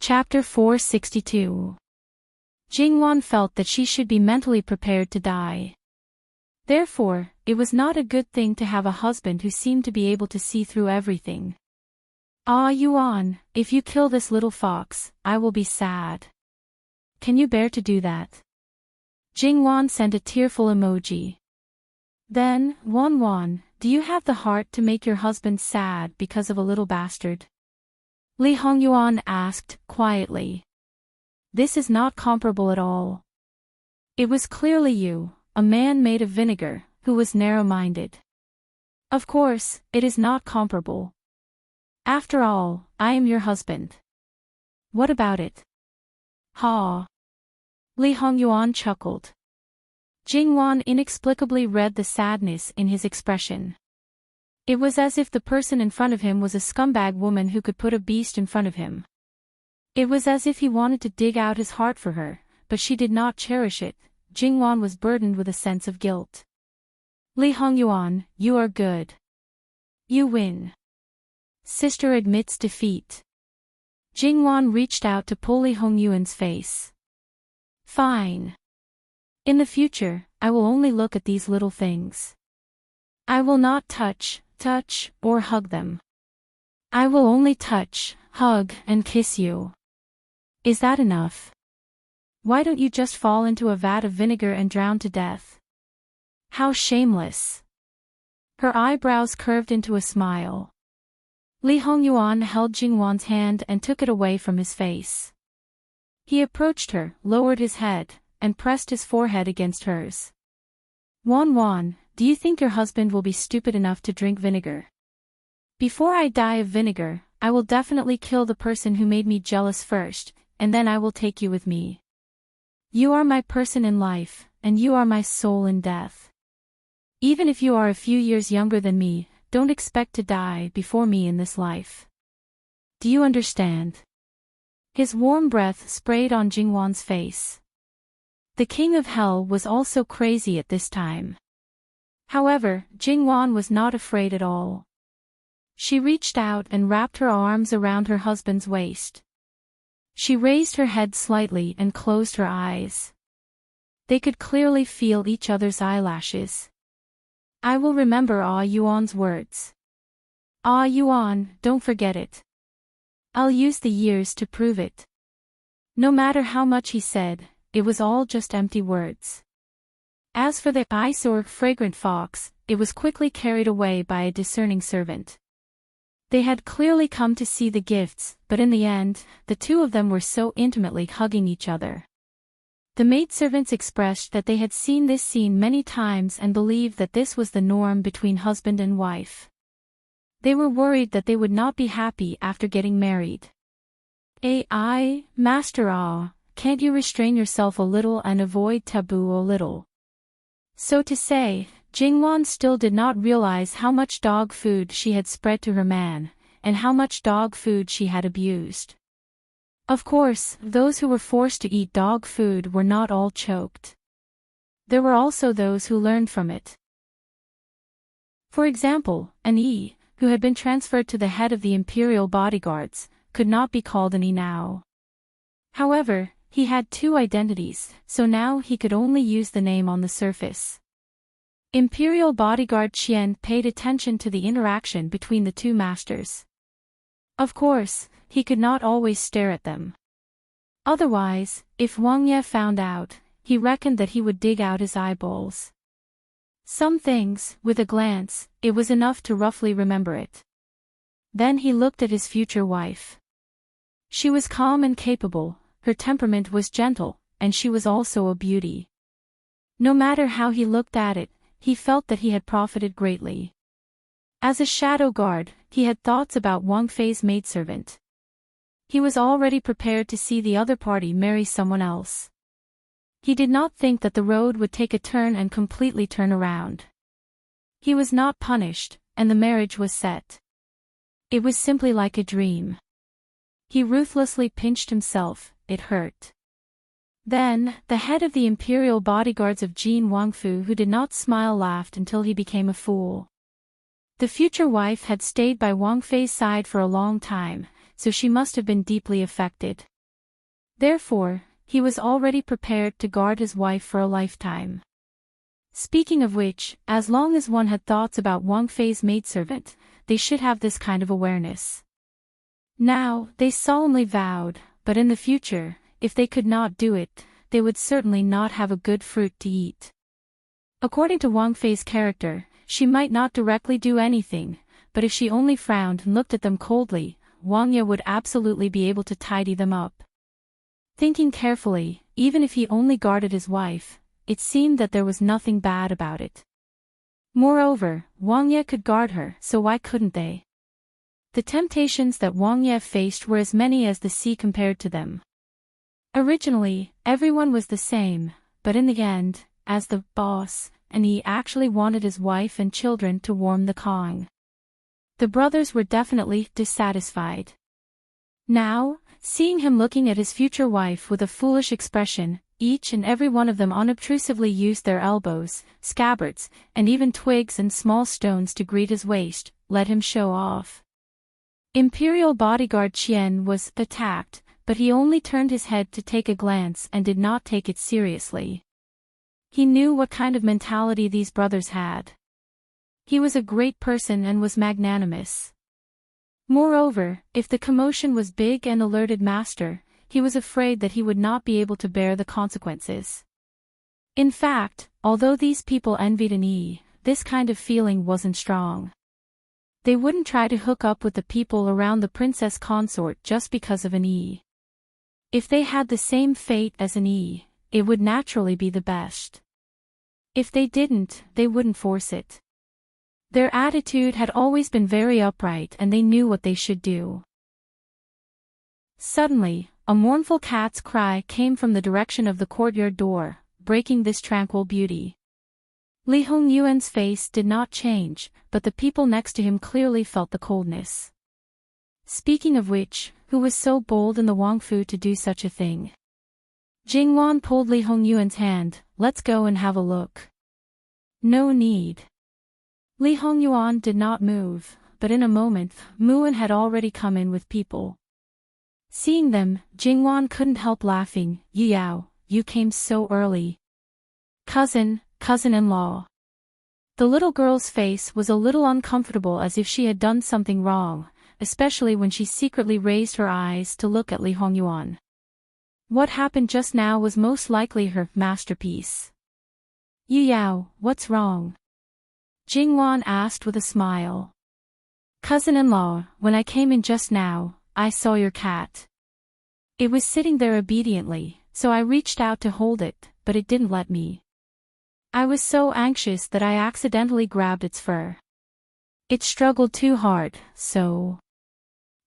Chapter 462. Jingwan felt that she should be mentally prepared to die. Therefore, it was not a good thing to have a husband who seemed to be able to see through everything. "Ah Yuan, if you kill this little fox, I will be sad. Can you bear to do that?" Jingwan sent a tearful emoji. Then, Wan, do you have the heart to make your husband sad because of a little bastard? Li Hongyuan asked, quietly. This is not comparable at all. It was clearly you, a man made of vinegar, who was narrow-minded. Of course, it is not comparable. After all, I am your husband. What about it? Ha! Li Hongyuan chuckled. Jingwan inexplicably read the sadness in his expression. It was as if the person in front of him was a scumbag woman who could put a beast in front of him. It was as if he wanted to dig out his heart for her, but she did not cherish it. Jingwan was burdened with a sense of guilt. Li Hongyuan, you are good. You win. Sister admits defeat. Jingwan reached out to pull Li Hongyuan's face. Fine. In the future, I will only look at these little things. I will not touch, or hug them. I will only touch, hug, and kiss you. Is that enough? Why don't you just fall into a vat of vinegar and drown to death? How shameless. Her eyebrows curved into a smile. Li Hongyuan held Jingwan's hand and took it away from his face. He approached her, lowered his head, and pressed his forehead against hers. Wan, do you think your husband will be stupid enough to drink vinegar? Before I die of vinegar, I will definitely kill the person who made me jealous first, and then I will take you with me. You are my person in life, and you are my soul in death. Even if you are a few years younger than me, don't expect to die before me in this life. Do you understand? His warm breath sprayed on Jingwan's face. The king of hell was also crazy at this time. However, Jingwan was not afraid at all. She reached out and wrapped her arms around her husband's waist. She raised her head slightly and closed her eyes. They could clearly feel each other's eyelashes. I will remember Ah Yuan's words. Ah Yuan, don't forget it. I'll use the years to prove it. No matter how much he said, it was all just empty words. As for the eyesore fragrant fox, it was quickly carried away by a discerning servant. They had clearly come to see the gifts, but in the end, the two of them were so intimately hugging each other. The maidservants expressed that they had seen this scene many times and believed that this was the norm between husband and wife. They were worried that they would not be happy after getting married. Master Ah, can't you restrain yourself a little and avoid taboo a little? So to say, Jingwan still did not realize how much dog food she had spread to her man, and how much dog food she had abused. Of course, those who were forced to eat dog food were not all choked. There were also those who learned from it. For example, an E, who had been transferred to the head of the imperial bodyguards, could not be called an E now. However, he had two identities, so now he could only use the name on the surface. Imperial bodyguard Qian paid attention to the interaction between the two masters. Of course, he could not always stare at them. Otherwise, if Wang Ye found out, he reckoned that he would dig out his eyeballs. Some things, with a glance, it was enough to roughly remember it. Then he looked at his future wife. She was calm and capable, her temperament was gentle, and she was also a beauty. No matter how he looked at it, he felt that he had profited greatly. As a shadow guard, he had thoughts about Wang Fei's maidservant. He was already prepared to see the other party marry someone else. He did not think that the road would take a turn and completely turn around. He was not punished, and the marriage was set. It was simply like a dream. He ruthlessly pinched himself, it hurt. Then, the head of the imperial bodyguards of Jin Wangfu who did not smile laughed until he became a fool. The future wife had stayed by Wang Fei's side for a long time, so she must have been deeply affected. Therefore, he was already prepared to guard his wife for a lifetime. Speaking of which, as long as one had thoughts about Wang Fei's maidservant, they should have this kind of awareness. Now, they solemnly vowed, but in the future, if they could not do it, they would certainly not have a good fruit to eat. According to Wang Fei's character, she might not directly do anything, but if she only frowned and looked at them coldly, Wang Ye would absolutely be able to tidy them up. Thinking carefully, even if he only guarded his wife, it seemed that there was nothing bad about it. Moreover, Wang Ye could guard her, so why couldn't they? The temptations that Wang Ye faced were as many as the sea compared to them. Originally, everyone was the same, but in the end, as the boss, and he actually wanted his wife and children to warm the Kong. The brothers were definitely dissatisfied. Now, seeing him looking at his future wife with a foolish expression, each and every one of them unobtrusively used their elbows, scabbards, and even twigs and small stones to greet his waist, let him show off. Imperial bodyguard Qian was attacked, but he only turned his head to take a glance and did not take it seriously. He knew what kind of mentality these brothers had. He was a great person and was magnanimous. Moreover, if the commotion was big and alerted master, he was afraid that he would not be able to bear the consequences. In fact, although these people envied an E, this kind of feeling wasn't strong. They wouldn't try to hook up with the people around the princess consort just because of an E. If they had the same fate as an E, it would naturally be the best. If they didn't, they wouldn't force it. Their attitude had always been very upright and they knew what they should do. Suddenly, a mournful cat's cry came from the direction of the courtyard door, breaking this tranquil beauty. Li Hongyuan's face did not change, but the people next to him clearly felt the coldness. Speaking of which, who was so bold in the Wangfu to do such a thing? Jingwan pulled Li Hongyuan's hand. Let's go and have a look. No need. Li Hongyuan did not move, but in a moment, Muan had already come in with people. Seeing them, Jingwan couldn't help laughing. Yao, you came so early. Cousin-in-law. The little girl's face was a little uncomfortable as if she had done something wrong, especially when she secretly raised her eyes to look at Li Hongyuan. What happened just now was most likely her masterpiece. Yao, what's wrong? Jingwan asked with a smile. Cousin-in-law, when I came in just now, I saw your cat. It was sitting there obediently, so I reached out to hold it, but it didn't let me. I was so anxious that I accidentally grabbed its fur. It struggled too hard, so...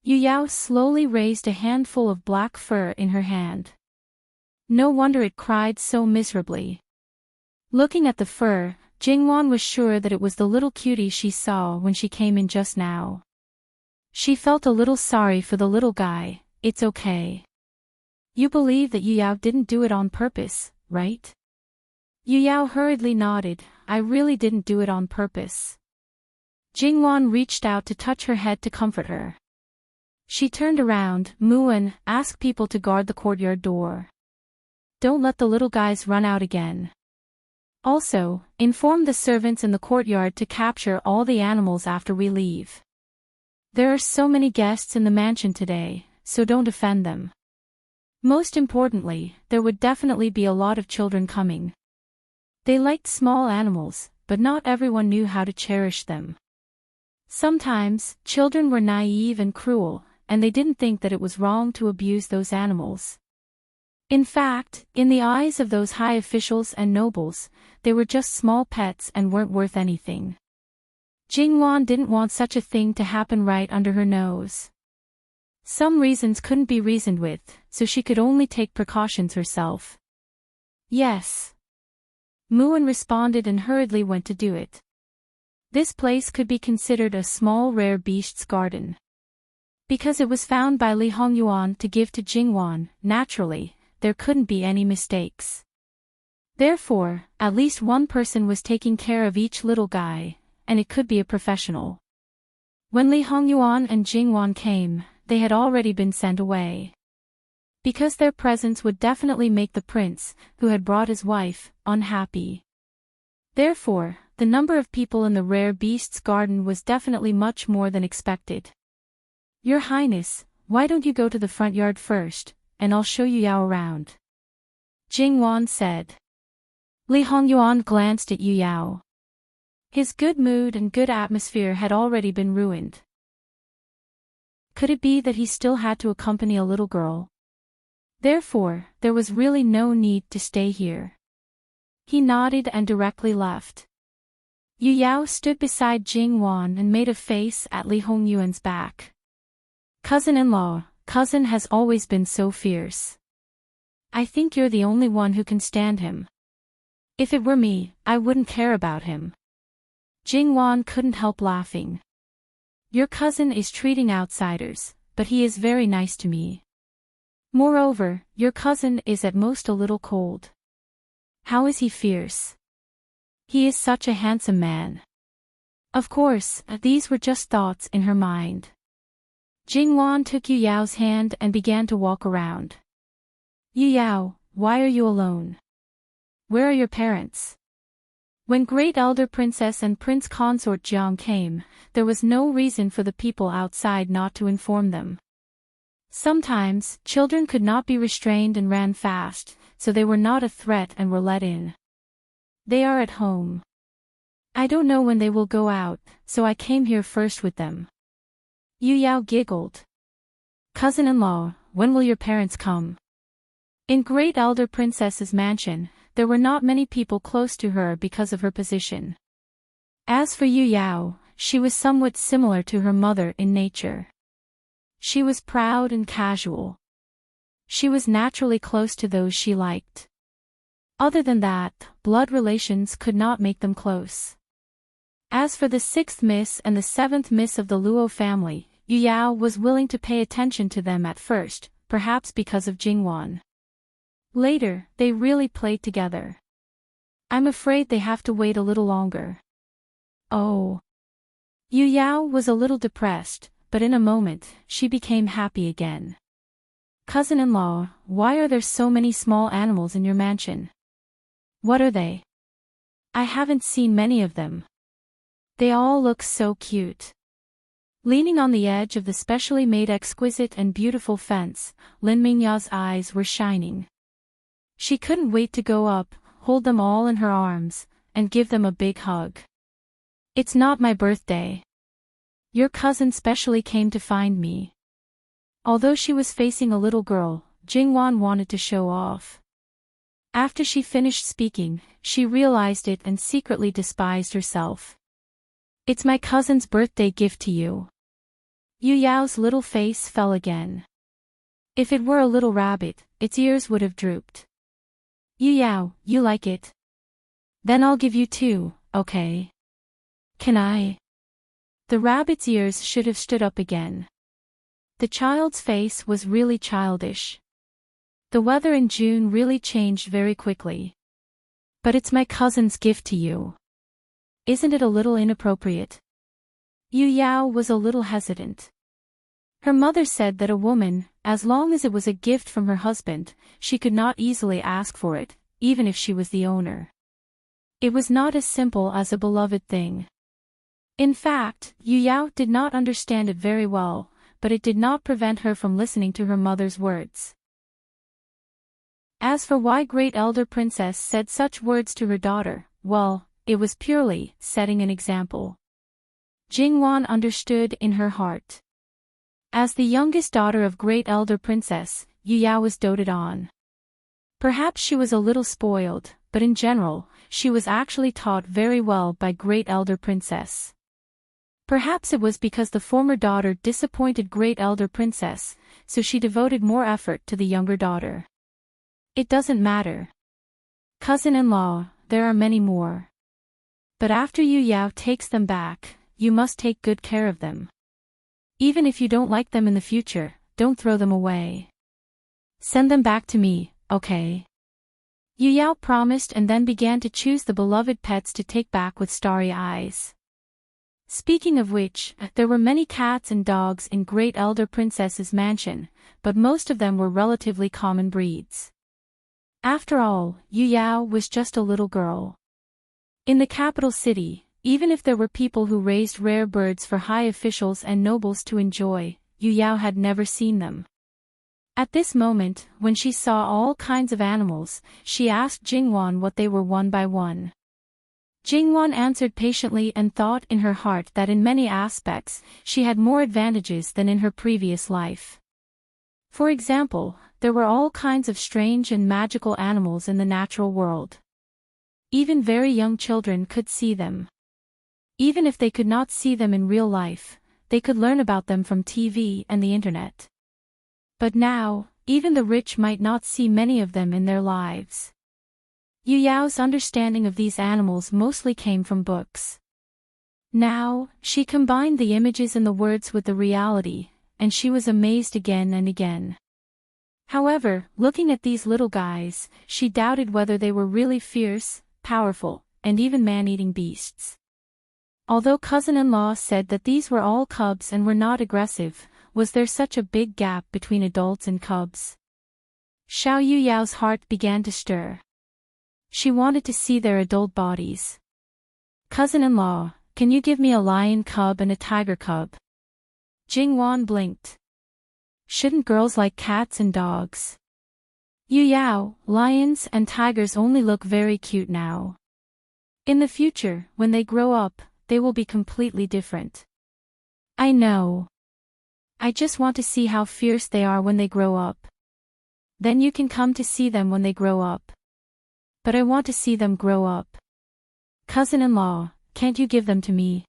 Yao slowly raised a handful of black fur in her hand. No wonder it cried so miserably. Looking at the fur, Jingwan was sure that it was the little cutie she saw when she came in just now. She felt a little sorry for the little guy. It's okay. You believe that Yao didn't do it on purpose, right? Yao hurriedly nodded. I really didn't do it on purpose. Jingwan reached out to touch her head to comfort her. She turned around. Muan, ask people to guard the courtyard door. Don't let the little guys run out again. Also, inform the servants in the courtyard to capture all the animals after we leave. There are so many guests in the mansion today, so don't offend them. Most importantly, there would definitely be a lot of children coming. They liked small animals, but not everyone knew how to cherish them. Sometimes, children were naive and cruel, and they didn't think that it was wrong to abuse those animals. In fact, in the eyes of those high officials and nobles, they were just small pets and weren't worth anything. Jingwan didn't want such a thing to happen right under her nose. Some reasons couldn't be reasoned with, so she could only take precautions herself. Yes. Muan responded and hurriedly went to do it. This place could be considered a small rare beast's garden. Because it was found by Li Hongyuan to give to Jingwan, naturally, there couldn't be any mistakes. Therefore, at least one person was taking care of each little guy, and it could be a professional. When Li Hongyuan and Jingwan came, they had already been sent away. because their presence would definitely make the prince, who had brought his wife, unhappy. Therefore, the number of people in the rare beasts garden was definitely much more than expected. Your Highness, why don't you go to the front yard first, and I'll show you Yao around? Jingwan said. Li Hongyuan glanced at Yu Yao. His good mood and good atmosphere had already been ruined. Could it be that he still had to accompany a little girl? Therefore, there was really no need to stay here. He nodded and directly left. Yu Yao stood beside Jingwan and made a face at Li Hongyuan's back. Cousin-in-law, cousin has always been so fierce. I think you're the only one who can stand him. If it were me, I wouldn't care about him. Jingwan couldn't help laughing. Your cousin is treating outsiders, but he is very nice to me. Moreover, your cousin is at most a little cold. How is he fierce? He is such a handsome man. Of course, these were just thoughts in her mind. Jingwan took Yu Yao's hand and began to walk around. Yu Yao, why are you alone? Where are your parents? When Great Elder Princess and Prince Consort Jiang came, there was no reason for the people outside not to inform them. Sometimes, children could not be restrained and ran fast, so they were not a threat and were let in. They are at home. I don't know when they will go out, so I came here first with them. Yu Yao giggled. Cousin-in-law, when will your parents come? In Great Elder Princess's mansion, there were not many people close to her because of her position. As for Yu Yao, she was somewhat similar to her mother in nature. She was proud and casual. She was naturally close to those she liked. Other than that, blood relations could not make them close. As for the 6th Miss and the 7th Miss of the Luo family, Yu Yao was willing to pay attention to them at first, perhaps because of Jingwan. Later, they really played together. I'm afraid they have to wait a little longer. Oh. Yu Yao was a little depressed, but in a moment, she became happy again. Cousin-in-law, why are there so many small animals in your mansion? What are they? I haven't seen many of them. They all look so cute. Leaning on the edge of the specially made exquisite and beautiful fence, Lin Mingya's eyes were shining. She couldn't wait to go up, hold them all in her arms, and give them a big hug. It's not my birthday. Your cousin specially came to find me. Although she was facing a little girl, Jingwan wanted to show off. After she finished speaking, she realized it and secretly despised herself. It's my cousin's birthday gift to you. Yu Yao's little face fell again. If it were a little rabbit, its ears would have drooped. Yu Yao, you like it? Then I'll give you 2, okay? Can I? The rabbit's ears should have stood up again. The child's face was really childish. The weather in June really changed very quickly. But it's my cousin's gift to you. Isn't it a little inappropriate? Yu Yao was a little hesitant. Her mother said that a woman, as long as it was a gift from her husband, she could not easily ask for it, even if she was the owner. It was not as simple as a beloved thing. In fact, Yu Yao did not understand it very well, but it did not prevent her from listening to her mother's words. As for why Great Elder Princess said such words to her daughter, well, it was purely setting an example. Jingwan understood in her heart. As the youngest daughter of Great Elder Princess, Yu Yao was doted on. Perhaps she was a little spoiled, but in general, she was actually taught very well by Great Elder Princess. Perhaps it was because the former daughter disappointed Great Elder Princess, so she devoted more effort to the younger daughter. It doesn't matter. Cousin-in-law, there are many more. But after Yu Yao takes them back, you must take good care of them. Even if you don't like them in the future, don't throw them away. Send them back to me, okay? Yu Yao promised and then began to choose the beloved pets to take back with starry eyes. Speaking of which, there were many cats and dogs in Great Elder Princess's mansion, but most of them were relatively common breeds. After all, Yu Yao was just a little girl. In the capital city, even if there were people who raised rare birds for high officials and nobles to enjoy, Yu Yao had never seen them. At this moment, when she saw all kinds of animals, she asked Jingwan what they were one by one. Jingwan answered patiently and thought in her heart that in many aspects, she had more advantages than in her previous life. For example, there were all kinds of strange and magical animals in the natural world. Even very young children could see them. Even if they could not see them in real life, they could learn about them from TV and the internet. But now, even the rich might not see many of them in their lives. Yu Yao's understanding of these animals mostly came from books. Now, she combined the images and the words with the reality, and she was amazed again and again. However, looking at these little guys, she doubted whether they were really fierce, powerful, and even man-eating beasts. Although cousin-in-law said that these were all cubs and were not aggressive, was there such a big gap between adults and cubs? Xiao Yu Yao's heart began to stir. She wanted to see their adult bodies. Cousin-in-law, can you give me a lion cub and a tiger cub? Jingwan blinked. Shouldn't girls like cats and dogs? Yu Yao, lions and tigers only look very cute now. In the future, when they grow up, they will be completely different. I know. I just want to see how fierce they are when they grow up. Then you can come to see them when they grow up. But I want to see them grow up. Cousin-in-law, can't you give them to me?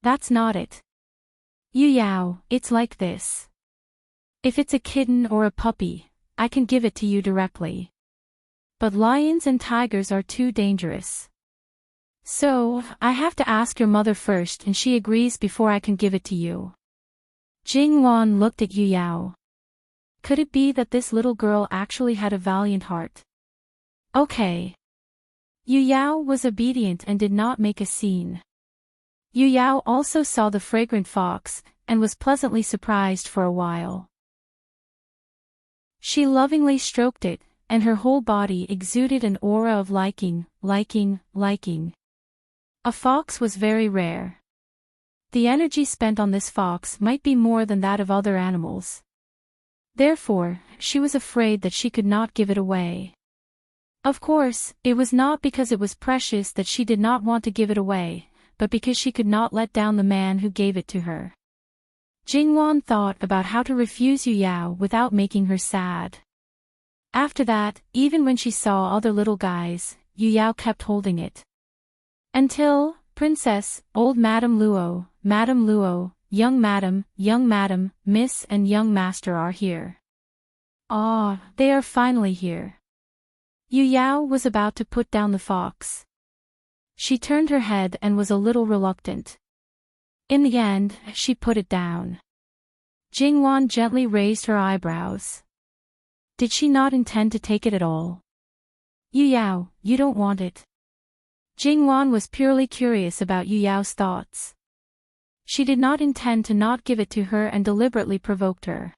That's not it. Yu Yao, it's like this. If it's a kitten or a puppy, I can give it to you directly. But lions and tigers are too dangerous. So, I have to ask your mother first and she agrees before I can give it to you. Jingwan looked at Yu Yao. Could it be that this little girl actually had a valiant heart? Okay. Yu Yao was obedient and did not make a scene. Yu Yao also saw the fragrant fox, and was pleasantly surprised for a while. She lovingly stroked it, and her whole body exuded an aura of liking. A fox was very rare. The energy spent on this fox might be more than that of other animals. Therefore, she was afraid that she could not give it away. Of course, it was not because it was precious that she did not want to give it away, but because she could not let down the man who gave it to her. Jingwan thought about how to refuse Yu Yao without making her sad. After that, even when she saw other little guys, Yu Yao kept holding it. Until, Princess, old Madame Luo, young Madam, Miss and young Master are here. Ah, they are finally here. Yu Yao was about to put down the fox. She turned her head and was a little reluctant. In the end, she put it down. Jingwan gently raised her eyebrows. Did she not intend to take it at all? Yu Yao, you don't want it. Jingwan was purely curious about Yu Yao's thoughts. She did not intend to not give it to her and deliberately provoked her.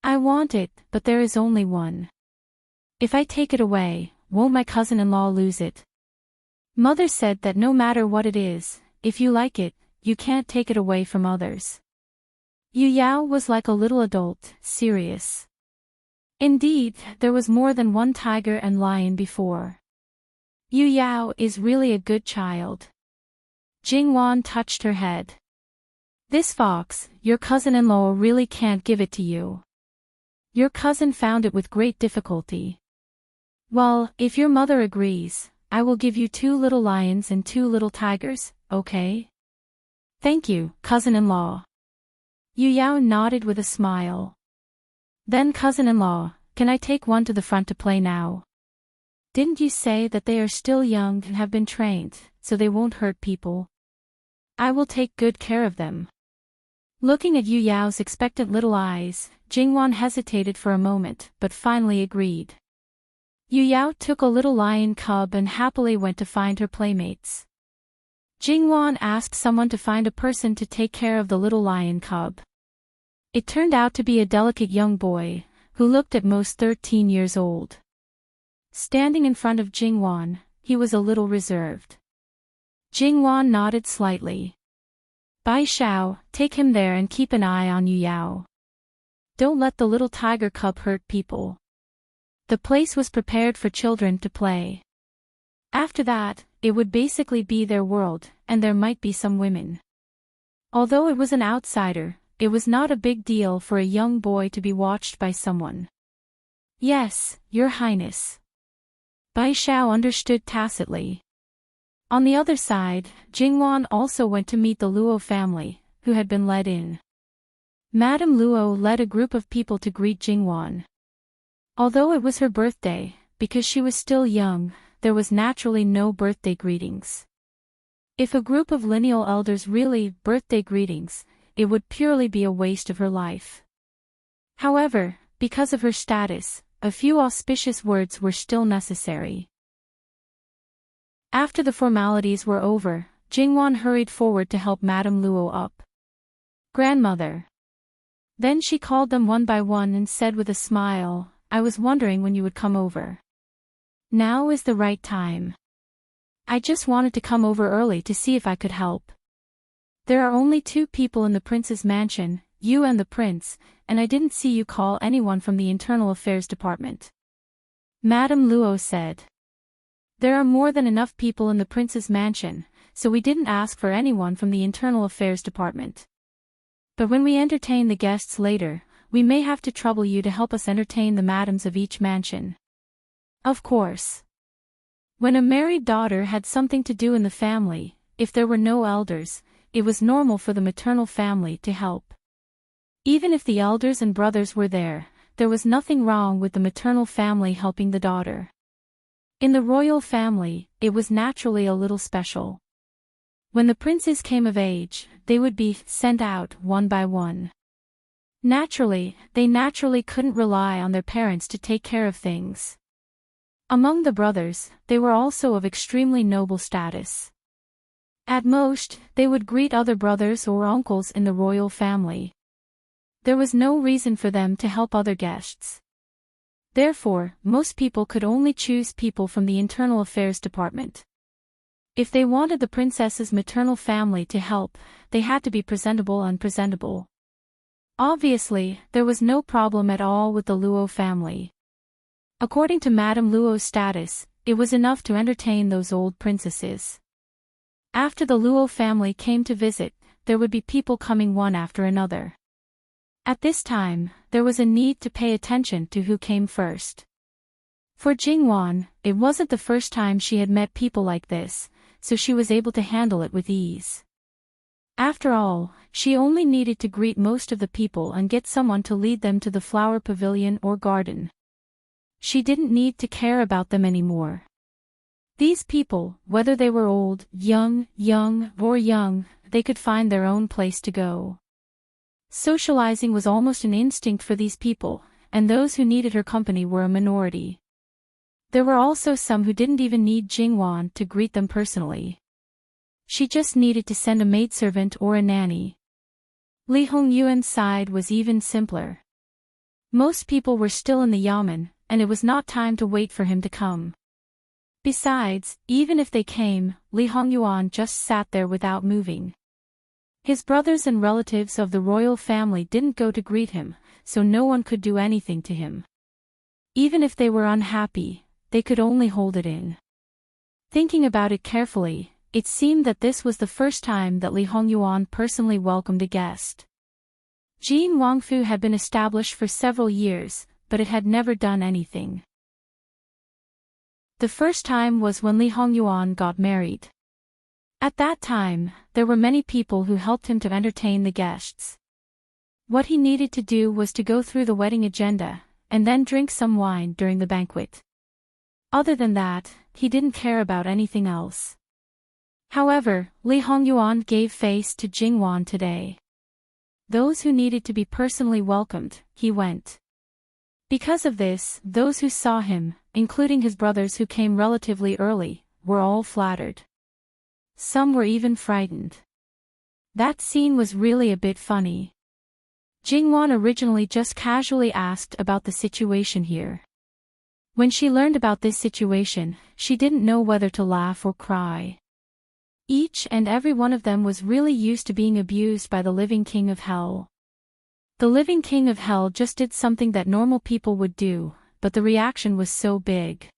I want it, but there is only one. If I take it away, won't my cousin-in-law lose it? Mother said that no matter what it is, if you like it, you can't take it away from others. Yu Yao was like a little adult, serious. Indeed, there was more than one tiger and lion before. Yu Yao is really a good child. Jingwan touched her head. This fox, your cousin-in-law really can't give it to you. Your cousin found it with great difficulty. Well, if your mother agrees, I will give you 2 little lions and 2 little tigers, okay? Thank you, cousin-in-law. Yu Yao nodded with a smile. Then cousin-in-law, can I take one to the front to play now? Didn't you say that they are still young and have been trained, so they won't hurt people? I will take good care of them. Looking at Yu Yao's expectant little eyes, Jingwan hesitated for a moment, but finally agreed. Yu Yao took a little lion cub and happily went to find her playmates. Jingwan asked someone to find a person to take care of the little lion cub. It turned out to be a delicate young boy, who looked at most 13 years old. Standing in front of Jingwan, he was a little reserved. Jingwan nodded slightly. Bai Xiao, take him there and keep an eye on Yu Yao. Don't let the little tiger cub hurt people. The place was prepared for children to play. After that, it would basically be their world, and there might be some women. Although it was an outsider, it was not a big deal for a young boy to be watched by someone. Yes, Your Highness. Bai Xiao understood tacitly. On the other side, Jingwan also went to meet the Luo family, who had been let in. Madame Luo led a group of people to greet Jingwan. Although it was her birthday, because she was still young, there was naturally no birthday greetings. If a group of lineal elders really birthday greetings, it would purely be a waste of her life. However, because of her status, a few auspicious words were still necessary. After the formalities were over, Jingwan hurried forward to help Madame Luo up. Grandmother. Then she called them one by one and said with a smile, I was wondering when you would come over. Now is the right time. I just wanted to come over early to see if I could help. There are only 2 people in the prince's mansion, you and the prince, and I didn't see you call anyone from the Internal Affairs Department. Madame Luo said. There are more than enough people in the prince's mansion, so we didn't ask for anyone from the Internal Affairs Department. But when we entertain the guests later, we may have to trouble you to help us entertain the madams of each mansion. Of course. When a married daughter had something to do in the family, if there were no elders, it was normal for the maternal family to help. Even if the elders and brothers were there was nothing wrong with the maternal family helping the daughter. In the royal family, it was naturally a little special. When the princes came of age, they would be sent out one by one. Naturally, they couldn't rely on their parents to take care of things. Among the brothers, they were also of extremely noble status. At most, they would greet other brothers or uncles in the royal family. There was no reason for them to help other guests. Therefore, most people could only choose people from the Internal Affairs Department. If they wanted the princess's maternal family to help, they had to be presentable and presentable. Obviously, there was no problem at all with the Luo family. According to Madame Luo's status, it was enough to entertain those old princesses. After the Luo family came to visit, there would be people coming one after another. At this time, there was a need to pay attention to who came first. For Jingwan, it wasn't the first time she had met people like this, so she was able to handle it with ease. After all, she only needed to greet most of the people and get someone to lead them to the flower pavilion or garden. She didn't need to care about them anymore. These people, whether they were old, young, they could find their own place to go. Socializing was almost an instinct for these people, and those who needed her company were a minority. There were also some who didn't even need Jingwan to greet them personally. She just needed to send a maidservant or a nanny. Li Hongyuan's side was even simpler. Most people were still in the yamen, and it was not time to wait for him to come. Besides, even if they came, Li Hongyuan just sat there without moving. His brothers and relatives of the royal family didn't go to greet him, so no one could do anything to him. Even if they were unhappy, they could only hold it in. Thinking about it carefully, it seemed that this was the first time that Li Hongyuan personally welcomed a guest. Jin Wangfu had been established for several years, but it had never done anything. The first time was when Li Hongyuan got married. At that time, there were many people who helped him to entertain the guests. What he needed to do was to go through the wedding agenda, and then drink some wine during the banquet. Other than that, he didn't care about anything else. However, Li Hongyuan gave face to Jingwan today. Those who needed to be personally welcomed, he went. Because of this, those who saw him, including his brothers who came relatively early, were all flattered. Some were even frightened. That scene was really a bit funny. Jingwan originally just casually asked about the situation here. When she learned about this situation, she didn't know whether to laugh or cry. Each and every one of them was really used to being abused by the living king of hell. The living king of hell just did something that normal people would do, but the reaction was so big.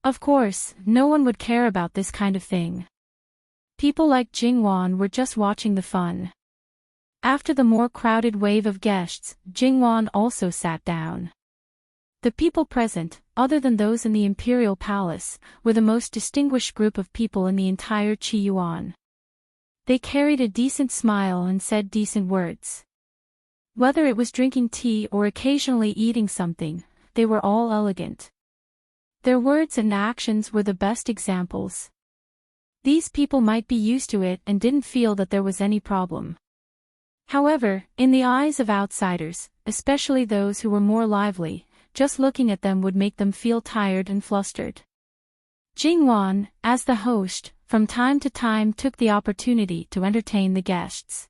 Of course, no one would care about this kind of thing. People like Jingwan were just watching the fun. After the more crowded wave of guests, Jingwan also sat down. The people present, other than those in the imperial palace, were the most distinguished group of people in the entire Qiyuan. They carried a decent smile and said decent words. Whether it was drinking tea or occasionally eating something, they were all elegant. Their words and actions were the best examples. These people might be used to it and didn't feel that there was any problem. However, in the eyes of outsiders, especially those who were more lively, just looking at them would make them feel tired and flustered. Jingwan, as the host, from time to time took the opportunity to entertain the guests.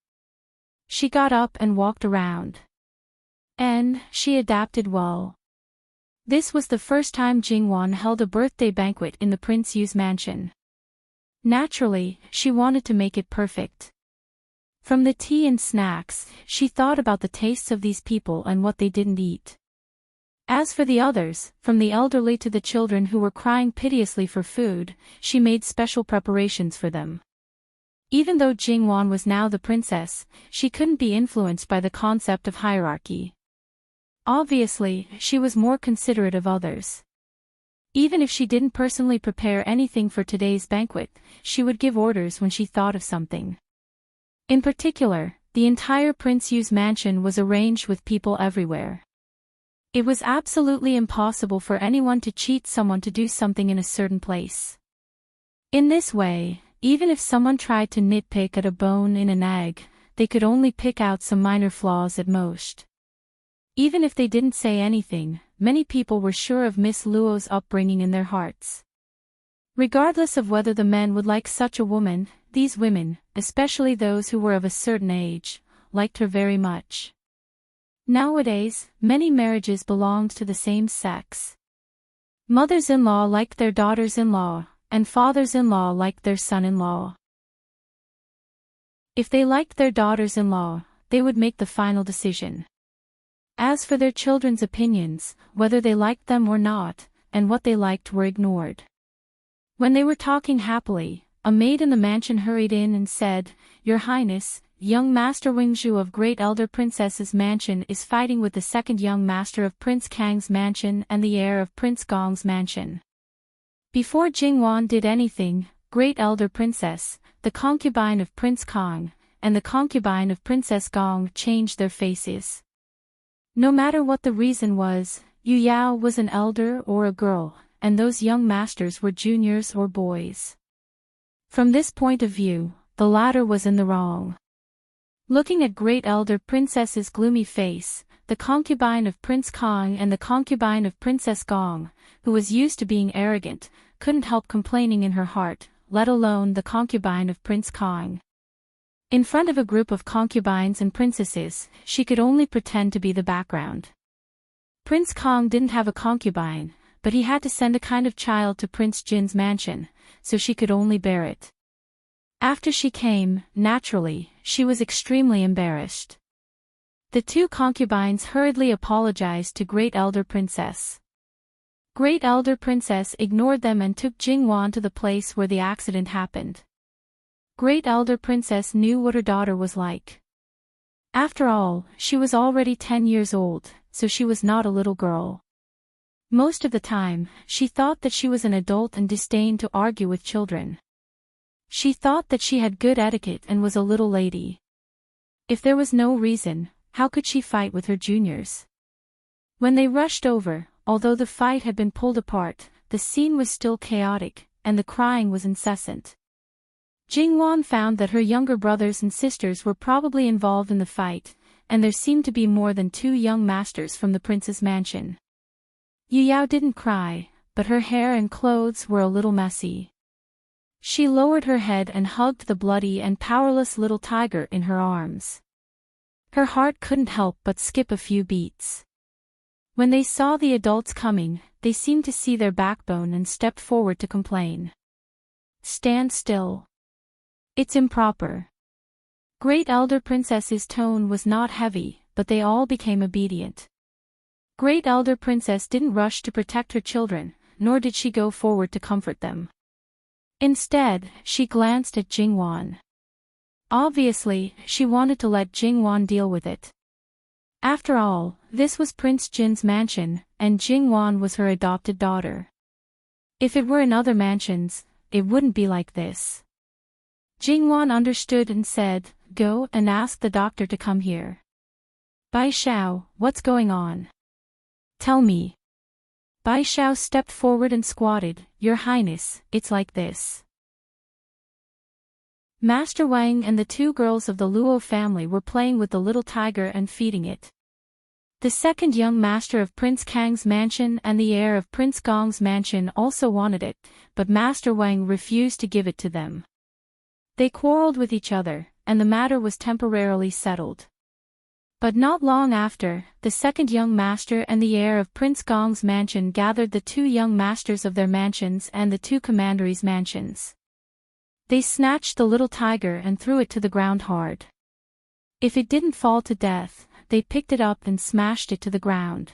She got up and walked around. And she adapted well. This was the first time Jingwan held a birthday banquet in the Prince Yu's mansion. Naturally, she wanted to make it perfect. From the tea and snacks, she thought about the tastes of these people and what they didn't eat. As for the others, from the elderly to the children who were crying piteously for food, she made special preparations for them. Even though Jingwan was now the princess, she couldn't be influenced by the concept of hierarchy. Obviously, she was more considerate of others. Even if she didn't personally prepare anything for today's banquet, she would give orders when she thought of something. In particular, the entire Prince Yu's mansion was arranged with people everywhere. It was absolutely impossible for anyone to cheat someone to do something in a certain place. In this way, even if someone tried to nitpick at a bone in an egg, they could only pick out some minor flaws at most. Even if they didn't say anything, many people were sure of Miss Luo's upbringing in their hearts. Regardless of whether the men would like such a woman, these women, especially those who were of a certain age, liked her very much. Nowadays, many marriages belonged to the same sex. Mothers-in-law liked their daughters-in-law, and fathers-in-law liked their son-in-law. If they liked their daughters-in-law, they would make the final decision. As for their children's opinions, whether they liked them or not, and what they liked were ignored. When they were talking happily, a maid in the mansion hurried in and said, "Your Highness, young Master Wingzhu of Great Elder Princess's mansion is fighting with the second young master of Prince Kang's mansion and the heir of Prince Gong's mansion." Before Jingwan did anything, Great Elder Princess, the concubine of Prince Kong, and the concubine of Princess Gong changed their faces. No matter what the reason was, Yu Yao was an elder or a girl, and those young masters were juniors or boys. From this point of view, the latter was in the wrong. Looking at Great Elder Princess's gloomy face, the concubine of Prince Kong and the concubine of Princess Gong, who was used to being arrogant, couldn't help complaining in her heart, let alone the concubine of Prince Kong. In front of a group of concubines and princesses, she could only pretend to be the background. Prince Kong didn't have a concubine, but he had to send a kind of child to Prince Jin's mansion, so she could only bear it. After she came, naturally, she was extremely embarrassed. The two concubines hurriedly apologized to Great Elder Princess. Great Elder Princess ignored them and took Jingwan to the place where the accident happened. Great Elder Princess knew what her daughter was like. After all, she was already 10 years old, so she was not a little girl. Most of the time, she thought that she was an adult and disdained to argue with children. She thought that she had good etiquette and was a little lady. If there was no reason, how could she fight with her juniors? When they rushed over, although the fight had been pulled apart, the scene was still chaotic, and the crying was incessant. Jingwan found that her younger brothers and sisters were probably involved in the fight, and there seemed to be more than 2 young masters from the prince's mansion. Yu Yao didn't cry, but her hair and clothes were a little messy. She lowered her head and hugged the bloody and powerless little tiger in her arms. Her heart couldn't help but skip a few beats. When they saw the adults coming, they seemed to see their backbone and stepped forward to complain. "Stand still. It's improper." Great Elder Princess's tone was not heavy, but they all became obedient. Great Elder Princess didn't rush to protect her children, nor did she go forward to comfort them. Instead, she glanced at Jingwan. Obviously, she wanted to let Jingwan deal with it. After all, this was Prince Jin's mansion, and Jingwan was her adopted daughter. If it were in other mansions, it wouldn't be like this. Jingwan understood and said, "Go and ask the doctor to come here." "Bai Xiao, what's going on? Tell me." Bai Xiao stepped forward and squatted. "Your Highness, it's like this. Master Wang and the two girls of the Luo family were playing with the little tiger and feeding it. The second young master of Prince Kang's mansion and the heir of Prince Gong's mansion also wanted it, but Master Wang refused to give it to them. They quarreled with each other, and the matter was temporarily settled. But not long after, the second young master and the heir of Prince Gong's mansion gathered the two young masters of their mansions and the two commanderies' mansions. They snatched the little tiger and threw it to the ground hard. If it didn't fall to death, they picked it up and smashed it to the ground.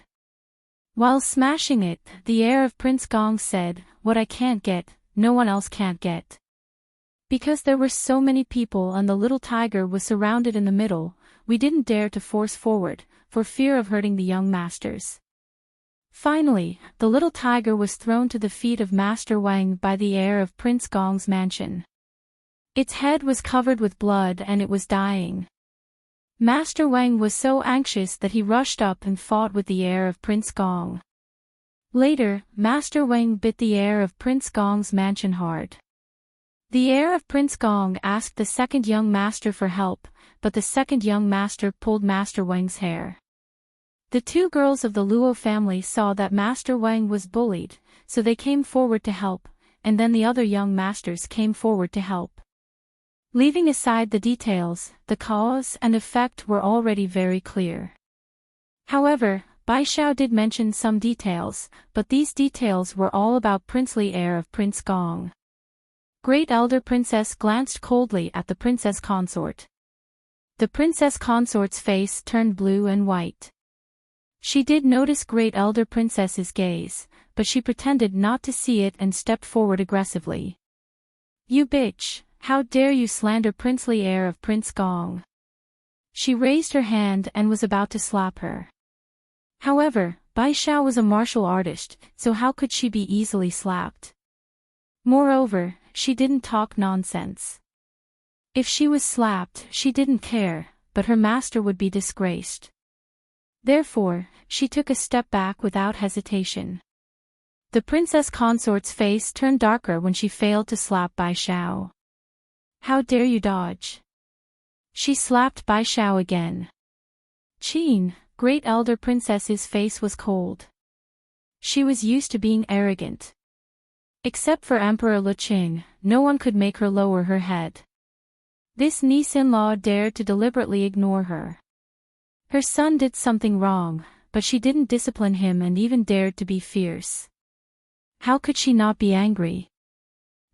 While smashing it, the heir of Prince Gong said, "What I can't get, no one else can't get." Because there were so many people and the little tiger was surrounded in the middle, we didn't dare to force forward, for fear of hurting the young masters. Finally, the little tiger was thrown to the feet of Master Wang by the heir of Prince Gong's mansion. Its head was covered with blood and it was dying. Master Wang was so anxious that he rushed up and fought with the heir of Prince Gong. Later, Master Wang bit the heir of Prince Gong's mansion hard. The heir of Prince Gong asked the second young master for help, but the second young master pulled Master Wang's hair. The two girls of the Luo family saw that Master Wang was bullied, so they came forward to help, and then the other young masters came forward to help. Leaving aside the details, the cause and effect were already very clear. However, Bai Xiao did mention some details, but these details were all about princely heir of Prince Gong. Great Elder Princess glanced coldly at the princess consort. The princess consort's face turned blue and white. She did notice Great Elder Princess's gaze, but she pretended not to see it and stepped forward aggressively. "You bitch! How dare you slander princely heir of Prince Gong?" She raised her hand and was about to slap her. However, Bai Xiao was a martial artist, so how could she be easily slapped? Moreover, she didn't talk nonsense. If she was slapped, she didn't care, but her master would be disgraced. Therefore, she took a step back without hesitation. The princess consort's face turned darker when she failed to slap Bai Xiao. "How dare you dodge?" She slapped Bai Xiao again. Qin, Great Elder Princess's face was cold. She was used to being arrogant. Except for Emperor Le Qing, no one could make her lower her head. This niece-in-law dared to deliberately ignore her. Her son did something wrong, but she didn't discipline him and even dared to be fierce. How could she not be angry?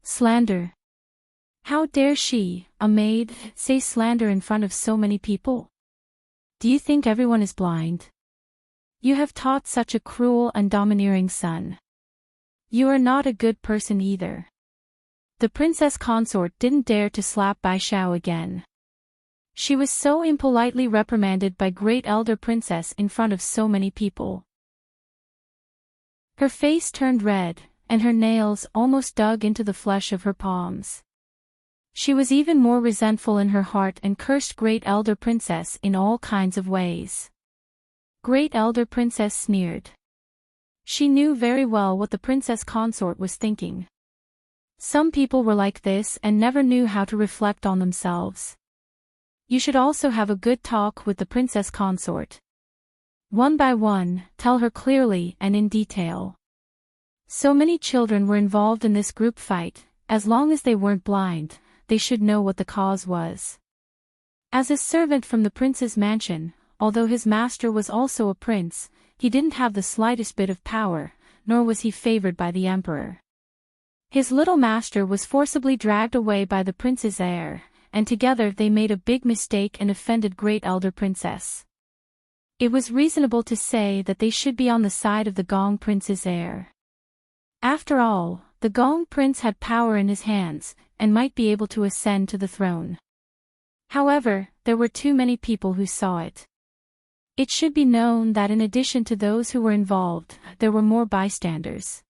Slander. How dare she, a maid, say slander in front of so many people? Do you think everyone is blind? You have taught such a cruel and domineering son. You are not a good person either. The princess consort didn't dare to slap Bai Xiao again. She was so impolitely reprimanded by Great Elder Princess in front of so many people. Her face turned red, and her nails almost dug into the flesh of her palms. She was even more resentful in her heart and cursed Great Elder Princess in all kinds of ways. Great Elder Princess sneered. She knew very well what the princess consort was thinking. Some people were like this and never knew how to reflect on themselves. You should also have a good talk with the princess consort. One by one, tell her clearly and in detail. So many children were involved in this group fight, as long as they weren't blind, they should know what the cause was. As a servant from the prince's mansion, although his master was also a prince, he didn't have the slightest bit of power, nor was he favored by the emperor. His little master was forcibly dragged away by the prince's heir, and together they made a big mistake and offended great elder princess. It was reasonable to say that they should be on the side of the Gong prince's heir. After all, the Gong prince had power in his hands, and might be able to ascend to the throne. However, there were too many people who saw it. It should be known that in addition to those who were involved, there were more bystanders.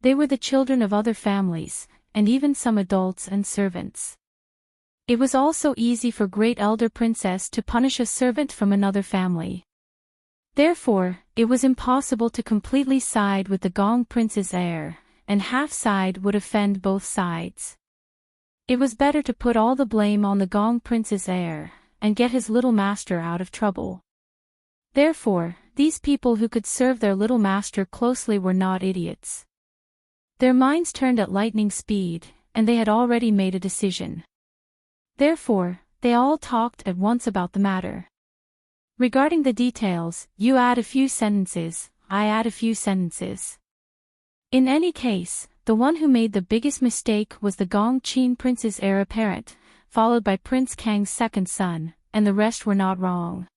They were the children of other families, and even some adults and servants. It was also easy for great elder princess to punish a servant from another family. Therefore, it was impossible to completely side with the Gong prince's heir, and half side would offend both sides. It was better to put all the blame on the Gong prince's heir, and get his little master out of trouble. Therefore, these people who could serve their little master closely were not idiots. Their minds turned at lightning speed, and they had already made a decision. Therefore, they all talked at once about the matter. Regarding the details, you add a few sentences, I add a few sentences. In any case, the one who made the biggest mistake was the Gong Qin prince's heir apparent, followed by Prince Kang's second son, and the rest were not wrong.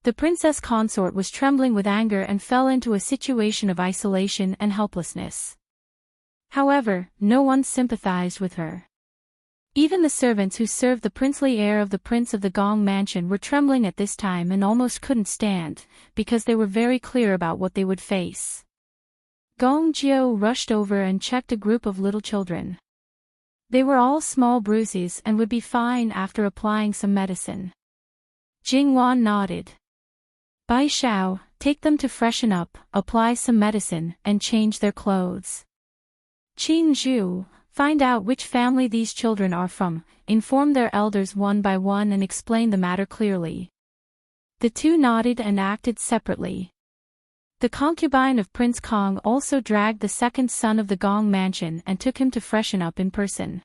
The princess consort was trembling with anger and fell into a situation of isolation and helplessness. However, no one sympathized with her. Even the servants who served the princely heir of the prince of the Gong mansion were trembling at this time and almost couldn't stand, because they were very clear about what they would face. Gong Jiu rushed over and checked a group of little children. They were all small bruises and would be fine after applying some medicine. Jingwan nodded. Bai Xiao, take them to freshen up, apply some medicine, and change their clothes. Qin Zhu, find out which family these children are from, inform their elders one by one and explain the matter clearly. The two nodded and acted separately. The concubine of Prince Kong also dragged the second son of the Gong mansion and took him to freshen up in person.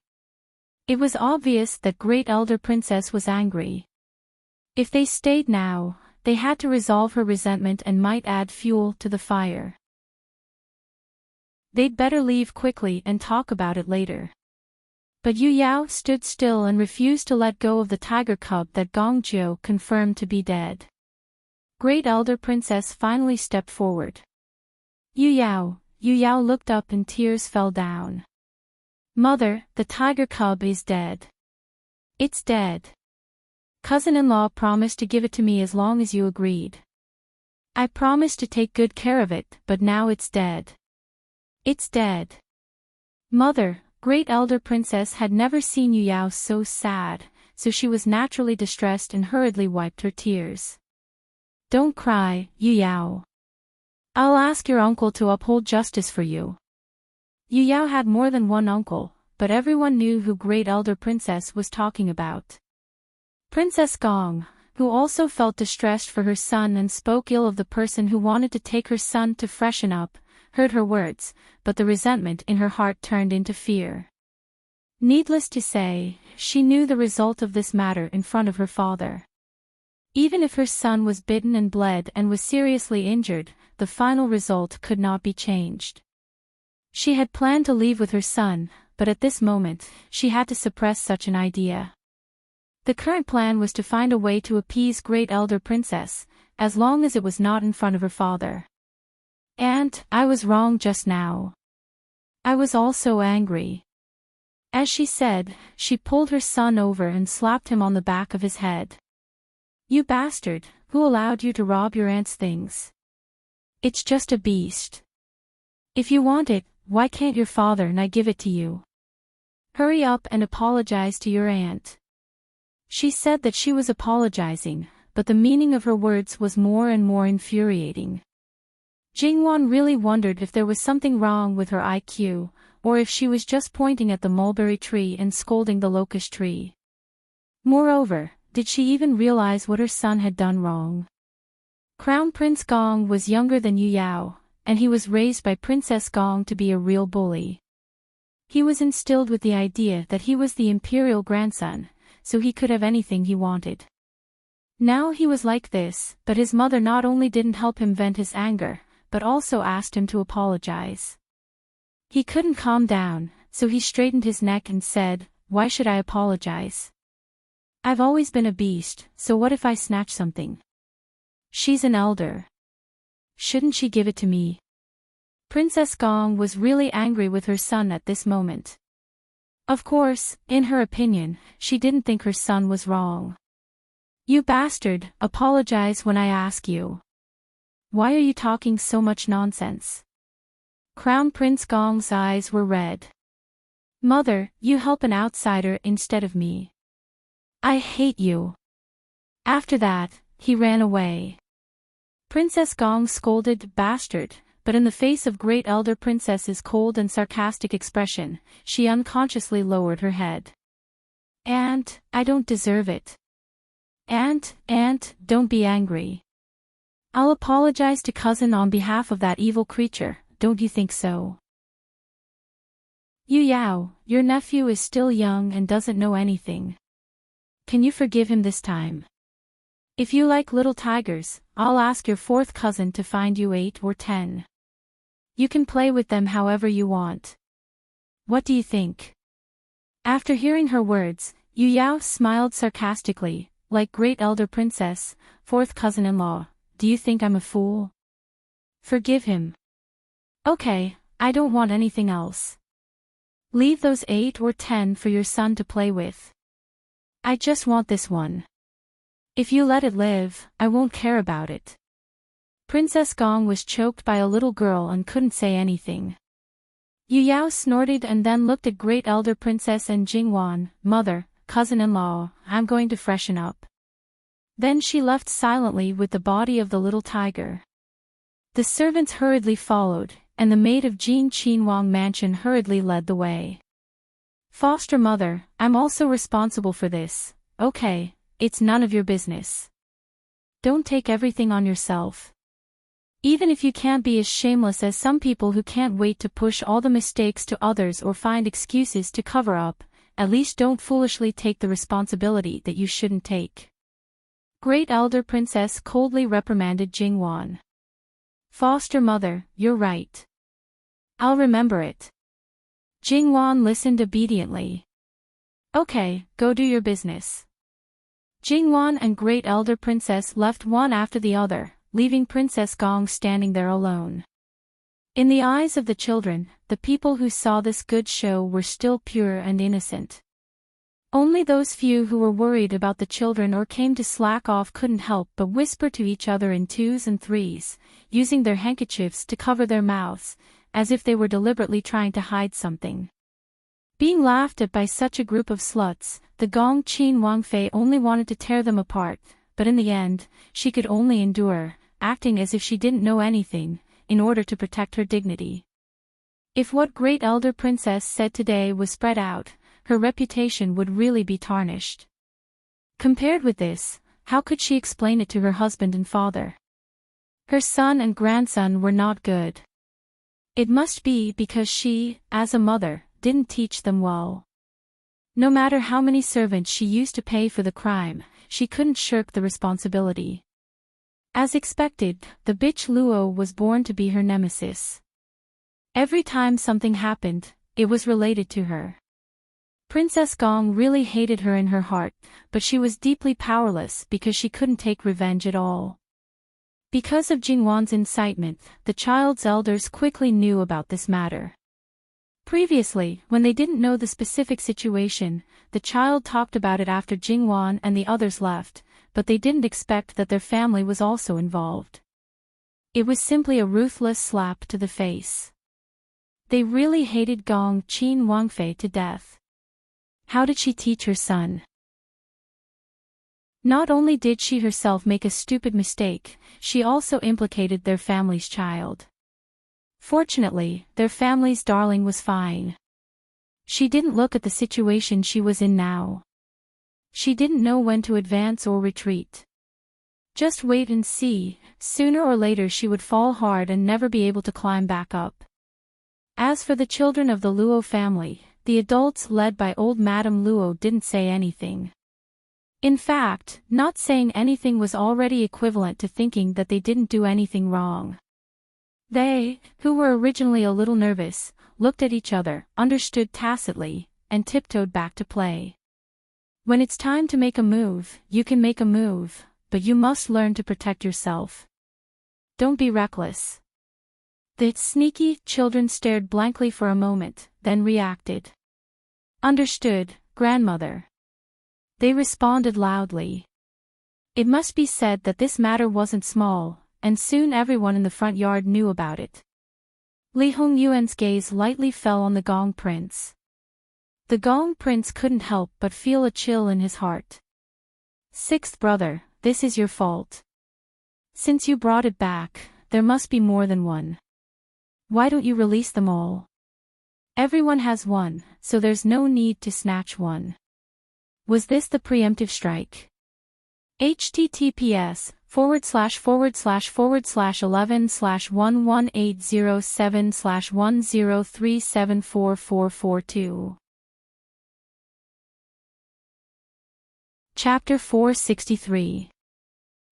It was obvious that great elder princess was angry. If they stayed now, they had to resolve her resentment and might add fuel to the fire. They'd better leave quickly and talk about it later. But Yu Yao stood still and refused to let go of the tiger cub that Gong Jiu confirmed to be dead. Great elder princess finally stepped forward. Yu Yao looked up and tears fell down. Mother, the tiger cub is dead. It's dead. Cousin-in-law promised to give it to me as long as you agreed. I promised to take good care of it, but now it's dead. It's dead. Mother, great elder princess had never seen Yu Yao so sad, so she was naturally distressed and hurriedly wiped her tears. Don't cry, Yu Yao. I'll ask your uncle to uphold justice for you. Yu Yao had more than one uncle, but everyone knew who great elder princess was talking about. Princess Gong, who also felt distressed for her son and spoke ill of the person who wanted to take her son to freshen up, heard her words, but the resentment in her heart turned into fear. Needless to say, she knew the result of this matter in front of her father. Even if her son was bitten and bled and was seriously injured, the final result could not be changed. She had planned to leave with her son, but at this moment, she had to suppress such an idea. The current plan was to find a way to appease great elder princess, as long as it was not in front of her father. And, I was wrong just now. I was also angry. As she said, she pulled her son over and slapped him on the back of his head. You bastard, who allowed you to rob your aunt's things? It's just a beast. If you want it, why can't your father and I give it to you? Hurry up and apologize to your aunt. She said that she was apologizing, but the meaning of her words was more and more infuriating. Jingwan really wondered if there was something wrong with her IQ, or if she was just pointing at the mulberry tree and scolding the locust tree. Moreover, did she even realize what her son had done wrong? Crown Prince Gong was younger than Yu Yao, and he was raised by Princess Gong to be a real bully. He was instilled with the idea that he was the imperial grandson, so he could have anything he wanted. Now he was like this, but his mother not only didn't help him vent his anger, but also asked him to apologize. He couldn't calm down, so he straightened his neck and said, "Why should I apologize? I've always been a beast, so what if I snatch something? She's an elder. Shouldn't she give it to me?" Princess Gong was really angry with her son at this moment. Of course, in her opinion, she didn't think her son was wrong. "You bastard, apologize when I ask you. Why are you talking so much nonsense?" Crown Prince Gong's eyes were red. "Mother, you help an outsider instead of me. I hate you." After that, he ran away. Princess Gong scolded, "Bastard," but in the face of Great Elder Princess's cold and sarcastic expression, she unconsciously lowered her head. "Aunt, I don't deserve it. Aunt, don't be angry. I'll apologize to cousin on behalf of that evil creature, don't you think so?" "Yu Yao, your nephew is still young and doesn't know anything. Can you forgive him this time? If you like little tigers, I'll ask your fourth cousin to find you 8 or 10. You can play with them however you want. What do you think?" After hearing her words, Yu Yao smiled sarcastically, like Great Elder Princess, fourth cousin-in-law, do you think I'm a fool? Forgive him. Okay, I don't want anything else. Leave those 8 or 10 for your son to play with. I just want this one. If you let it live, I won't care about it. Princess Gong was choked by a little girl and couldn't say anything. Yu Yao snorted and then looked at Great Elder Princess and Jingwan, "Mother, cousin-in-law, I'm going to freshen up." Then she left silently with the body of the little tiger. The servants hurriedly followed, and the maid of Jin Qinhuang mansion hurriedly led the way. "Foster mother, I'm also responsible for this, okay, it's none of your business. Don't take everything on yourself. Even if you can't be as shameless as some people who can't wait to push all the mistakes to others or find excuses to cover up, at least don't foolishly take the responsibility that you shouldn't take." Great Elder Princess coldly reprimanded Jingwan. "Foster mother, you're right. I'll remember it." Jingwan listened obediently. "Okay, go do your business." Jingwan and Great Elder Princess left one after the other, leaving Princess Gong standing there alone. In the eyes of the children, the people who saw this good show were still pure and innocent. Only those few who were worried about the children or came to slack off couldn't help but whisper to each other in 2s and 3s, using their handkerchiefs to cover their mouths, as if they were deliberately trying to hide something. Being laughed at by such a group of sluts, the Gong Qin Wangfei only wanted to tear them apart, but in the end, she could only endure, acting as if she didn't know anything, in order to protect her dignity. If what Great Elder Princess said today was spread out, her reputation would really be tarnished. Compared with this, how could she explain it to her husband and father? Her son and grandson were not good. It must be because she, as a mother, didn't teach them well. No matter how many servants she used to pay for the crime, she couldn't shirk the responsibility. As expected, the bitch Luo was born to be her nemesis. Every time something happened, it was related to her. Princess Gong really hated her in her heart, but she was deeply powerless because she couldn't take revenge at all. Because of Jingwan's incitement, the child's elders quickly knew about this matter. Previously, when they didn't know the specific situation, the child talked about it after Jingwan and the others left, but they didn't expect that their family was also involved. It was simply a ruthless slap to the face. They really hated Gong Qin Wangfei to death. How did she teach her son? Not only did she herself make a stupid mistake, she also implicated their family's child. Fortunately, their family's darling was fine. She didn't look at the situation she was in now. She didn't know when to advance or retreat. Just wait and see, sooner or later she would fall hard and never be able to climb back up. As for the children of the Luo family, the adults led by old Madame Luo didn't say anything. In fact, not saying anything was already equivalent to thinking that they didn't do anything wrong. They, who were originally a little nervous, looked at each other, understood tacitly, and tiptoed back to play. When it's time to make a move, you can make a move, but you must learn to protect yourself. Don't be reckless. The sneaky children stared blankly for a moment, then reacted. Understood, grandmother. They responded loudly. It must be said that this matter wasn't small, and soon everyone in the front yard knew about it. Li Hongyuan's gaze lightly fell on the Gong Prince. The Gong Prince couldn't help but feel a chill in his heart. Sixth brother, this is your fault. Since you brought it back, there must be more than one. Why don't you release them all? Everyone has one, so there's no need to snatch one. Was this the preemptive strike? https://11/11807/10374442. Chapter 463.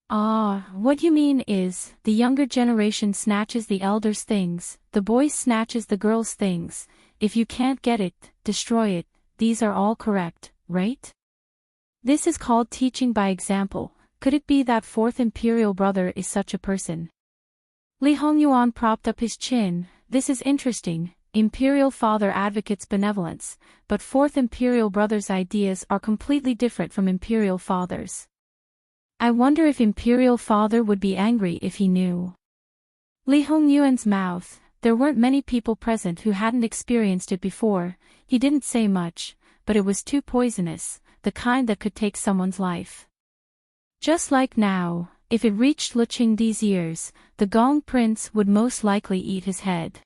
What you mean is, the younger generation snatches the elders' things, the boys snatches the girls' things. If you can't get it, destroy it. These are all correct, right? This is called teaching by example. Could it be that fourth imperial brother is such a person? Li Hongyuan propped up his chin. This is interesting. Imperial father advocates benevolence, but fourth imperial brother's ideas are completely different from imperial father's. I wonder if imperial father would be angry if he knew. Li Hongyuan's mouth. There weren't many people present who hadn't experienced it before. He didn't say much, but it was too poisonous, the kind that could take someone's life. Just like now, if it reached Lu Qingdi's ears, the Gong Prince would most likely eat his head.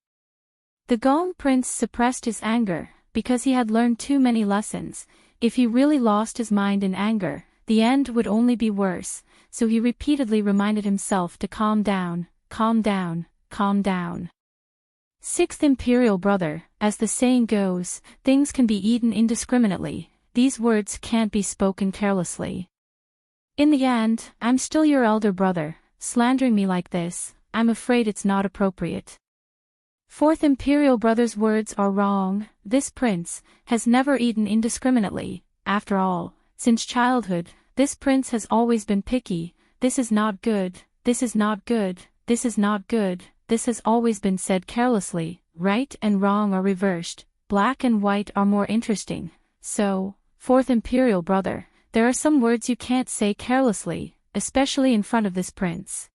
The Gong Prince suppressed his anger, because he had learned too many lessons. If he really lost his mind in anger, the end would only be worse, so he repeatedly reminded himself to calm down, calm down, calm down. Sixth imperial brother, as the saying goes, things can be eaten indiscriminately. These words can't be spoken carelessly. In the end, I'm still your elder brother. Slandering me like this, I'm afraid it's not appropriate. Fourth imperial brother's words are wrong. This prince has never eaten indiscriminately. After all, since childhood, this prince has always been picky. This is not good, this is not good, this is not good. This has always been said carelessly. Right and wrong are reversed. Black and white are more interesting. So, fourth imperial brother, there are some words you can't say carelessly, especially in front of this prince.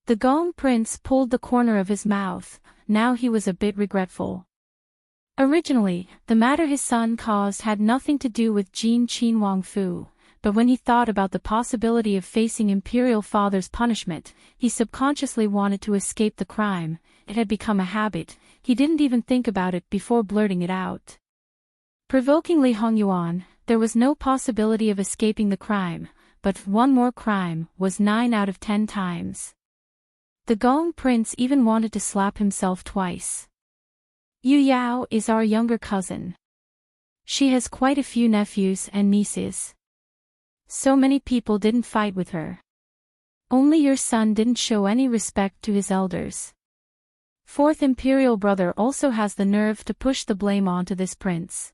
The Gong Prince pulled the corner of his mouth. Now he was a bit regretful. Originally, the matter his son caused had nothing to do with Jin Qin Wang Fu, but when he thought about the possibility of facing imperial father's punishment, he subconsciously wanted to escape the crime. It had become a habit. He didn't even think about it before blurting it out. Provoking Li Hongyuan, there was no possibility of escaping the crime, but one more crime was 9 out of 10 times. The Gong Prince even wanted to slap himself twice. Yu Yao is our younger cousin. She has quite a few nephews and nieces. So many people didn't fight with her. Only your son didn't show any respect to his elders. Fourth imperial brother also has the nerve to push the blame onto this prince.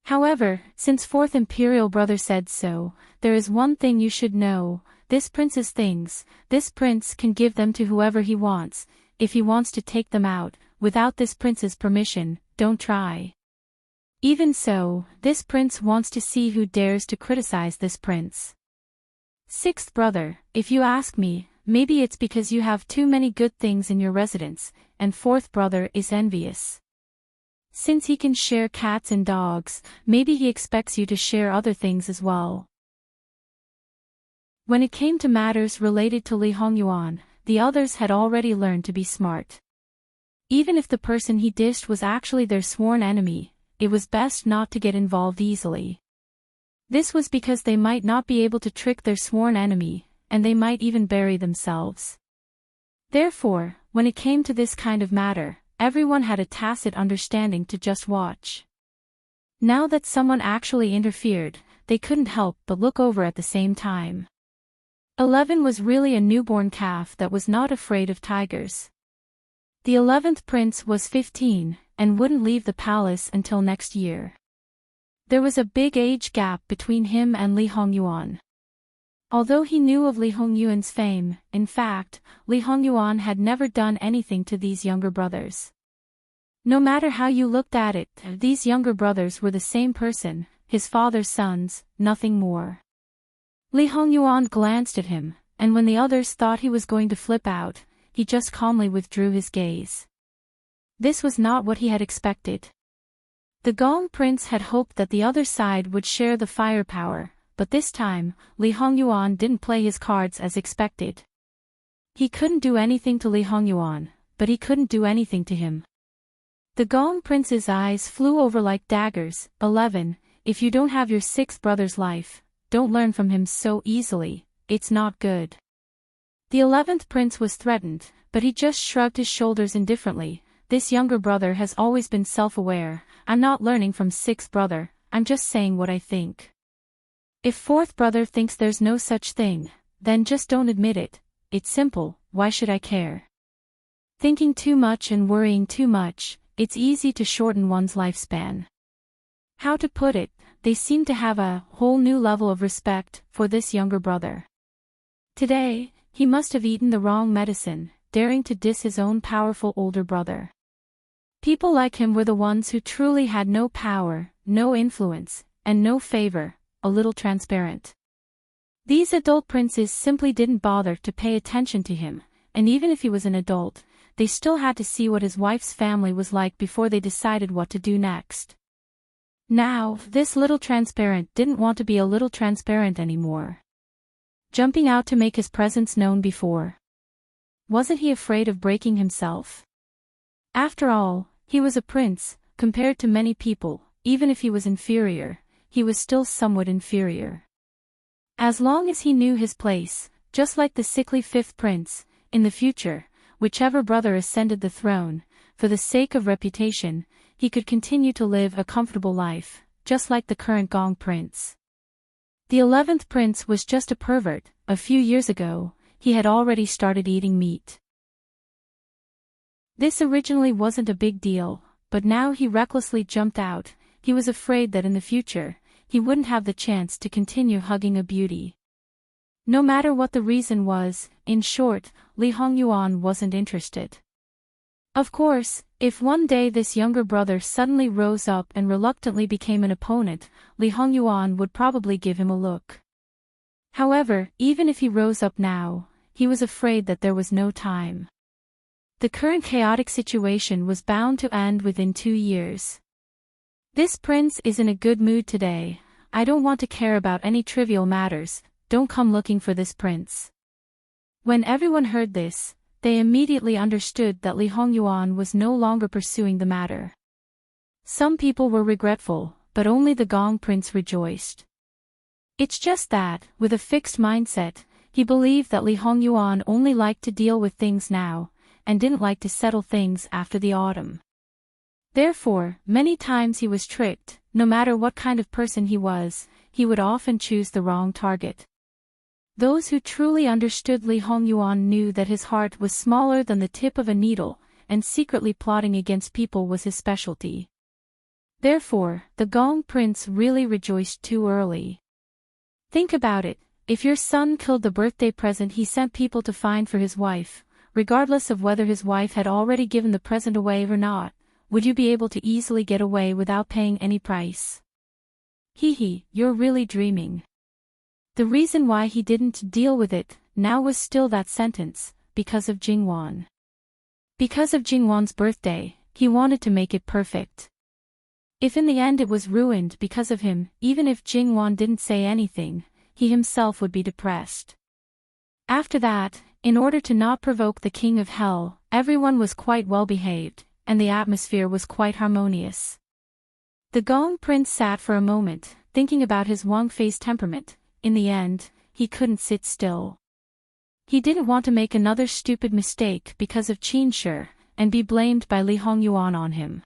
However, since fourth imperial brother said so, there is one thing you should know. This prince's things, this prince can give them to whoever he wants. If he wants to take them out, without this prince's permission, don't try. Even so, this prince wants to see who dares to criticize this prince. Sixth brother, if you ask me, maybe it's because you have too many good things in your residence, and fourth brother is envious. Since he can share cats and dogs, maybe he expects you to share other things as well. When it came to matters related to Li Hongyuan, the others had already learned to be smart. Even if the person he dissed was actually their sworn enemy, it was best not to get involved easily. This was because they might not be able to trick their sworn enemy, and they might even bury themselves. Therefore, when it came to this kind of matter, everyone had a tacit understanding to just watch. Now that someone actually interfered, they couldn't help but look over at the same time. 11 was really a newborn calf that was not afraid of tigers. The 11th prince was 15, and wouldn't leave the palace until next year. There was a big age gap between him and Li Hongyuan. Although he knew of Li Hongyuan's fame, in fact, Li Hongyuan had never done anything to these younger brothers. No matter how you looked at it, these younger brothers were the same person, his father's sons, nothing more. Li Hongyuan glanced at him, and when the others thought he was going to flip out, he just calmly withdrew his gaze. This was not what he had expected. The Gong Prince had hoped that the other side would share the firepower, but this time, Li Hongyuan didn't play his cards as expected. He couldn't do anything to Li Hongyuan, but he couldn't do anything to him. The Gong Prince's eyes flew over like daggers. 11, if you don't have your sixth brother's life, don't learn from him so easily, it's not good. The 11th prince was threatened, but he just shrugged his shoulders indifferently. This younger brother has always been self-aware. I'm not learning from sixth brother, I'm just saying what I think. If fourth brother thinks there's no such thing, then just don't admit it. It's simple, why should I care? Thinking too much and worrying too much, it's easy to shorten one's lifespan. How to put it, they seem to have a whole new level of respect for this younger brother. Today, he must have eaten the wrong medicine, daring to diss his own powerful older brother. People like him were the ones who truly had no power, no influence, and no favor, a little transparent. These adult princes simply didn't bother to pay attention to him, and even if he was an adult, they still had to see what his wife's family was like before they decided what to do next. Now, this little transparent didn't want to be a little transparent anymore. Jumping out to make his presence known before. Wasn't he afraid of breaking himself? After all, he was a prince, compared to many people, even if he was inferior, he was still somewhat inferior. As long as he knew his place, just like the sickly fifth prince, in the future, whichever brother ascended the throne, for the sake of reputation, he could continue to live a comfortable life, just like the current Gong prince. The 11th prince was just a pervert. A few years ago, he had already started eating meat. This originally wasn't a big deal, but now he recklessly jumped out. He was afraid that in the future, he wouldn't have the chance to continue hugging a beauty. No matter what the reason was, in short, Li Hongyuan wasn't interested. Of course, if one day this younger brother suddenly rose up and reluctantly became an opponent, Li Hongyuan would probably give him a look. However, even if he rose up now, he was afraid that there was no time. The current chaotic situation was bound to end within 2 years. This prince is in a good mood today. I don't want to care about any trivial matters, don't come looking for this prince. When everyone heard this, they immediately understood that Li Hongyuan was no longer pursuing the matter. Some people were regretful, but only the Gong prince rejoiced. It's just that, with a fixed mindset, he believed that Li Hongyuan only liked to deal with things now, and didn't like to settle things after the autumn. Therefore, many times he was tricked. No matter what kind of person he was, he would often choose the wrong target. Those who truly understood Li Hongyuan knew that his heart was smaller than the tip of a needle, and secretly plotting against people was his specialty. Therefore, the Gong prince really rejoiced too early. Think about it, if your son killed the birthday present he sent people to find for his wife, regardless of whether his wife had already given the present away or not, would you be able to easily get away without paying any price? Hee, you're really dreaming. The reason why he didn't deal with it now was still that sentence, because of Jingwan. Because of Jingwan's birthday, he wanted to make it perfect. If in the end it was ruined because of him, even if Jingwan didn't say anything, he himself would be depressed. After that, in order to not provoke the king of hell, everyone was quite well behaved, and the atmosphere was quite harmonious. The Gong prince sat for a moment, thinking about his Wang-faced temperament. In the end, he couldn't sit still. He didn't want to make another stupid mistake because of Qin Shi, and be blamed by Li Hongyuan on him.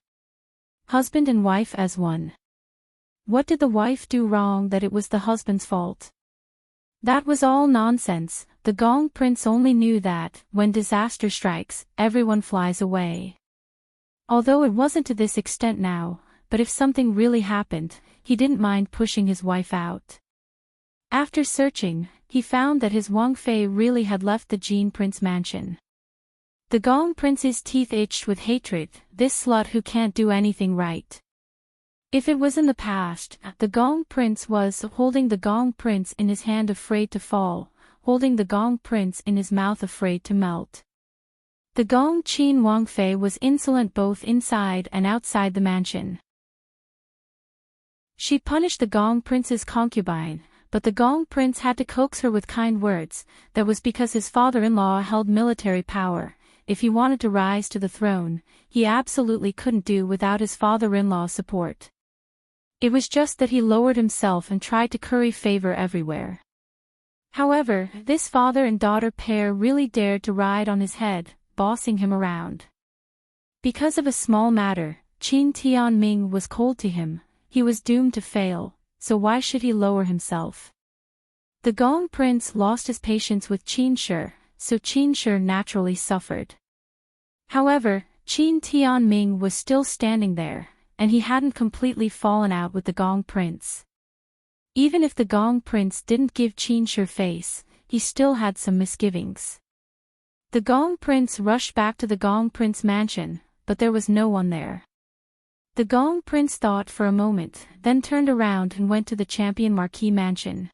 Husband and wife as one. What did the wife do wrong that it was the husband's fault? That was all nonsense. The Gong Prince only knew that, when disaster strikes, everyone flies away. Although it wasn't to this extent now, but if something really happened, he didn't mind pushing his wife out. After searching, he found that his Wang Fei really had left the Jin Prince mansion. The Gong Prince's teeth itched with hatred, this slut who can't do anything right. If it was in the past, the Gong Prince was holding the Gong Prince in his hand afraid to fall, holding the Gong Prince in his mouth afraid to melt. The Gong Qin Wang Fei was insolent both inside and outside the mansion. She punished the Gong Prince's concubine, but the Gong Prince had to coax her with kind words. That was because his father-in-law held military power. If he wanted to rise to the throne, he absolutely couldn't do without his father-in-law's support. It was just that he lowered himself and tried to curry favor everywhere. However, this father and daughter pair really dared to ride on his head, bossing him around. Because of a small matter, Qin Tianming was cold to him. He was doomed to fail, so why should he lower himself? The Gong Prince lost his patience with Qin Shi, so Qin Shi naturally suffered. However, Qin Tianming was still standing there, and he hadn't completely fallen out with the Gong Prince. Even if the Gong Prince didn't give Qin Shi face, he still had some misgivings. The Gong Prince rushed back to the Gong Prince mansion, but there was no one there. The Gong Prince thought for a moment, then turned around and went to the Champion Marquis mansion.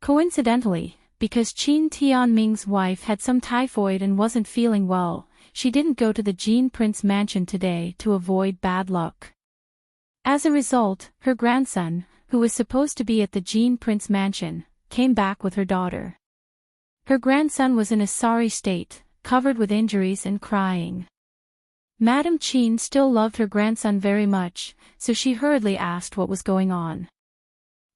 Coincidentally, because Qin Tianming's wife had some typhoid and wasn't feeling well, she didn't go to the Jin Prince mansion today to avoid bad luck. As a result, her grandson, who was supposed to be at the Jin Prince mansion, came back with her daughter. Her grandson was in a sorry state, covered with injuries and crying. Madame Qin still loved her grandson very much, so she hurriedly asked what was going on.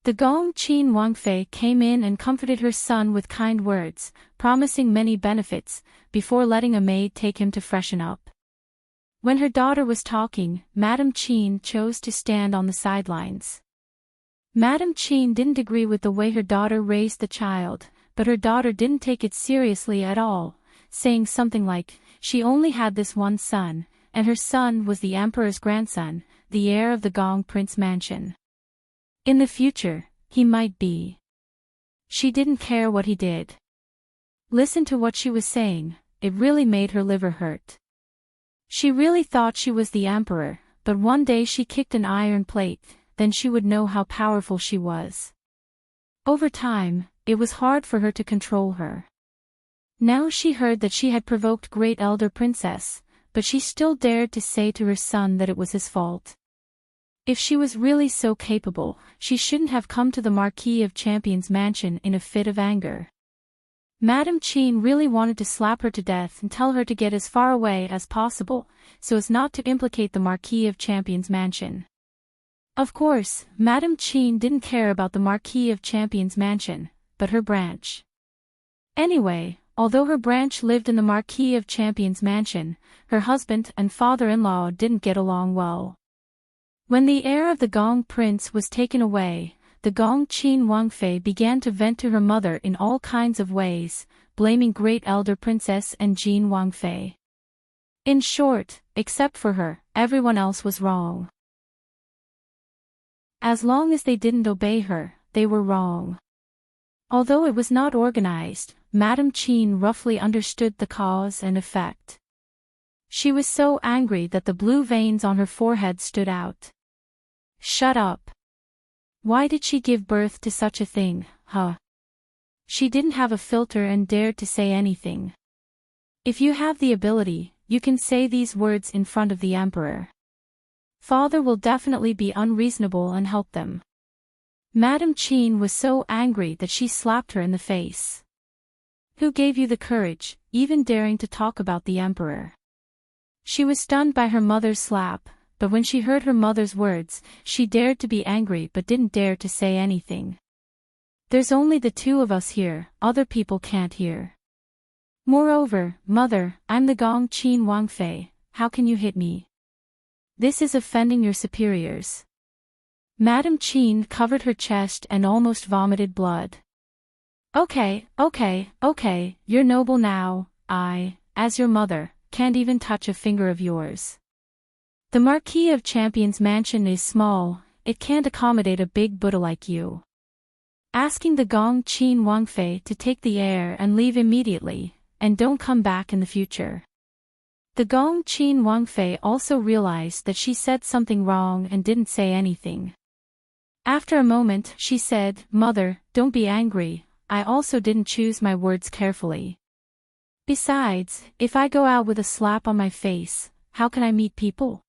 The Gong Qin Wang Fei came in and comforted her son with kind words, promising many benefits, before letting a maid take him to freshen up. When her daughter was talking, Madame Qin chose to stand on the sidelines. Madame Qin didn't agree with the way her daughter raised the child, but her daughter didn't take it seriously at all, saying something like, she only had this one son, and her son was the emperor's grandson, the heir of the Gong Prince mansion. In the future, he might be. She didn't care what he did. Listen to what she was saying, it really made her liver hurt. She really thought she was the emperor, but one day she kicked an iron plate, then she would know how powerful she was. Over time, it was hard for her to control her. Now she heard that she had provoked great elder princess, but she still dared to say to her son that it was his fault. If she was really so capable, she shouldn't have come to the Marquis of Champion's mansion in a fit of anger. Madame Qin really wanted to slap her to death and tell her to get as far away as possible, so as not to implicate the Marquis of Champion's mansion. Of course, Madame Qin didn't care about the Marquis of Champion's mansion, but her branch. Anyway, although her branch lived in the Marquis of Champion's mansion, her husband and father-in-law didn't get along well. When the heir of the Gong Prince was taken away, the Gong Qin Wang Fei began to vent to her mother in all kinds of ways, blaming great elder princess and Jin Wang Fei. In short, except for her, everyone else was wrong. As long as they didn't obey her, they were wrong. Although it was not organized, Madame Qin roughly understood the cause and effect. She was so angry that the blue veins on her forehead stood out. Shut up. Why did she give birth to such a thing, huh? She didn't have a filter and dared to say anything. If you have the ability, you can say these words in front of the emperor. Father will definitely be unreasonable and help them. Madame Qin was so angry that she slapped her in the face. Who gave you the courage, even daring to talk about the emperor? She was stunned by her mother's slap, but when she heard her mother's words, she dared to be angry but didn't dare to say anything. There's only the two of us here, other people can't hear. Moreover, mother, I'm the Gong Qin Wang Fei, how can you hit me? This is offending your superiors. Madame Qin covered her chest and almost vomited blood. Okay, you're noble now, I, as your mother, can't even touch a finger of yours. The Marquis of Champion's mansion is small, it can't accommodate a big Buddha like you. Asking the Gong Qin Wang Fei to take the air and leave immediately, and don't come back in the future. The Gong Qin Wang Fei also realized that she said something wrong and didn't say anything. After a moment she said, Mother, don't be angry, I also didn't choose my words carefully. Besides, if I go out with a slap on my face, how can I meet people?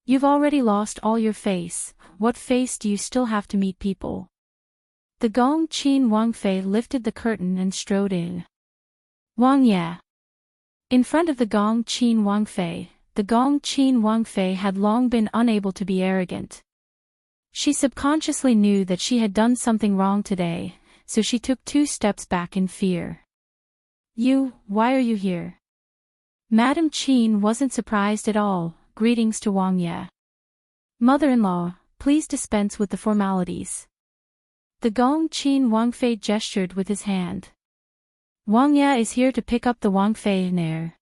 You've already lost all your face, what face do you still have to meet people? The Gong Qin Wang Fei lifted the curtain and strode in. Wang Ye. In front of the Gong Qin Wang Fei, the Gong Qin Wang Fei had long been unable to be arrogant. She subconsciously knew that she had done something wrong today, so she took 2 steps back in fear. Why are you here? Madame Qin wasn't surprised at all. Greetings to Wang Ye. Mother-in-law, please dispense with the formalities. The Gong Qin Wang Fei gestured with his hand. Wang Ye is here to pick up the Wang Fei heir.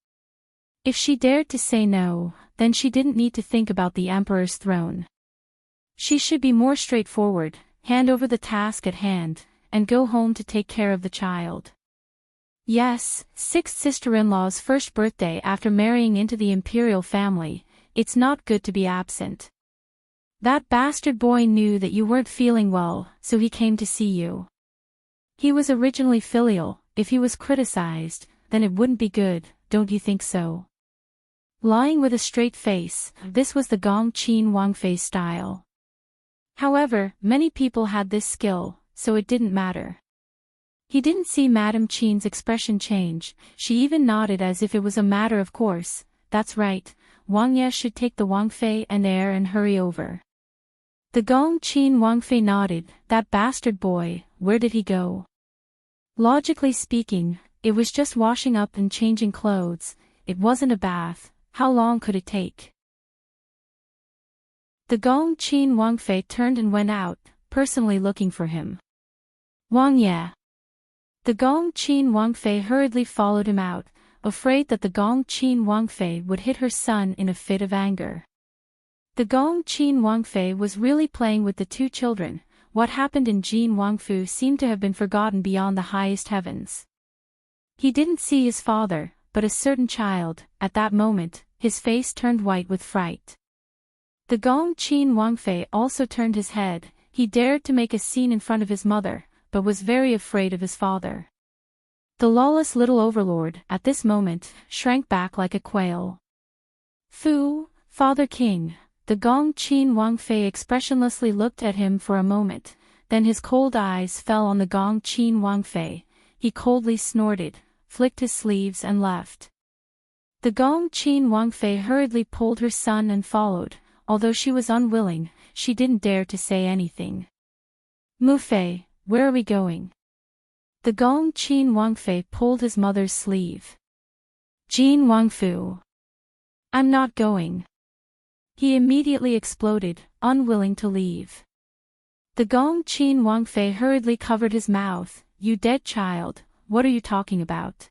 If she dared to say no, then she didn't need to think about the emperor's throne. She should be more straightforward, hand over the task at hand, and go home to take care of the child. Yes, 6th sister-in-law's first birthday after marrying into the imperial family, it's not good to be absent. That bastard boy knew that you weren't feeling well, so he came to see you. He was originally filial, if he was criticized, then it wouldn't be good, don't you think so? Lying with a straight face, this was the Gong Qin Wang Fei style. However, many people had this skill, so it didn't matter. He didn't see Madame Qin's expression change, she even nodded as if it was a matter of course. That's right, Wang Ye should take the Wang Fei heir and hurry over. The Gong Qin Wang Fei nodded, that bastard boy, where did he go? Logically speaking, it was just washing up and changing clothes, it wasn't a bath, how long could it take? The Gong Qin Wang Fei turned and went out, personally looking for him. Wang Ye. The Gong Qin Wang Fei hurriedly followed him out, afraid that the Gong Qin Wang Fei would hit her son in a fit of anger. The Gong Qin Wang Fei was really playing with the 2 children, what happened in Jin Wangfu seemed to have been forgotten beyond the highest heavens. He didn't see his father, but a certain child, at that moment, his face turned white with fright. The Gong Qin Wang Fei also turned his head, he dared to make a scene in front of his mother, but was very afraid of his father. The lawless little overlord, at this moment, shrank back like a quail. Fu, Father King, the Gong Qin Wang Fei expressionlessly looked at him for a moment, then his cold eyes fell on the Gong Qin Wang Fei, he coldly snorted, flicked his sleeves and left. The Gong Qin Wang Fei hurriedly pulled her son and followed. Although she was unwilling, she didn't dare to say anything. Mu Fei, where are we going? The Gong Qin Wang Fei pulled his mother's sleeve. Jin Wangfu. I'm not going. He immediately exploded, unwilling to leave. The Gong Qin Wang Fei hurriedly covered his mouth. You dead child, what are you talking about?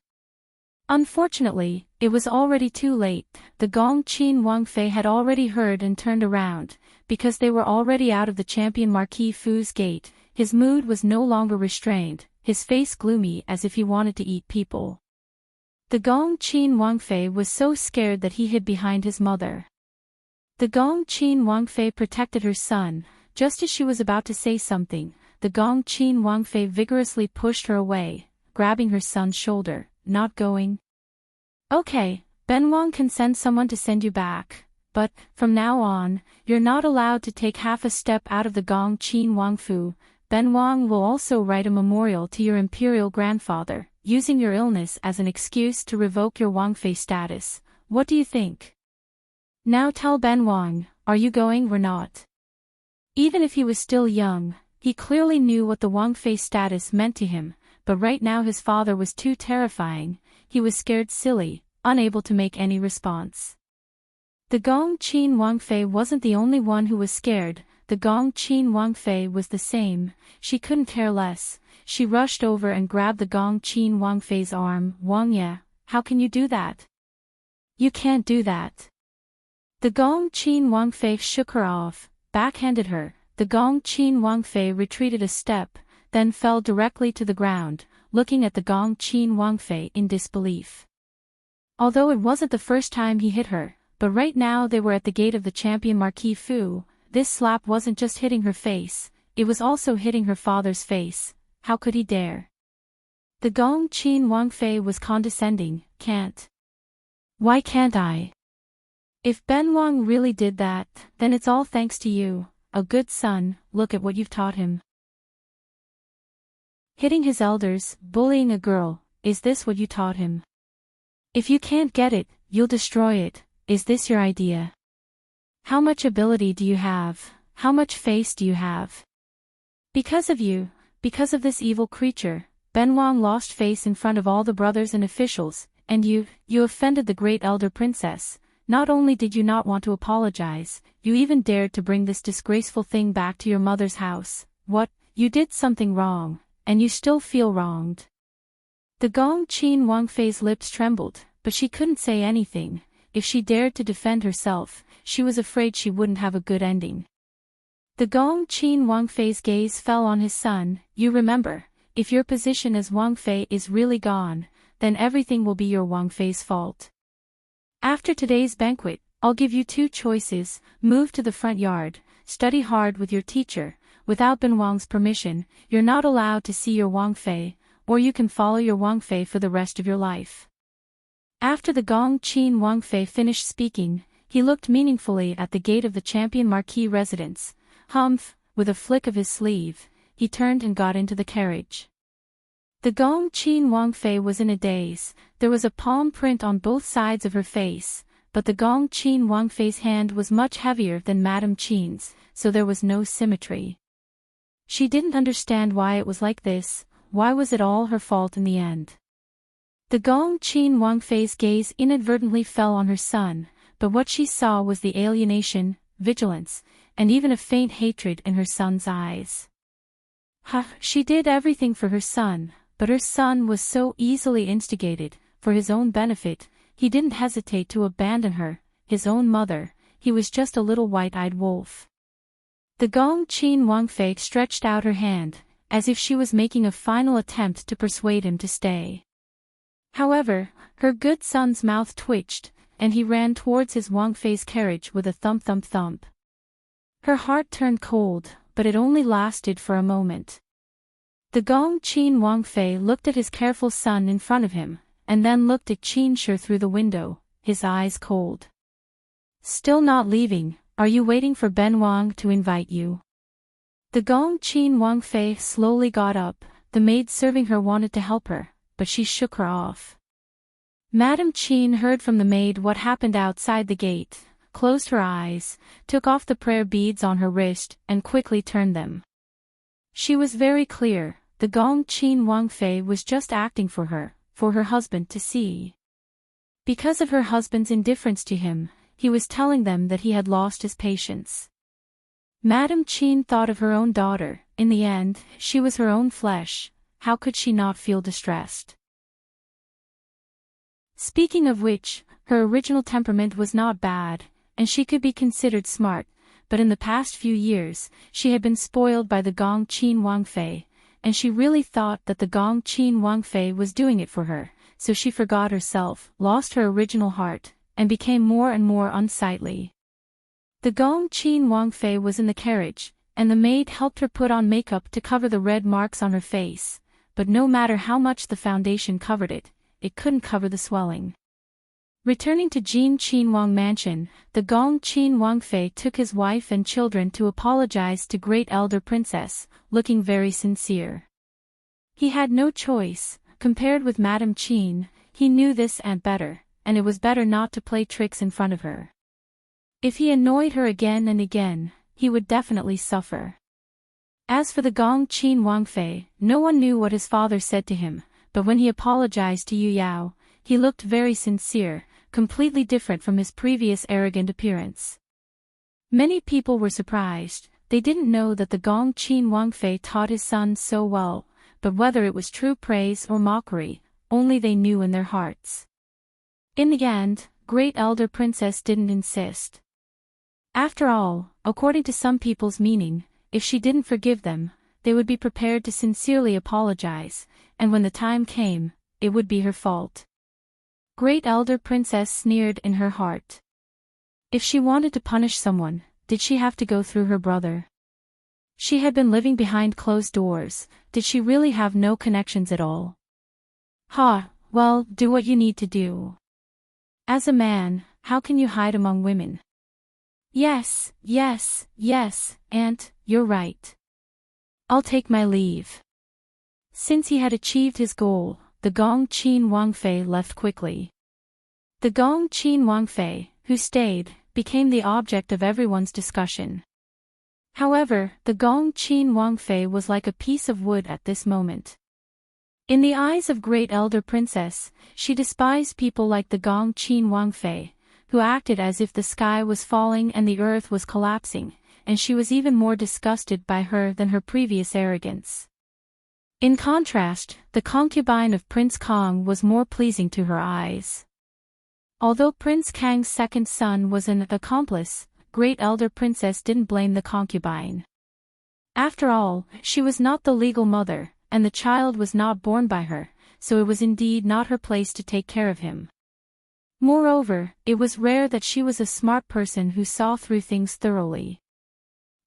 Unfortunately, it was already too late, the Gong Qin Wang Fei had already heard and turned around, because they were already out of the champion Marquis Fu's gate, his mood was no longer restrained, his face gloomy as if he wanted to eat people. The Gong Qin Wang Fei was so scared that he hid behind his mother. The Gong Qin Wang Fei protected her son, just as she was about to say something, the Gong Qin Wang Fei vigorously pushed her away, grabbing her son's shoulder. Not going? Okay, Ben Wang can send someone to send you back, but, from now on, you're not allowed to take half a step out of the Gong Qin Wangfu. Ben Wang will also write a memorial to your imperial grandfather, using your illness as an excuse to revoke your Wangfei status. What do you think? Now tell Ben Wang, are you going or not? Even if he was still young, he clearly knew what the Wangfei status meant to him. But right now his father was too terrifying, he was scared silly, unable to make any response. The Gong Qin Wangfei wasn't the only one who was scared. The Gong Qin Wangfei was the same. She couldn't care less. She rushed over and grabbed the Gong Qin Wangfei's arm. Wang Ye, how can you do that? You can't do that. The Gong Qin Wangfei shook her off, backhanded her. The Gong Qin Wangfei retreated a step, then fell directly to the ground, looking at the Gong Qin Wangfei in disbelief. Although it wasn't the first time he hit her, but right now they were at the gate of the champion Marquis Fu, this slap wasn't just hitting her face, it was also hitting her father's face. How could he dare? The Gong Qin Wangfei was condescending. Can't. Why can't I? If Ben Wang really did that, then it's all thanks to you, a good son. Look at what you've taught him. Hitting his elders, bullying a girl, is this what you taught him? If you can't get it, you'll destroy it. Is this your idea? How much ability do you have? How much face do you have? Because of you, because of this evil creature, Ben Wang lost face in front of all the brothers and officials, and you offended the great elder princess. Not only did you not want to apologize, you even dared to bring this disgraceful thing back to your mother's house. What? You did something wrong, and you still feel wronged. The Gong Qin Wangfei's lips trembled, but she couldn't say anything. If she dared to defend herself, she was afraid she wouldn't have a good ending. The Gong Qin Wangfei's gaze fell on his son. You remember, if your position as Wangfei is really gone, then everything will be your Wangfei's fault. After today's banquet, I'll give you two choices: move to the front yard, study hard with your teacher. Without Ben Wang's permission, you're not allowed to see your Wangfei, or you can follow your Wangfei for the rest of your life. After the Gong Qin Wangfei finished speaking, he looked meaningfully at the gate of the champion Marquis residence. Humph, with a flick of his sleeve, he turned and got into the carriage. The Gong Qin Wangfei was in a daze. There was a palm print on both sides of her face, but the Gong Qin Wangfei's hand was much heavier than Madame Qin's, so there was no symmetry. She didn't understand why it was like this. Why was it all her fault in the end? The Gong Qin Wangfei's gaze inadvertently fell on her son, but what she saw was the alienation, vigilance, and even a faint hatred in her son's eyes. She did everything for her son, but her son was so easily instigated. For his own benefit, he didn't hesitate to abandon her, his own mother. He was just a little white-eyed wolf. The Gong Qin Wangfei stretched out her hand, as if she was making a final attempt to persuade him to stay. However, her good son's mouth twitched, and he ran towards his Wangfei's carriage with a thump-thump-thump. Her heart turned cold, but it only lasted for a moment. The Gong Qin Wangfei looked at his careful son in front of him, and then looked at Qin Shi through the window, his eyes cold. Still not leaving? Are you waiting for Ben Wang to invite you? The Gong Qin Wangfei slowly got up. The maid serving her wanted to help her, but she shook her off. Madame Qin heard from the maid what happened outside the gate, closed her eyes, took off the prayer beads on her wrist, and quickly turned them. She was very clear. The Gong Qin Wangfei was just acting for her husband to see. Because of her husband's indifference to him, he was telling them that he had lost his patience. Madame Qin thought of her own daughter. In the end, she was her own flesh. How could she not feel distressed? Speaking of which, her original temperament was not bad, and she could be considered smart, but in the past few years, she had been spoiled by the Gong Qin Wangfei, and she really thought that the Gong Qin Wangfei was doing it for her, so she forgot herself, lost her original heart, and became more and more unsightly. The Gong Qin Wangfei was in the carriage, and the maid helped her put on makeup to cover the red marks on her face. But no matter how much the foundation covered it, it couldn't cover the swelling. Returning to Jin Qinwang Mansion, the Gong Qin Wangfei took his wife and children to apologize to Great Elder Princess, looking very sincere. He had no choice. Compared with Madame Qin, he knew this and better, and it was better not to play tricks in front of her. If he annoyed her again and again, he would definitely suffer. As for the Gong Qin Wangfei, no one knew what his father said to him, but when he apologized to Yu Yao, he looked very sincere, completely different from his previous arrogant appearance. Many people were surprised. They didn't know that the Gong Qin Wangfei taught his son so well, but whether it was true praise or mockery, only they knew in their hearts. In the end, Great Elder Princess didn't insist. After all, according to some people's meaning, if she didn't forgive them, they would be prepared to sincerely apologize, and when the time came, it would be her fault. Great Elder Princess sneered in her heart. If she wanted to punish someone, did she have to go through her brother? She had been living behind closed doors. Did she really have no connections at all? Well, do what you need to do. As a man, how can you hide among women? Yes, Aunt, you're right. I'll take my leave. Since he had achieved his goal, the Gong Qin Wangfei left quickly. The Gong Qin Wangfei, who stayed, became the object of everyone's discussion. However, the Gong Qin Wangfei was like a piece of wood at this moment. In the eyes of Great Elder Princess, she despised people like the Gong Qin Wangfei, who acted as if the sky was falling and the earth was collapsing, and she was even more disgusted by her than her previous arrogance. In contrast, the concubine of Prince Kang was more pleasing to her eyes. Although Prince Kang's second son was an accomplice, Great Elder Princess didn't blame the concubine. After all, she was not the legal mother, and the child was not born by her, so it was indeed not her place to take care of him. Moreover, it was rare that she was a smart person who saw through things thoroughly.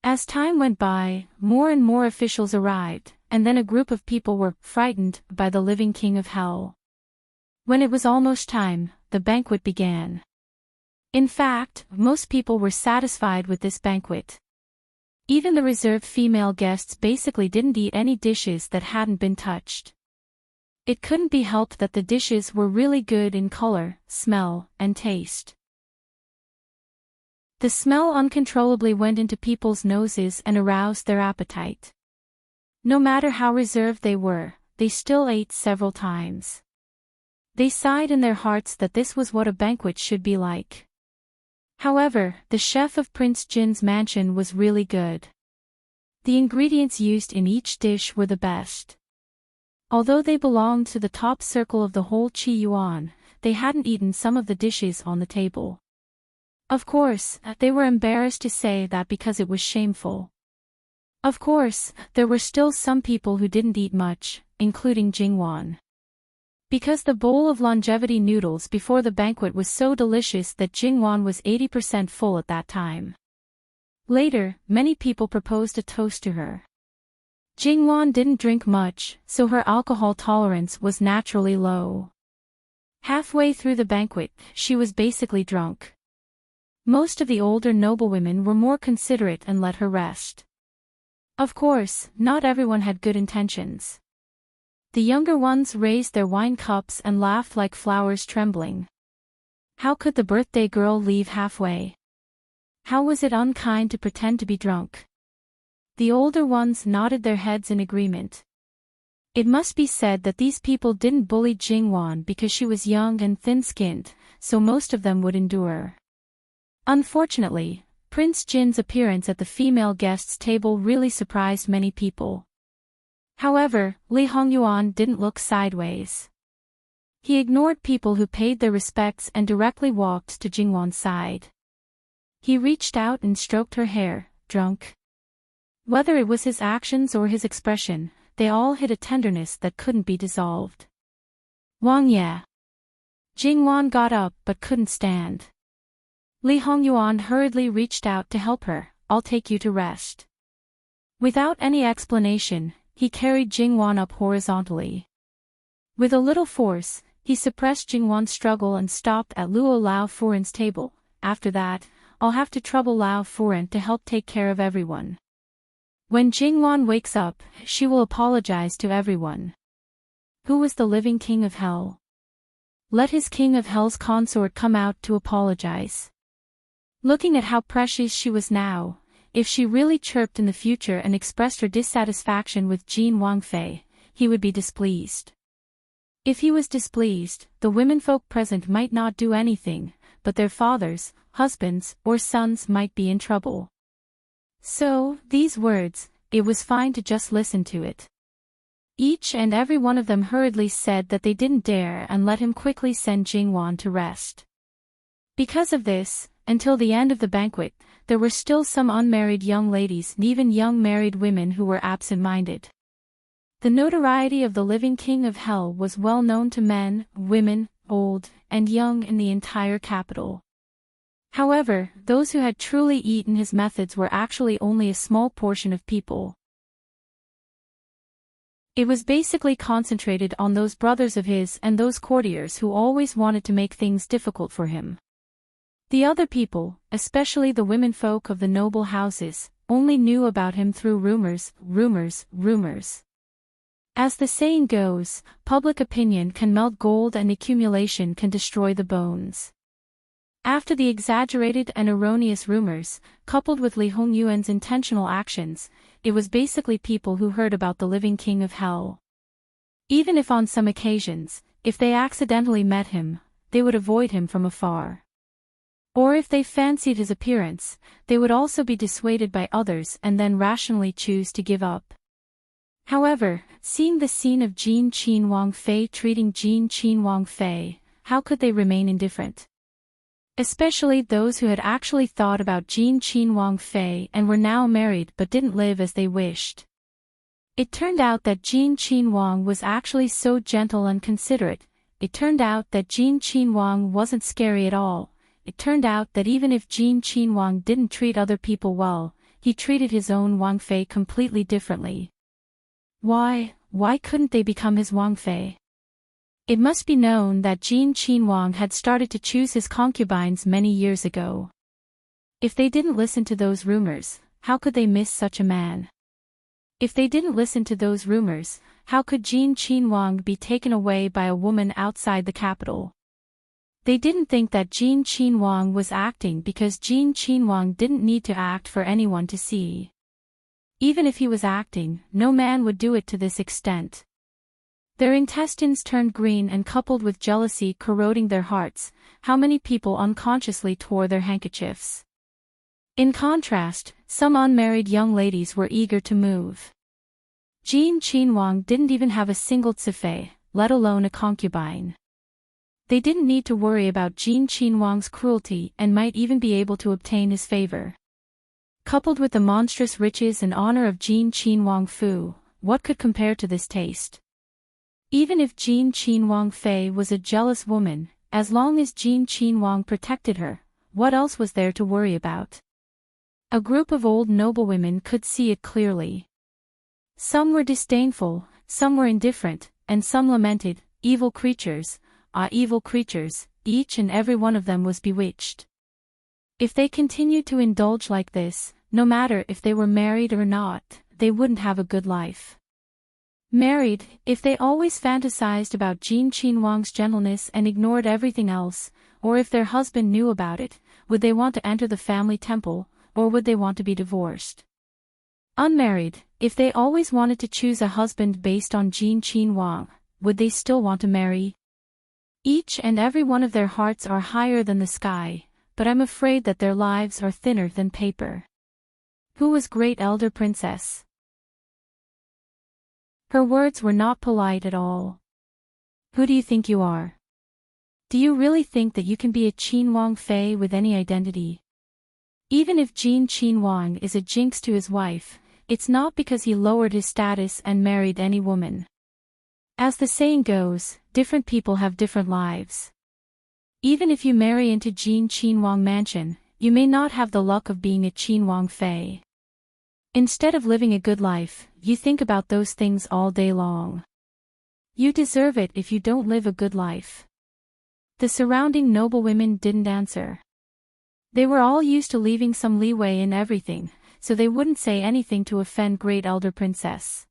As time went by, more and more officials arrived, and then a group of people were frightened by the living king of hell. When it was almost time, the banquet began. In fact, most people were satisfied with this banquet. Even the reserved female guests basically didn't eat any dishes that hadn't been touched. It couldn't be helped that the dishes were really good in color, smell, and taste. The smell uncontrollably went into people's noses and aroused their appetite. No matter how reserved they were, they still ate several times. They sighed in their hearts that this was what a banquet should be like. However, the chef of Prince Jin's mansion was really good. The ingredients used in each dish were the best. Although they belonged to the top circle of the whole Qi Yuan, they hadn't eaten some of the dishes on the table. Of course, they were embarrassed to say that because it was shameful. Of course, there were still some people who didn't eat much, including Jingwan. Because the bowl of longevity noodles before the banquet was so delicious that Jingwan was 80% full at that time. Later, many people proposed a toast to her. Jingwan didn't drink much, so her alcohol tolerance was naturally low. Halfway through the banquet, she was basically drunk. Most of the older noblewomen were more considerate and let her rest. Of course, not everyone had good intentions. The younger ones raised their wine cups and laughed like flowers trembling. How could the birthday girl leave halfway? How was it unkind to pretend to be drunk? The older ones nodded their heads in agreement. It must be said that these people didn't bully Jingwan because she was young and thin-skinned, so most of them would endure. Unfortunately, Prince Jin's appearance at the female guests' table really surprised many people. However, Li Hongyuan didn't look sideways. He ignored people who paid their respects and directly walked to Jingwan's side. He reached out and stroked her hair, drunk. Whether it was his actions or his expression, they all hid a tenderness that couldn't be dissolved. Wang Ye. Jingwan got up but couldn't stand. Li Hongyuan hurriedly reached out to help her. I'll take you to rest. Without any explanation, he carried Jingwan up horizontally. With a little force, he suppressed Jingwan's struggle and stopped at Luo Lao Furen's table. After that, I'll have to trouble Lao Furen to help take care of everyone. When Jingwan wakes up, she will apologize to everyone. Who was the living king of hell? Let his king of hell's consort come out to apologize. Looking at how precious she was now, if she really chirped in the future and expressed her dissatisfaction with Jin Wangfei, he would be displeased. If he was displeased, the womenfolk present might not do anything, but their fathers, husbands, or sons might be in trouble. So, these words, it was fine to just listen to it. Each and every one of them hurriedly said that they didn't dare and let him quickly send Jingwan to rest. Because of this, until the end of the banquet, there were still some unmarried young ladies and even young married women who were absent-minded. The notoriety of the living king of hell was well known to men, women, old, and young in the entire capital. However, those who had truly eaten his methods were actually only a small portion of people. It was basically concentrated on those brothers of his and those courtiers who always wanted to make things difficult for him. The other people, especially the womenfolk of the noble houses, only knew about him through rumors. As the saying goes, public opinion can melt gold and accumulation can destroy the bones. After the exaggerated and erroneous rumors, coupled with Li Hongyuan's intentional actions, it was basically people who heard about the living king of hell. Even if on some occasions, if they accidentally met him, they would avoid him from afar. Or if they fancied his appearance, they would also be dissuaded by others and then rationally choose to give up. However, seeing the scene of Jin Qin Wang Fei treating Jin Qin Wang Fei, how could they remain indifferent? Especially those who had actually thought about Jin Qin Wang Fei and were now married but didn't live as they wished. It turned out that Jin Qin Wang was actually so gentle and considerate. It turned out that Jin Qin Wang wasn't scary at all. It turned out that even if Jin Qin Wang didn't treat other people well, he treated his own Wang Fei completely differently. Why couldn't they become his Wang Fei? It must be known that Jin Qin Wang had started to choose his concubines many years ago. If they didn't listen to those rumors, how could they miss such a man? If they didn't listen to those rumors, how could Jin Qin Wang be taken away by a woman outside the capital? They didn't think that Jin Qin Wang was acting because Jin Qin Wang didn't need to act for anyone to see. Even if he was acting, no man would do it to this extent. Their intestines turned green and coupled with jealousy corroding their hearts, how many people unconsciously tore their handkerchiefs. In contrast, some unmarried young ladies were eager to move. Jin Qin Wang didn't even have a single cifei, let alone a concubine. They didn't need to worry about Jin Qin Wang's cruelty and might even be able to obtain his favor. Coupled with the monstrous riches and honor of Jin Qin Wang Fu, what could compare to this taste? Even if Jin Qin Wang Fei was a jealous woman, as long as Jin Qin Wang protected her, what else was there to worry about? A group of old noblewomen could see it clearly. Some were disdainful, some were indifferent, and some lamented, evil creatures, evil creatures, each and every one of them was bewitched. If they continued to indulge like this, no matter if they were married or not, they wouldn't have a good life. Married, if they always fantasized about Jin Qin Wang's gentleness and ignored everything else, or if their husband knew about it, would they want to enter the family temple, or would they want to be divorced? Unmarried, if they always wanted to choose a husband based on Jin Qin Wang, would they still want to marry? Each and every one of their hearts are higher than the sky, but I'm afraid that their lives are thinner than paper. Who was Great Elder Princess? Her words were not polite at all. Who do you think you are? Do you really think that you can be a Qin Wang Fei with any identity? Even if Jin Qin Wang is a jinx to his wife, it's not because he lowered his status and married any woman. As the saying goes, different people have different lives. Even if you marry into Jin Qin Wang mansion, you may not have the luck of being a Qin Wang Fei. Instead of living a good life, you think about those things all day long. You deserve it if you don't live a good life. The surrounding noblewomen didn't answer. They were all used to leaving some leeway in everything, so they wouldn't say anything to offend Great Elder Princess.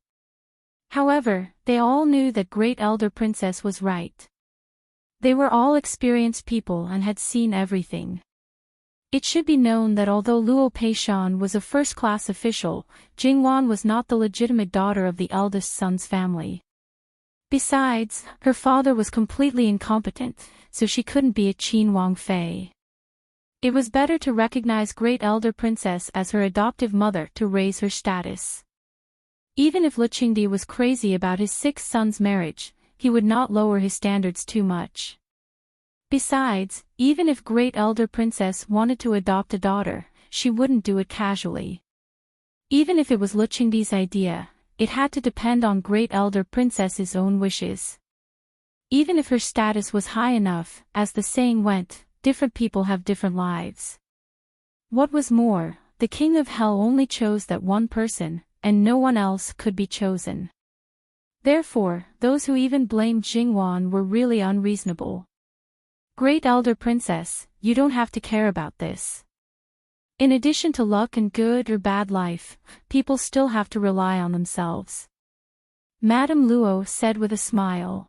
However, they all knew that Great Elder Princess was right. They were all experienced people and had seen everything. It should be known that although Luo Peishan was a first-class official, Jingwan was not the legitimate daughter of the eldest son's family. Besides, her father was completely incompetent, so she couldn't be a Qin Wang Fei. It was better to recognize Great Elder Princess as her adoptive mother to raise her status. Even if Lu Qingdi was crazy about his sixth son's marriage, he would not lower his standards too much. Besides, even if Great Elder Princess wanted to adopt a daughter, she wouldn't do it casually. Even if it was Lu Qingdi's idea, it had to depend on Great Elder Princess's own wishes. Even if her status was high enough, as the saying went, different people have different lives. What was more, the King of Hell only chose that one person, and no one else could be chosen. Therefore, those who even blamed Jingwan were really unreasonable. Great Elder Princess, you don't have to care about this. In addition to luck and good or bad life, people still have to rely on themselves. Madame Luo said with a smile.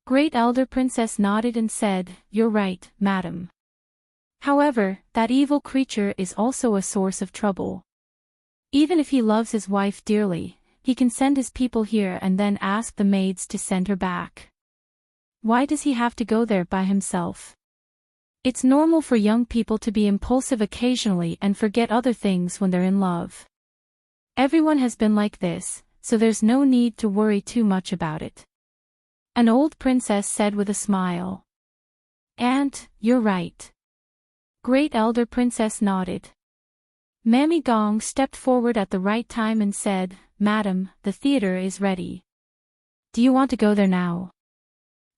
Great Elder Princess nodded and said, "You're right, madam. However, that evil creature is also a source of trouble. Even if he loves his wife dearly, he can send his people here and then ask the maids to send her back. Why does he have to go there by himself? It's normal for young people to be impulsive occasionally and forget other things when they're in love. Everyone has been like this, so there's no need to worry too much about it." An old princess said with a smile. "Aunt, you're right." Great Elder Princess nodded. Mammy Gong stepped forward at the right time and said, "Madam, the theater is ready. Do you want to go there now?"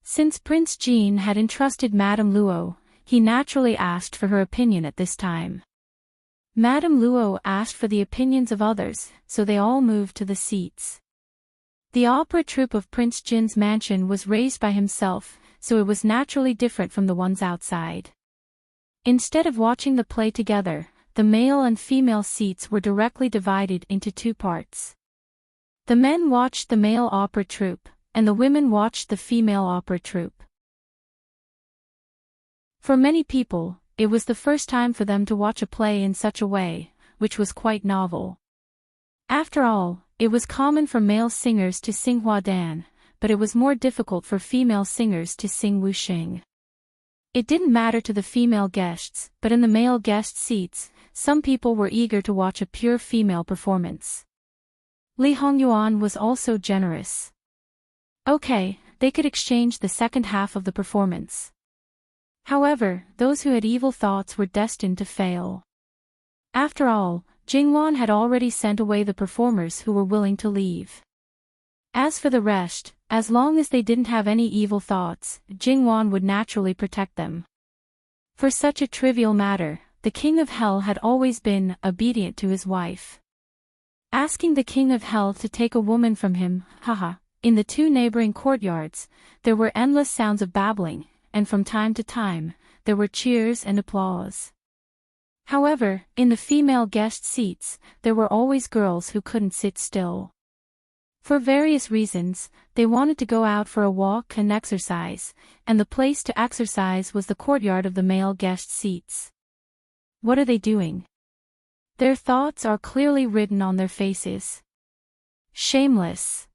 Since Prince Jean had entrusted Madame Luo, he naturally asked for her opinion at this time. Madame Luo asked for the opinions of others, so they all moved to the seats. The opera troupe of Prince Jin's mansion was raised by himself, so it was naturally different from the ones outside. Instead of watching the play together, the male and female seats were directly divided into two parts. The men watched the male opera troupe, and the women watched the female opera troupe. For many people, it was the first time for them to watch a play in such a way, which was quite novel. After all, it was common for male singers to sing Huadan, but it was more difficult for female singers to sing Wuxing. It didn't matter to the female guests, but in the male guest seats, some people were eager to watch a pure female performance. Li Hongyuan was also generous. Okay, they could exchange the second half of the performance. However, those who had evil thoughts were destined to fail. After all, Jingwan had already sent away the performers who were willing to leave. As for the rest, as long as they didn't have any evil thoughts, Jingwan would naturally protect them. For such a trivial matter, the King of Hell had always been obedient to his wife. Asking the King of Hell to take a woman from him, haha, in the two neighboring courtyards, there were endless sounds of babbling, and from time to time, there were cheers and applause. However, in the female guest seats, there were always girls who couldn't sit still. For various reasons, they wanted to go out for a walk and exercise, and the place to exercise was the courtyard of the male guest seats. What are they doing? Their thoughts are clearly written on their faces. Shameless.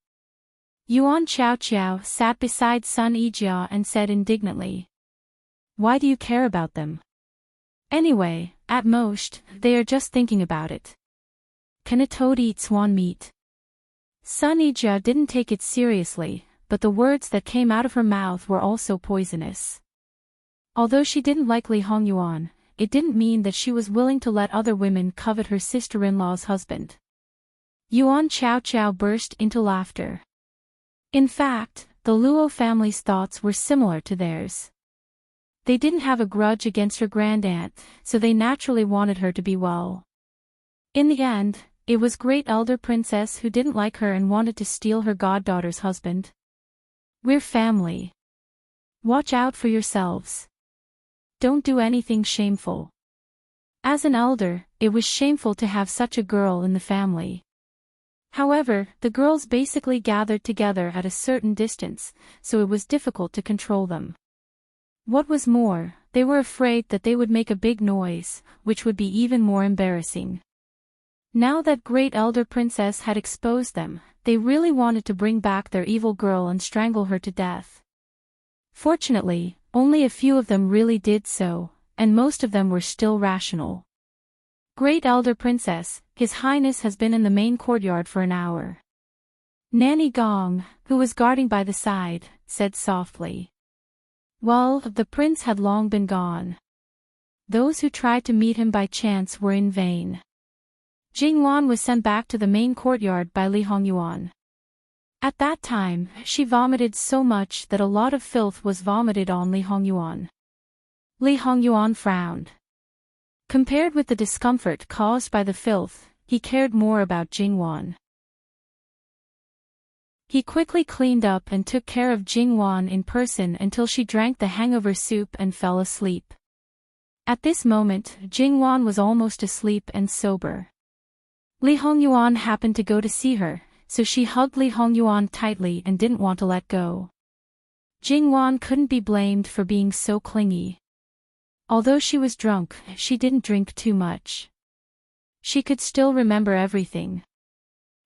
Yuan Qiao sat beside Sun Yijia and said indignantly. Why do you care about them? Anyway, at most, they are just thinking about it. Can a toad eat swan meat? Sun Yijia didn't take it seriously, but the words that came out of her mouth were also poisonous. Although she didn't like Li Hongyuan, it didn't mean that she was willing to let other women covet her sister-in-law's husband. Yuan Qiao burst into laughter. In fact, the Luo family's thoughts were similar to theirs. They didn't have a grudge against her grandaunt, so they naturally wanted her to be well. In the end, it was Great Elder Princess who didn't like her and wanted to steal her goddaughter's husband. We're family. Watch out for yourselves. Don't do anything shameful. As an elder, it was shameful to have such a girl in the family. However, the girls basically gathered together at a certain distance, so it was difficult to control them. What was more, they were afraid that they would make a big noise, which would be even more embarrassing. Now that Great Elder Princess had exposed them, they really wanted to bring back their evil girl and strangle her to death. Fortunately, only a few of them really did so, and most of them were still rational. Great Elder Princess, His Highness has been in the main courtyard for an hour. Nanny Gong, who was guarding by the side, said softly. Well, the prince had long been gone. Those who tried to meet him by chance were in vain. Jingwan was sent back to the main courtyard by Li Hongyuan. At that time, she vomited so much that a lot of filth was vomited on Li Hongyuan. Li Hongyuan frowned. Compared with the discomfort caused by the filth, he cared more about Jingwan. He quickly cleaned up and took care of Jingwan in person until she drank the hangover soup and fell asleep. At this moment, Jingwan was almost asleep and sober. Li Hongyuan happened to go to see her, so she hugged Li Hongyuan tightly and didn't want to let go. Jingwan couldn't be blamed for being so clingy. Although she was drunk, she didn't drink too much. She could still remember everything.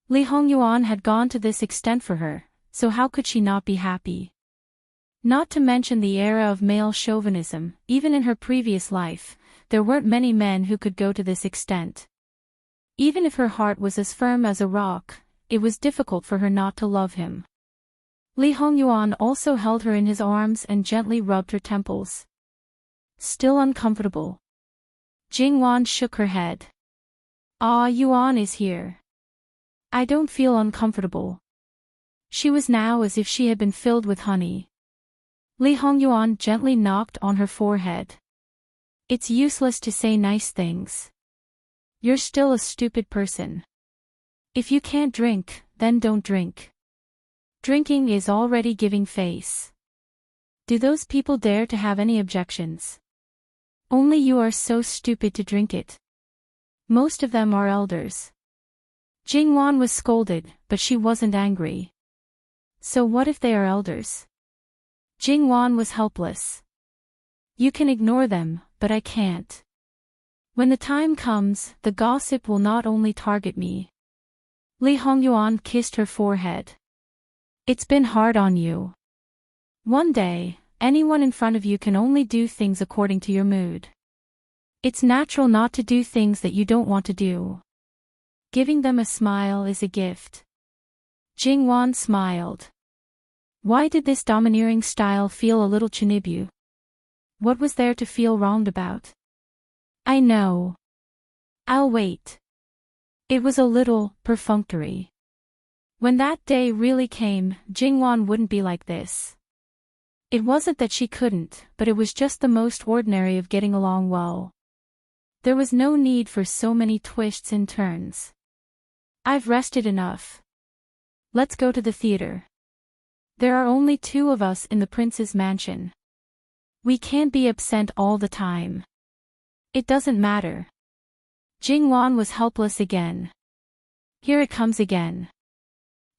Li Hongyuan had gone to this extent for her, so how could she not be happy? Not to mention the era of male chauvinism, even in her previous life, there weren't many men who could go to this extent. Even if her heart was as firm as a rock, it was difficult for her not to love him. Li Hongyuan also held her in his arms and gently rubbed her temples. Still uncomfortable. Jingwan shook her head. Ah, Yuan is here. I don't feel uncomfortable. She was now as if she had been filled with honey. Li Hongyuan gently knocked on her forehead. It's useless to say nice things. You're still a stupid person. If you can't drink, then don't drink. Drinking is already giving face. Do those people dare to have any objections? Only you are so stupid to drink it. Most of them are elders. Jingwan was scolded, but she wasn't angry. So what if they are elders? Jingwan was helpless. You can ignore them, but I can't. When the time comes, the gossip will not only target me. Li Hongyuan kissed her forehead. It's been hard on you. One day, anyone in front of you can only do things according to your mood. It's natural not to do things that you don't want to do. Giving them a smile is a gift. Jingwan smiled. Why did this domineering style feel a little chinibu? What was there to feel wronged about? I know. I'll wait. It was a little perfunctory. When that day really came, Jingwan wouldn't be like this. It wasn't that she couldn't, but it was just the most ordinary of getting along well. There was no need for so many twists and turns. I've rested enough. Let's go to the theater. There are only 2 of us in the prince's mansion. We can't be absent all the time. It doesn't matter. Jingwan was helpless again. Here it comes again.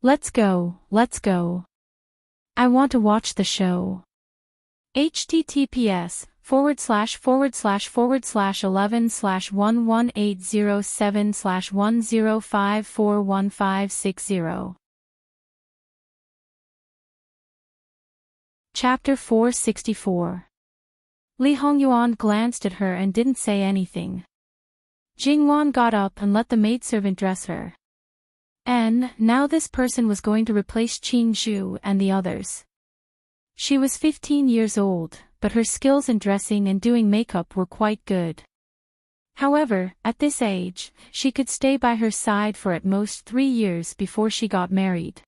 Let's go, let's go. I want to watch the show. https://11/118007/10541560. Chapter 464. Li Hongyuan glanced at her and didn't say anything. Jingwan got up and let the maidservant dress her. And now this person was going to replace Qing Zhu and the others. She was 15 years old, but her skills in dressing and doing makeup were quite good. However, at this age, she could stay by her side for at most 3 years before she got married.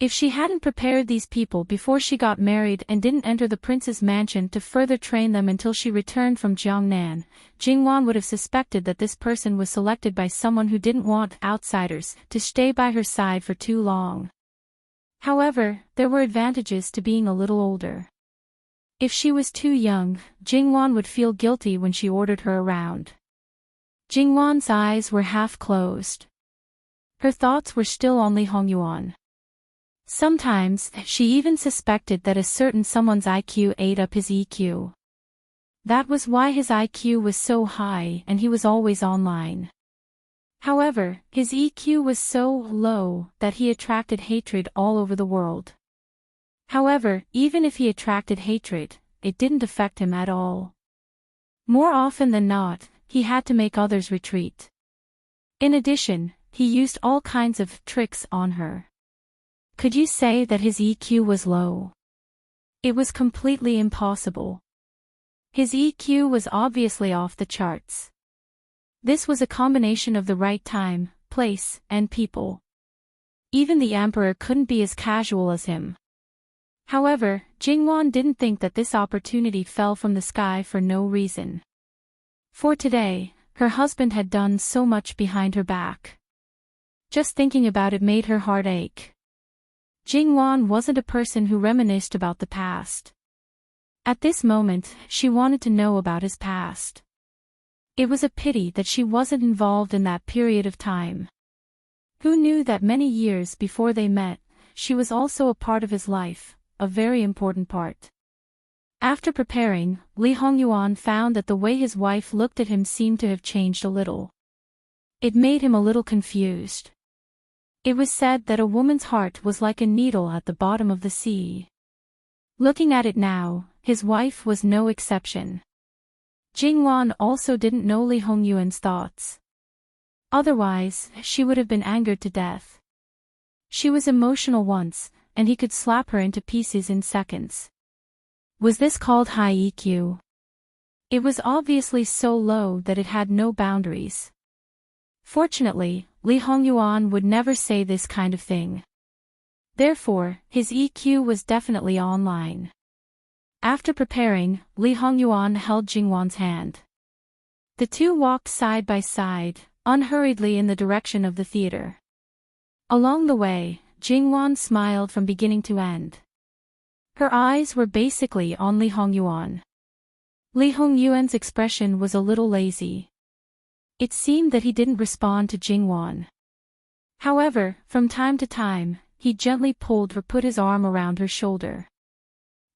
If she hadn't prepared these people before she got married and didn't enter the prince's mansion to further train them until she returned from Jiangnan, Jingwan would have suspected that this person was selected by someone who didn't want outsiders to stay by her side for too long. However, there were advantages to being a little older. If she was too young, Jingwan would feel guilty when she ordered her around. Jingwan's eyes were half closed. Her thoughts were still on Li Hongyuan. Sometimes, she even suspected that a certain someone's IQ ate up his EQ. That was why his IQ was so high and he was always online. However, his EQ was so low that he attracted hatred all over the world. However, even if he attracted hatred, it didn't affect him at all. More often than not, he had to make others retreat. In addition, he used all kinds of tricks on her. Could you say that his EQ was low? It was completely impossible. His EQ was obviously off the charts. This was a combination of the right time, place, and people. Even the emperor couldn't be as casual as him. However, Jingwan didn't think that this opportunity fell from the sky for no reason. For today, her husband had done so much behind her back. Just thinking about it made her heart ache. Jingwan wasn't a person who reminisced about the past. At this moment, she wanted to know about his past. It was a pity that she wasn't involved in that period of time. Who knew that many years before they met, she was also a part of his life, a very important part. After preparing, Li Hongyuan found that the way his wife looked at him seemed to have changed a little. It made him a little confused. It was said that a woman's heart was like a needle at the bottom of the sea. Looking at it now, his wife was no exception. Jingwan also didn't know Li Hongyuan's thoughts. Otherwise, she would have been angered to death. She was emotional once, and he could slap her into pieces in seconds. Was this called high EQ? It was obviously so low that it had no boundaries. Fortunately, Li Hongyuan would never say this kind of thing. Therefore, his EQ was definitely online. After preparing, Li Hongyuan held Jingwan's hand. The two walked side by side, unhurriedly in the direction of the theater. Along the way, Jingwan smiled from beginning to end. Her eyes were basically on Li Hongyuan. Li Hongyuan's expression was a little lazy. It seemed that he didn't respond to Jingwan. However, from time to time, he gently pulled or put his arm around her shoulder.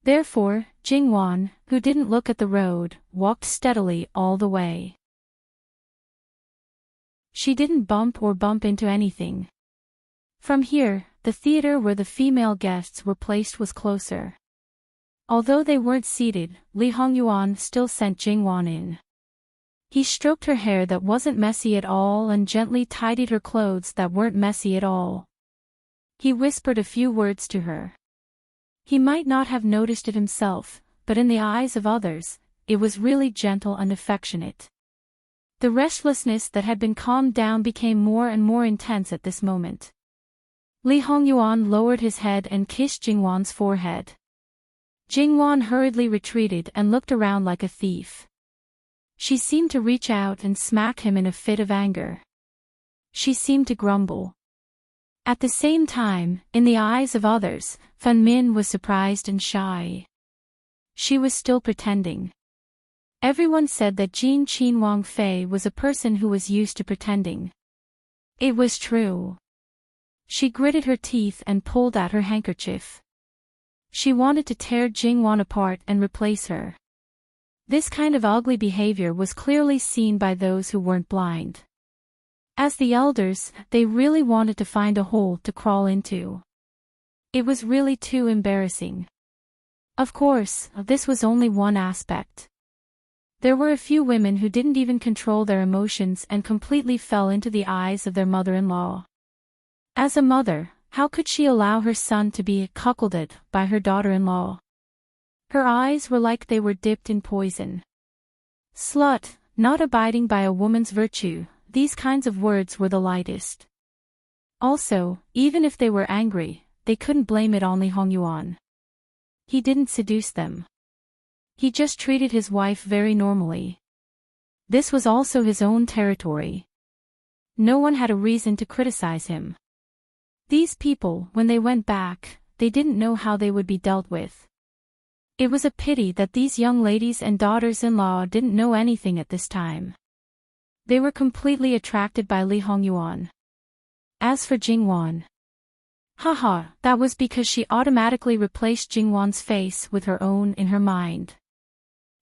Therefore, Jingwan, who didn't look at the road, walked steadily all the way. She didn't bump into anything. From here, the theater where the female guests were placed was closer. Although they weren't seated, Li Hongyuan still sent Jingwan in. He stroked her hair that wasn't messy at all and gently tidied her clothes that weren't messy at all. He whispered a few words to her. He might not have noticed it himself, but in the eyes of others, it was really gentle and affectionate. The restlessness that had been calmed down became more and more intense at this moment. Li Hongyuan lowered his head and kissed Jingwan's forehead. Jingwan hurriedly retreated and looked around like a thief. She seemed to reach out and smack him in a fit of anger. She seemed to grumble. At the same time, in the eyes of others, Fan Min was surprised and shy. She was still pretending. Everyone said that Jin Qin Wang Fei was a person who was used to pretending. It was true. She gritted her teeth and pulled out her handkerchief. She wanted to tear Jingwan apart and replace her. This kind of ugly behavior was clearly seen by those who weren't blind. As the elders, they really wanted to find a hole to crawl into. It was really too embarrassing. Of course, this was only one aspect. There were a few women who didn't even control their emotions and completely fell into the eyes of their mother-in-law. As a mother, how could she allow her son to be cuckolded by her daughter-in-law? Her eyes were like they were dipped in poison. Slut, not abiding by a woman's virtue, these kinds of words were the lightest. Also, even if they were angry, they couldn't blame it on Li Hongyuan. He didn't seduce them. He just treated his wife very normally. This was also his own territory. No one had a reason to criticize him. These people, when they went back, they didn't know how they would be dealt with. It was a pity that these young ladies and daughters-in-law didn't know anything at this time. They were completely attracted by Li Hongyuan. As for Jingwan, that was because she automatically replaced Jingwan's face with her own in her mind.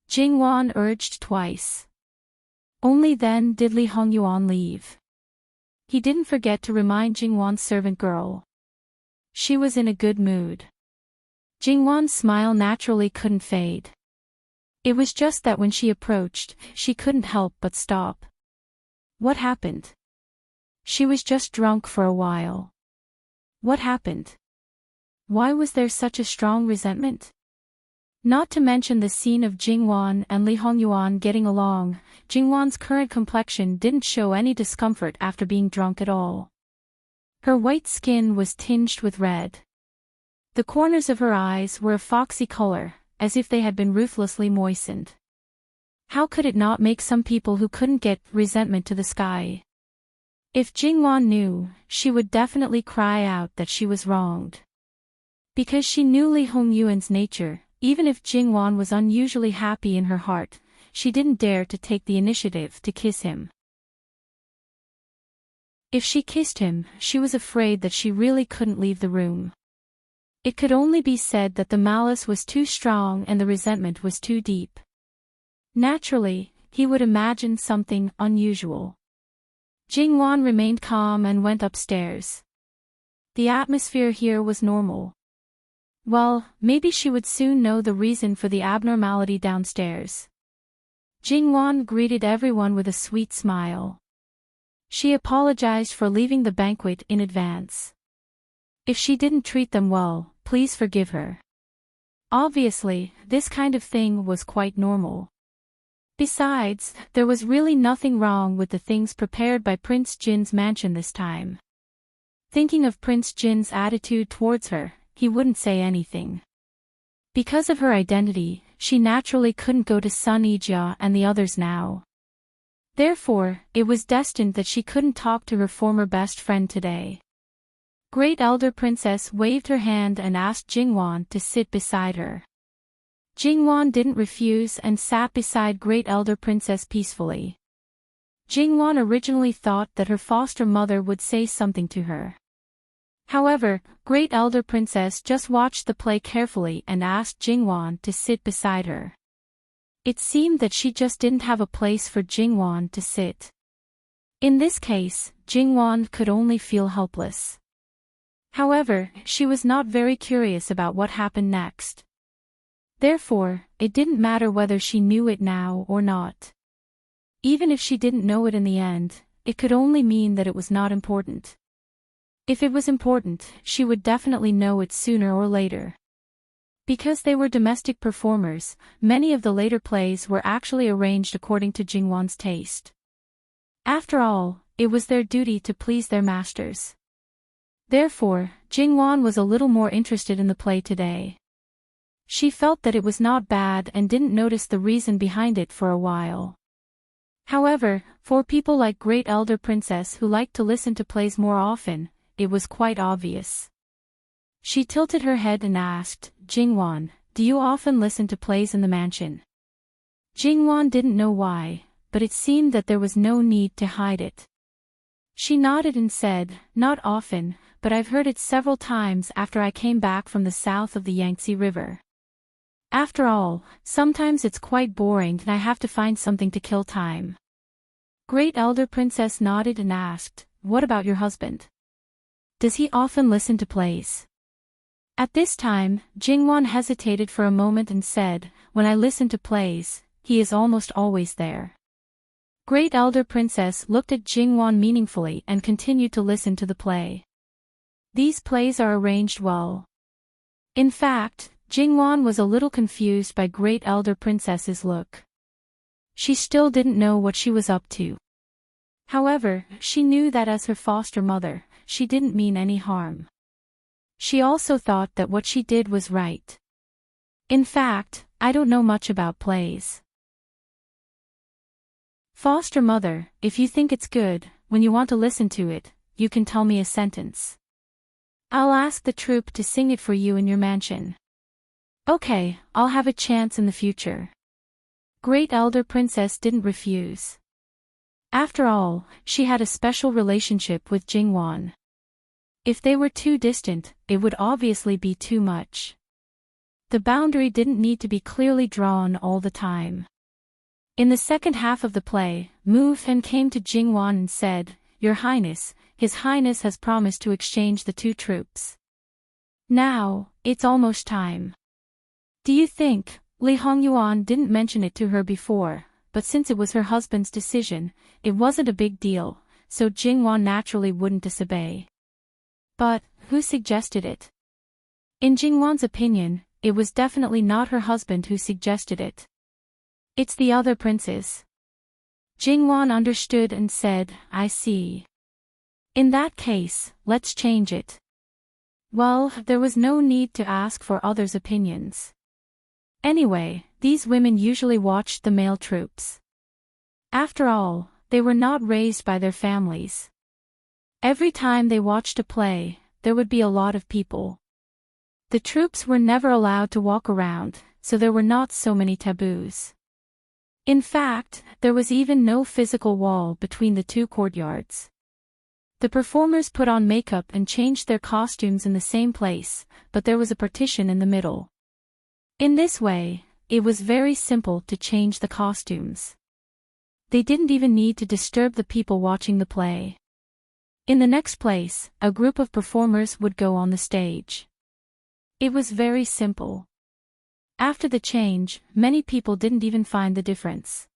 Jingwan urged twice. Only then did Li Hongyuan leave. he didn't forget to remind Jingwan's servant girl. She was in a good mood. Jingwan's smile naturally couldn't fade. It was just that when she approached, she couldn't help but stop. What happened? She was just drunk for a while. What happened? Why was there such a strong resentment? Not to mention the scene of Jingwan and Li Hongyuan getting along, Jingwan's current complexion didn't show any discomfort after being drunk at all. Her white skin was tinged with red. The corners of her eyes were a foxy color, as if they had been ruthlessly moistened. How could it not make some people who couldn't get resentment to the sky? If Jingwan knew, she would definitely cry out that she was wronged. Because she knew Li Hongyuan's nature, even if Jingwan was unusually happy in her heart, she didn't dare to take the initiative to kiss him. If she kissed him, she was afraid that she really couldn't leave the room. It could only be said that the malice was too strong and the resentment was too deep. Naturally, he would imagine something unusual. Jingwan remained calm and went upstairs. The atmosphere here was normal. Well, maybe she would soon know the reason for the abnormality downstairs. Jingwan greeted everyone with a sweet smile. She apologized for leaving the banquet in advance. If she didn't treat them well, please forgive her. Obviously, this kind of thing was quite normal. Besides, there was really nothing wrong with the things prepared by Prince Jin's mansion this time. Thinking of Prince Jin's attitude towards her, he wouldn't say anything. Because of her identity, she naturally couldn't go to Sun Yijia and the others now. Therefore, it was destined that she couldn't talk to her former best friend today. Great Elder Princess waved her hand and asked Jingwan to sit beside her. Jingwan didn't refuse and sat beside Great Elder Princess peacefully. Jingwan originally thought that her foster mother would say something to her. However, Great Elder Princess just watched the play carefully and asked Jingwan to sit beside her. It seemed that she just didn't have a place for Jingwan to sit. In this case, Jingwan could only feel helpless. However, she was not very curious about what happened next. Therefore, it didn't matter whether she knew it now or not. Even if she didn't know it in the end, it could only mean that it was not important. If it was important, she would definitely know it sooner or later. Because they were domestic performers, many of the later plays were actually arranged according to Jingwan's taste. After all, it was their duty to please their masters. Therefore, Jingwan was a little more interested in the play today. She felt that it was not bad and didn't notice the reason behind it for a while. However, for people like Great Elder Princess who liked to listen to plays more often, it was quite obvious. She tilted her head and asked, Jingwan, do you often listen to plays in the mansion? Jingwan didn't know why, but it seemed that there was no need to hide it. She nodded and said, not often, but I've heard it several times after I came back from the south of the Yangtze River. After all, sometimes it's quite boring and I have to find something to kill time. Great Elder Princess nodded and asked, what about your husband? Does he often listen to plays? At this time, Jingwan hesitated for a moment and said, when I listen to plays, he is almost always there. Great Elder Princess looked at Jingwan meaningfully and continued to listen to the play. These plays are arranged well. In fact, Jingwan was a little confused by Great Elder Princess's look. She still didn't know what she was up to. However, she knew that as her foster mother, she didn't mean any harm. She also thought that what she did was right. In fact, I don't know much about plays. Foster mother, if you think it's good, when you want to listen to it, you can tell me a sentence. I'll ask the troupe to sing it for you in your mansion. Okay, I'll have a chance in the future. Great Elder Princess didn't refuse. After all, she had a special relationship with Jingwan. If they were too distant, it would obviously be too much. The boundary didn't need to be clearly drawn all the time. In the second half of the play, Mu Fen came to Jingwan and said, Your Highness, His Highness has promised to exchange the two troops. Now, it's almost time. Do you think, Li Hongyuan didn't mention it to her before, but since it was her husband's decision, it wasn't a big deal, so Jingwan naturally wouldn't disobey. But, who suggested it? In Jingwan's opinion, it was definitely not her husband who suggested it. It's the other princes. Jingwan understood and said, I see. In that case, let's change it. Well, there was no need to ask for others' opinions. Anyway, these women usually watched the male troops. After all, they were not raised by their families. Every time they watched a play, there would be a lot of people. The troops were never allowed to walk around, so there were not so many taboos. In fact, there was even no physical wall between the two courtyards. The performers put on makeup and changed their costumes in the same place, but there was a partition in the middle. In this way, it was very simple to change the costumes. They didn't even need to disturb the people watching the play. In the next place, a group of performers would go on the stage. It was very simple. After the change, many people didn't even find the difference.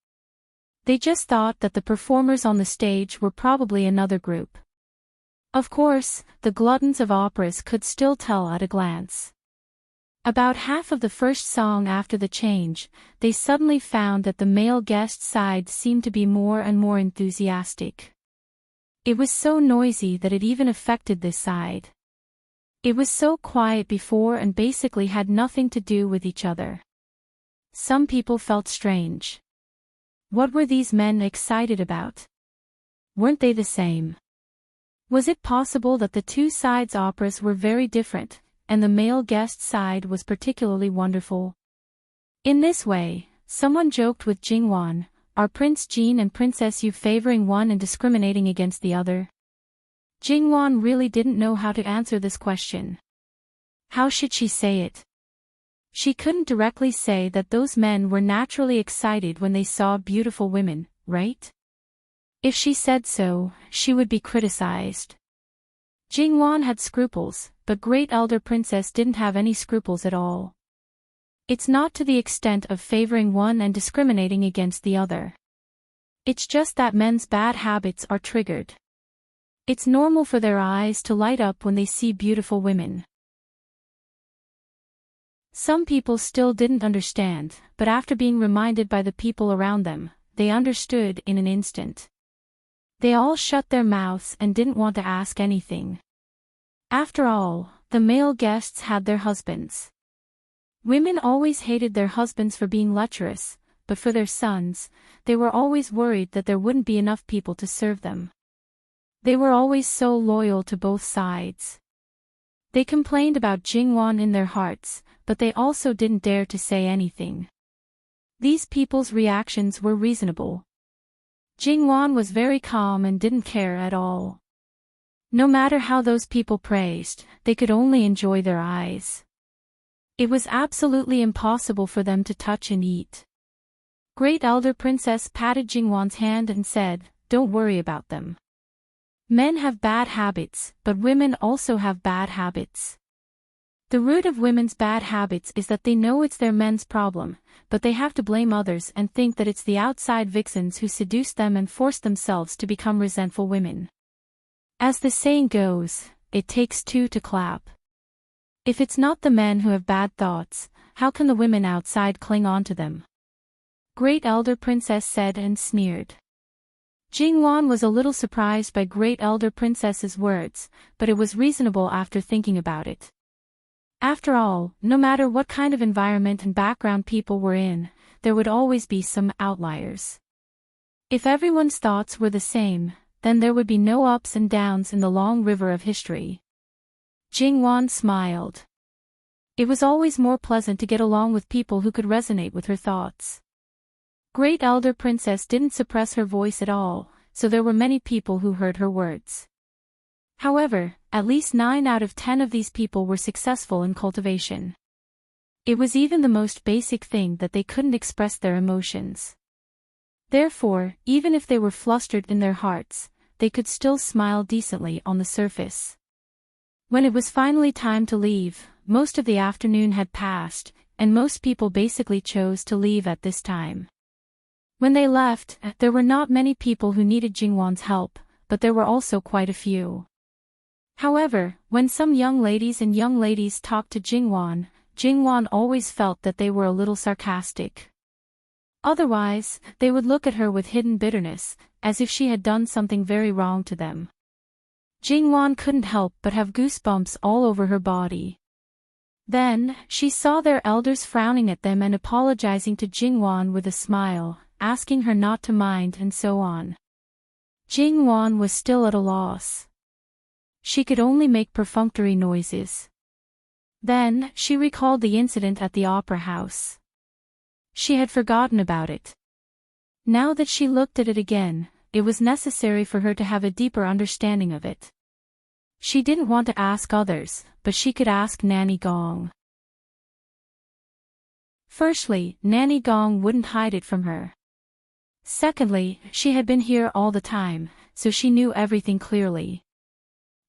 They just thought that the performers on the stage were probably another group. Of course, the gluttons of operas could still tell at a glance. About half of the first song after the change, they suddenly found that the male guest side seemed to be more and more enthusiastic. It was so noisy that it even affected this side. It was so quiet before and basically had nothing to do with each other. Some people felt strange. What were these men excited about? Weren't they the same? Was it possible that the two sides' operas were very different, and the male guest side was particularly wonderful? In this way, someone joked with Jingwan, are Prince Jean and Princess Yu favoring one and discriminating against the other? Jingwan really didn't know how to answer this question. How should she say it? She couldn't directly say that those men were naturally excited when they saw beautiful women, right? If she said so, she would be criticized. Jingwan had scruples, but Great Elder Princess didn't have any scruples at all. It's not to the extent of favoring one and discriminating against the other. It's just that men's bad habits are triggered. It's normal for their eyes to light up when they see beautiful women. Some people still didn't understand, but after being reminded by the people around them, they understood in an instant. They all shut their mouths and didn't want to ask anything. After all, the male guests had their husbands. Women always hated their husbands for being lecherous, but for their sons, they were always worried that there wouldn't be enough people to serve them. They were always so loyal to both sides. They complained about Jingwan in their hearts, but they also didn't dare to say anything. These people's reactions were reasonable. Jingwan was very calm and didn't care at all. No matter how those people praised, they could only enjoy their eyes. It was absolutely impossible for them to touch and eat. Great Elder Princess patted Jingwan's hand and said, "Don't worry about them. Men have bad habits, but women also have bad habits. The root of women's bad habits is that they know it's their men's problem, but they have to blame others and think that it's the outside vixens who seduce them and force themselves to become resentful women. As the saying goes, it takes two to clap. If it's not the men who have bad thoughts, how can the women outside cling on to them?" Great Elder Princess said and sneered. Jingwan was a little surprised by Great Elder Princess's words, but it was reasonable after thinking about it. After all, no matter what kind of environment and background people were in, there would always be some outliers. If everyone's thoughts were the same, then there would be no ups and downs in the long river of history. Jingwan smiled. It was always more pleasant to get along with people who could resonate with her thoughts. Great Elder Princess didn't suppress her voice at all, so there were many people who heard her words. However, at least 9 out of 10 of these people were successful in cultivation. It was even the most basic thing that they couldn't express their emotions. Therefore, even if they were flustered in their hearts, they could still smile decently on the surface. When it was finally time to leave, most of the afternoon had passed, and most people basically chose to leave at this time. When they left, there were not many people who needed Jingwan's help, but there were also quite a few. However, when some young ladies talked to Jingwan, Jingwan always felt that they were a little sarcastic. Otherwise, they would look at her with hidden bitterness, as if she had done something very wrong to them. Jingwan couldn't help but have goosebumps all over her body. Then, she saw their elders frowning at them and apologizing to Jingwan with a smile, asking her not to mind and so on. Jingwan was still at a loss. She could only make perfunctory noises. Then, she recalled the incident at the opera house. She had forgotten about it. Now that she looked at it again, it was necessary for her to have a deeper understanding of it. She didn't want to ask others, but she could ask Nanny Gong. Firstly, Nanny Gong wouldn't hide it from her. Secondly, she had been here all the time, so she knew everything clearly.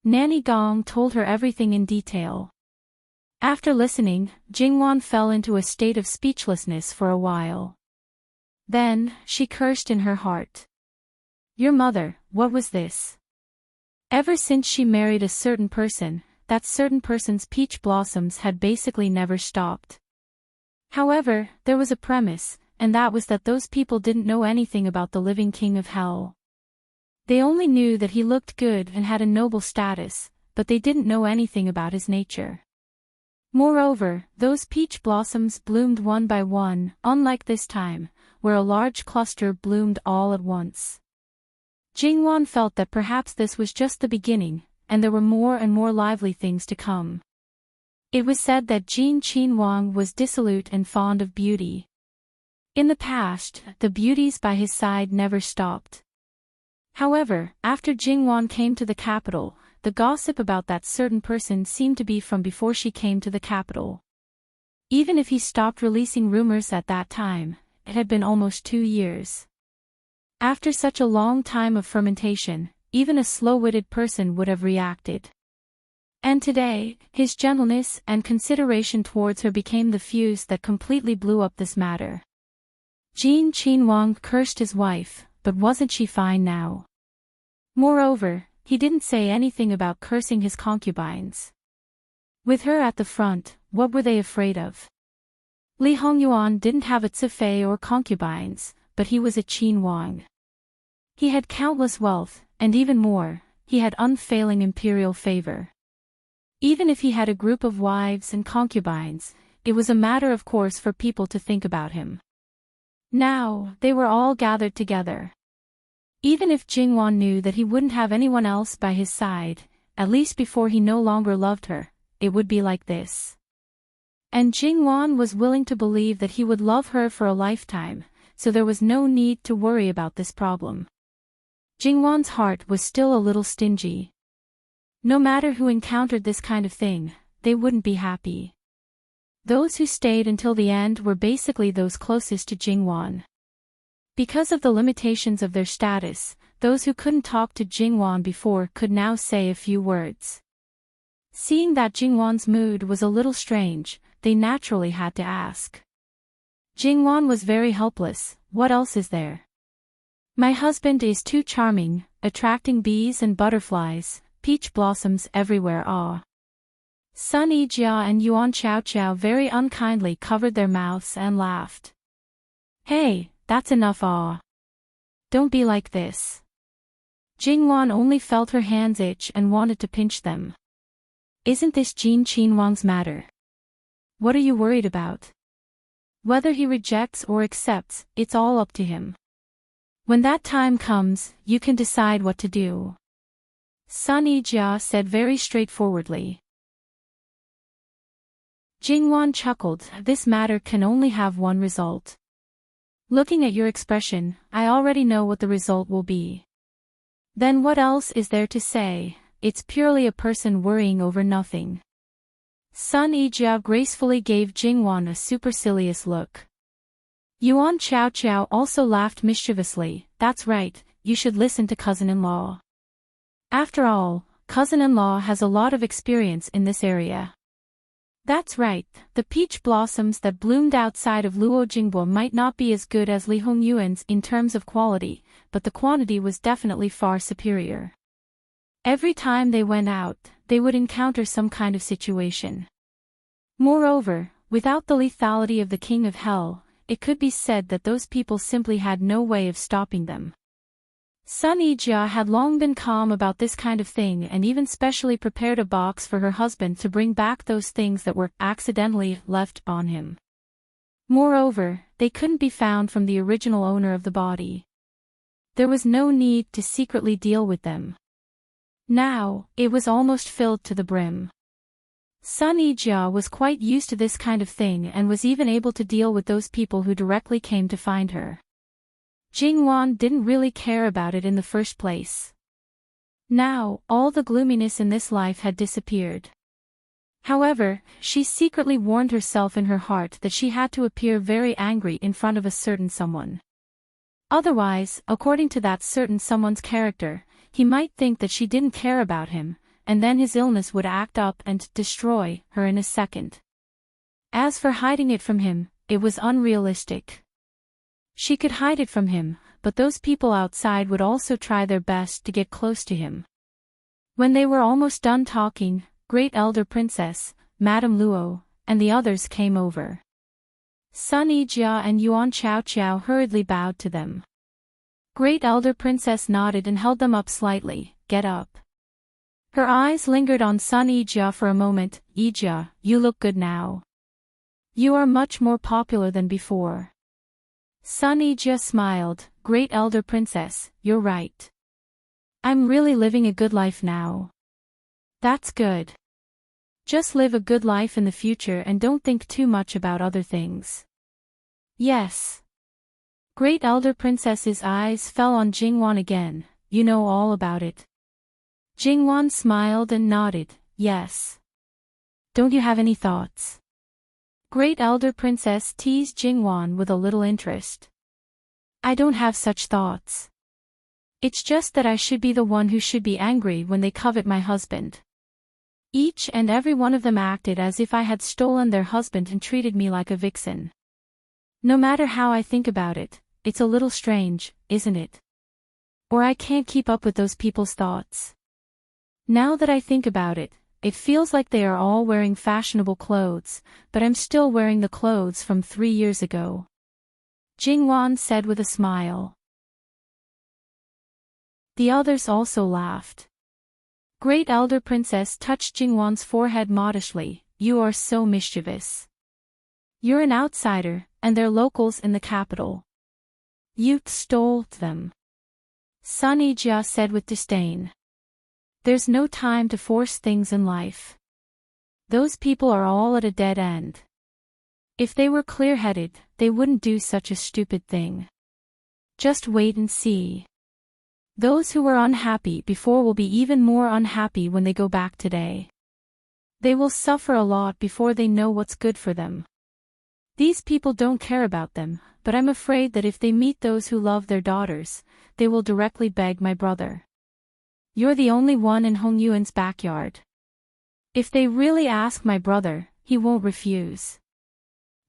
Nanny Gong told her everything in detail. After listening, Jingwan fell into a state of speechlessness for a while. Then, she cursed in her heart. Your mother, what was this? Ever since she married a certain person, that certain person's peach blossoms had basically never stopped. However, there was a premise, and that was that those people didn't know anything about the living king of hell. They only knew that he looked good and had a noble status, but they didn't know anything about his nature. Moreover, those peach blossoms bloomed one by one, unlike this time, where a large cluster bloomed all at once. Jingwan felt that perhaps this was just the beginning, and there were more and more lively things to come. It was said that Jin Qinhuang was dissolute and fond of beauty. In the past, the beauties by his side never stopped. However, after Jingwan came to the capital, the gossip about that certain person seemed to be from before she came to the capital. Even if he stopped releasing rumors at that time, it had been almost 2 years. After such a long time of fermentation, even a slow-witted person would have reacted. And today, his gentleness and consideration towards her became the fuse that completely blew up this matter. Jin Qinhuang cursed his wife, but wasn't she fine now? Moreover, he didn't say anything about cursing his concubines. With her at the front, what were they afraid of? Li Hongyuan didn't have a Zifei or concubines, but he was a Qinhuang. He had countless wealth, and even more, he had unfailing imperial favor. Even if he had a group of wives and concubines, it was a matter of course for people to think about him. Now, they were all gathered together. Even if Jingwan knew that he wouldn't have anyone else by his side, at least before he no longer loved her, it would be like this. And Jingwan was willing to believe that he would love her for a lifetime, so there was no need to worry about this problem. Jingwan's heart was still a little stingy. No matter who encountered this kind of thing, they wouldn't be happy. Those who stayed until the end were basically those closest to Jingwan. Because of the limitations of their status, those who couldn't talk to Jingwan before could now say a few words. Seeing that Jingwan's mood was a little strange, they naturally had to ask. Jingwan was very helpless. What else is there? My husband is too charming, attracting bees and butterflies, peach blossoms everywhere. Ah. Sun Yijia and Yuan Chaochao very unkindly covered their mouths and laughed. Hey, that's enough. Ah. Don't be like this. Jingwan only felt her hands itch and wanted to pinch them. Isn't this Jin Qinhuang's matter? What are you worried about? Whether he rejects or accepts, it's all up to him. When that time comes, you can decide what to do. Sun Yijia said very straightforwardly. Jingwan chuckled. This matter can only have one result. Looking at your expression, I already know what the result will be. Then what else is there to say? It's purely a person worrying over nothing. Sun Yijia gracefully gave Jingwan a supercilious look. Yuan Chaochao also laughed mischievously. That's right, you should listen to cousin-in-law. After all, cousin-in-law has a lot of experience in this area. That's right, the peach blossoms that bloomed outside of Luojingbo might not be as good as Li Hongyuan's in terms of quality, but the quantity was definitely far superior. Every time they went out, they would encounter some kind of situation. Moreover, without the lethality of the King of Hell, it could be said that those people simply had no way of stopping them. Sun Yijia had long been calm about this kind of thing and even specially prepared a box for her husband to bring back those things that were accidentally left on him. Moreover, they couldn't be found from the original owner of the body. There was no need to secretly deal with them. Now, it was almost filled to the brim. Sun Yijia was quite used to this kind of thing and was even able to deal with those people who directly came to find her. Jingwan didn't really care about it in the first place. Now, all the gloominess in this life had disappeared. However, she secretly warned herself in her heart that she had to appear very angry in front of a certain someone. Otherwise, according to that certain someone's character, he might think that she didn't care about him, and then his illness would act up and destroy her in a second. As for hiding it from him, it was unrealistic. She could hide it from him, but those people outside would also try their best to get close to him. When they were almost done talking, Great Elder Princess, Madame Luo, and the others came over. Sun Yijia and Yuan Chao hurriedly bowed to them. Great Elder Princess nodded and held them up slightly. Get up. Her eyes lingered on Sun Yijia for a moment. Yijia, you look good now. You are much more popular than before. Sun Yijia smiled. Great Elder Princess, you're right. I'm really living a good life now. That's good. Just live a good life in the future and don't think too much about other things. Yes. Great Elder Princess's eyes fell on Jingwan again. You know all about it. Jingwan smiled and nodded. Yes. Don't you have any thoughts? Great Elder Princess teased Jingwan with a little interest. I don't have such thoughts. It's just that I should be the one who should be angry when they covet my husband. Each and every one of them acted as if I had stolen their husband and treated me like a vixen. No matter how I think about it, it's a little strange, isn't it? Or I can't keep up with those people's thoughts. Now that I think about it, it feels like they are all wearing fashionable clothes, but I'm still wearing the clothes from 3 years ago. Jingwan said with a smile. The others also laughed. Great Elder Princess touched Jingwan's forehead modestly. You are so mischievous. You're an outsider, and they're locals in the capital. You stole them. Sun Yijia said with disdain. There's no time to force things in life. Those people are all at a dead end. If they were clear-headed, they wouldn't do such a stupid thing. Just wait and see. Those who were unhappy before will be even more unhappy when they go back today. They will suffer a lot before they know what's good for them. These people don't care about them, but I'm afraid that if they meet those who love their daughters, they will directly beg my brother. You're the only one in Hongyuan's backyard. If they really ask my brother, he won't refuse.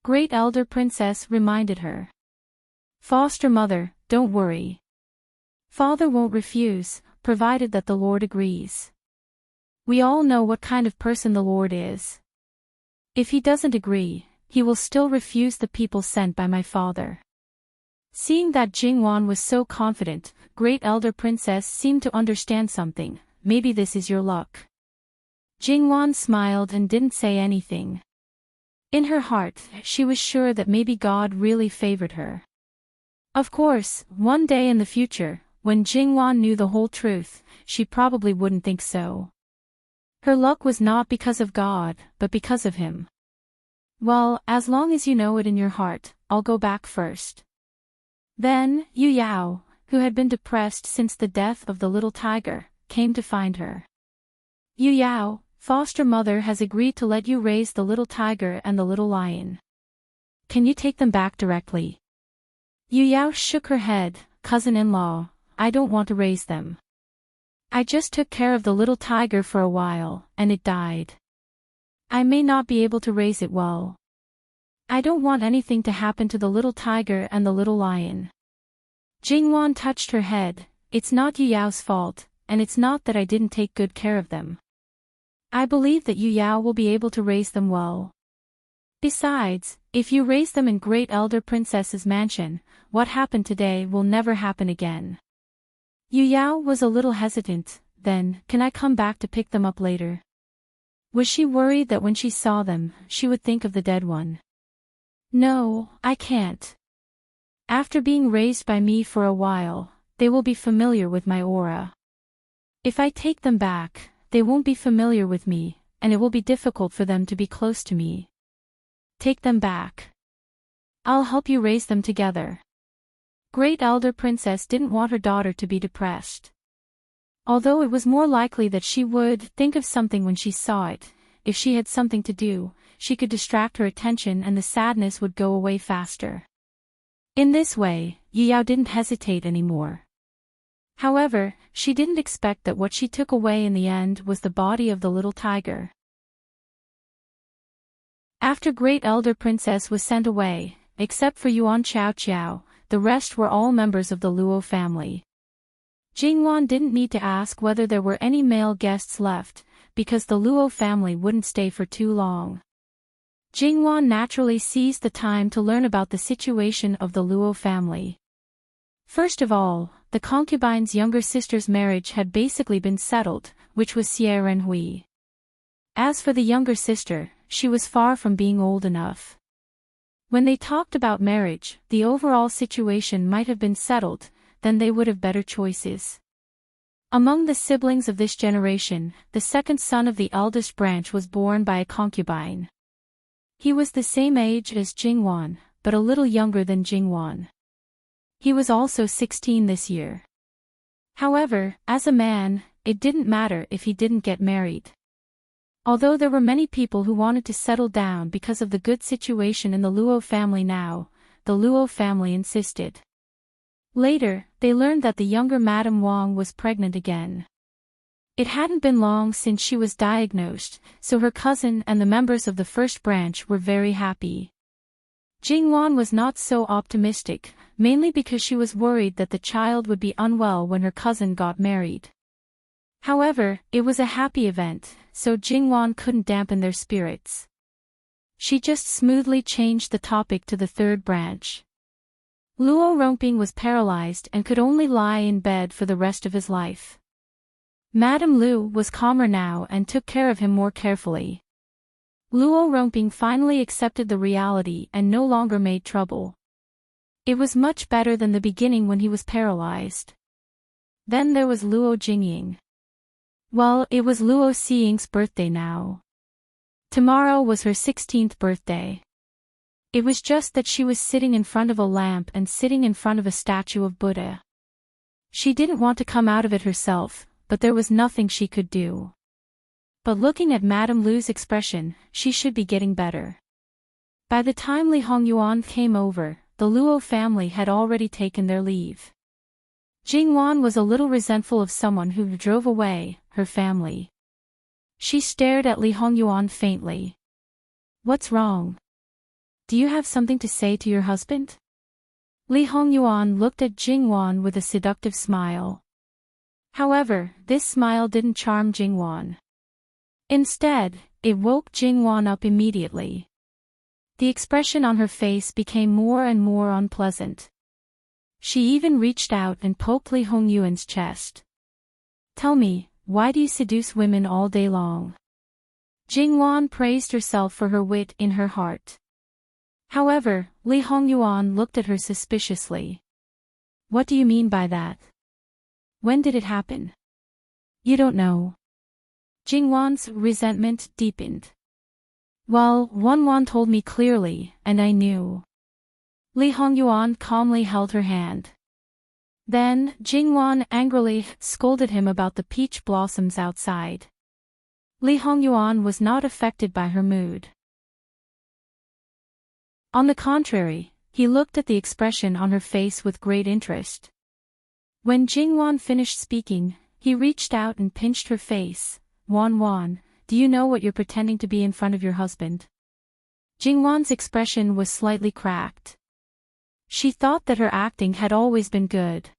Great Elder Princess reminded her. Foster mother, don't worry. Father won't refuse, provided that the Lord agrees. We all know what kind of person the Lord is. If he doesn't agree, he will still refuse the people sent by my father. Seeing that Jingwan was so confident, Great Elder Princess seemed to understand something. Maybe this is your luck. Jingwan smiled and didn't say anything. In her heart, she was sure that maybe God really favored her. Of course, one day in the future, when Jingwan knew the whole truth, she probably wouldn't think so. Her luck was not because of God, but because of him. Well, as long as you know it in your heart, I'll go back first. Then, Yu Yao, who had been depressed since the death of the little tiger, came to find her. Yu Yao, foster mother has agreed to let you raise the little tiger and the little lion. Can you take them back directly? Yu Yao shook her head. Cousin-in-law, I don't want to raise them. I just took care of the little tiger for a while, and it died. I may not be able to raise it well. I don't want anything to happen to the little tiger and the little lion. Jingwan touched her head. It's not Yu Yao's fault, and it's not that I didn't take good care of them. I believe that Yu Yao will be able to raise them well. Besides, if you raise them in Great Elder Princess's mansion, what happened today will never happen again. Yu Yao was a little hesitant. Then, can I come back to pick them up later? Was she worried that when she saw them, she would think of the dead one? No, I can't. After being raised by me for a while, they will be familiar with my aura. If I take them back, they won't be familiar with me, and it will be difficult for them to be close to me. Take them back. I'll help you raise them together. Great Elder Princess didn't want her daughter to be depressed. Although it was more likely that she would think of something when she saw it, if she had something to do, she could distract her attention and the sadness would go away faster. In this way, Yu Yao didn't hesitate anymore. However, she didn't expect that what she took away in the end was the body of the little tiger. After Great Elder Princess was sent away, except for Yuan Chao Chao, the rest were all members of the Luo family. Jingwan didn't need to ask whether there were any male guests left, because the Luo family wouldn't stay for too long. Jingwan naturally seized the time to learn about the situation of the Luo family. First of all, the concubine's younger sister's marriage had basically been settled, which was Xie Renhui. As for the younger sister, she was far from being old enough. When they talked about marriage, the overall situation might have been settled, then they would have better choices. Among the siblings of this generation, the second son of the eldest branch was born by a concubine. He was the same age as Jingwan, but a little younger than Jingwan. He was also 16 this year. However, as a man, it didn't matter if he didn't get married. Although there were many people who wanted to settle down because of the good situation in the Luo family now, the Luo family insisted. Later, they learned that the younger Madame Wang was pregnant again. It hadn't been long since she was diagnosed, so her cousin and the members of the first branch were very happy. Jingwan was not so optimistic, mainly because she was worried that the child would be unwell when her cousin got married. However, it was a happy event, so Jingwan couldn't dampen their spirits. She just smoothly changed the topic to the third branch. Luo Rongping was paralyzed and could only lie in bed for the rest of his life. Madame Lu was calmer now and took care of him more carefully. Luo Rongping finally accepted the reality and no longer made trouble. It was much better than the beginning when he was paralyzed. Then there was Luo Jingying. Well, it was Luo Xiying's birthday now. Tomorrow was her 16th birthday. It was just that she was sitting in front of a lamp and sitting in front of a statue of Buddha. She didn't want to come out of it herself, but there was nothing she could do. But looking at Madame Lu's expression, she should be getting better. By the time Li Hongyuan came over, the Luo family had already taken their leave. Jingwan was a little resentful of someone who drove away her family. She stared at Li Hongyuan faintly. What's wrong? Do you have something to say to your husband? Li Hongyuan looked at Jingwan with a seductive smile. However, this smile didn't charm Jingwan. Instead, it woke Jingwan up immediately. The expression on her face became more and more unpleasant. She even reached out and poked Li Hongyuan's chest. Tell me, why do you seduce women all day long? Jingwan praised herself for her wit in her heart. However, Li Hongyuan looked at her suspiciously. What do you mean by that? When did it happen? You don't know. Jingwan's resentment deepened. Well, Wanwan told me clearly, and I knew. Li Hongyuan calmly held her hand. Then, Jingwan angrily scolded him about the peach blossoms outside. Li Hongyuan was not affected by her mood. On the contrary, he looked at the expression on her face with great interest. When Jingwan finished speaking, He reached out and pinched her face. Wan, do you know what you're pretending to be in front of your husband? Jingwan's expression was slightly cracked. She thought that her acting had always been good.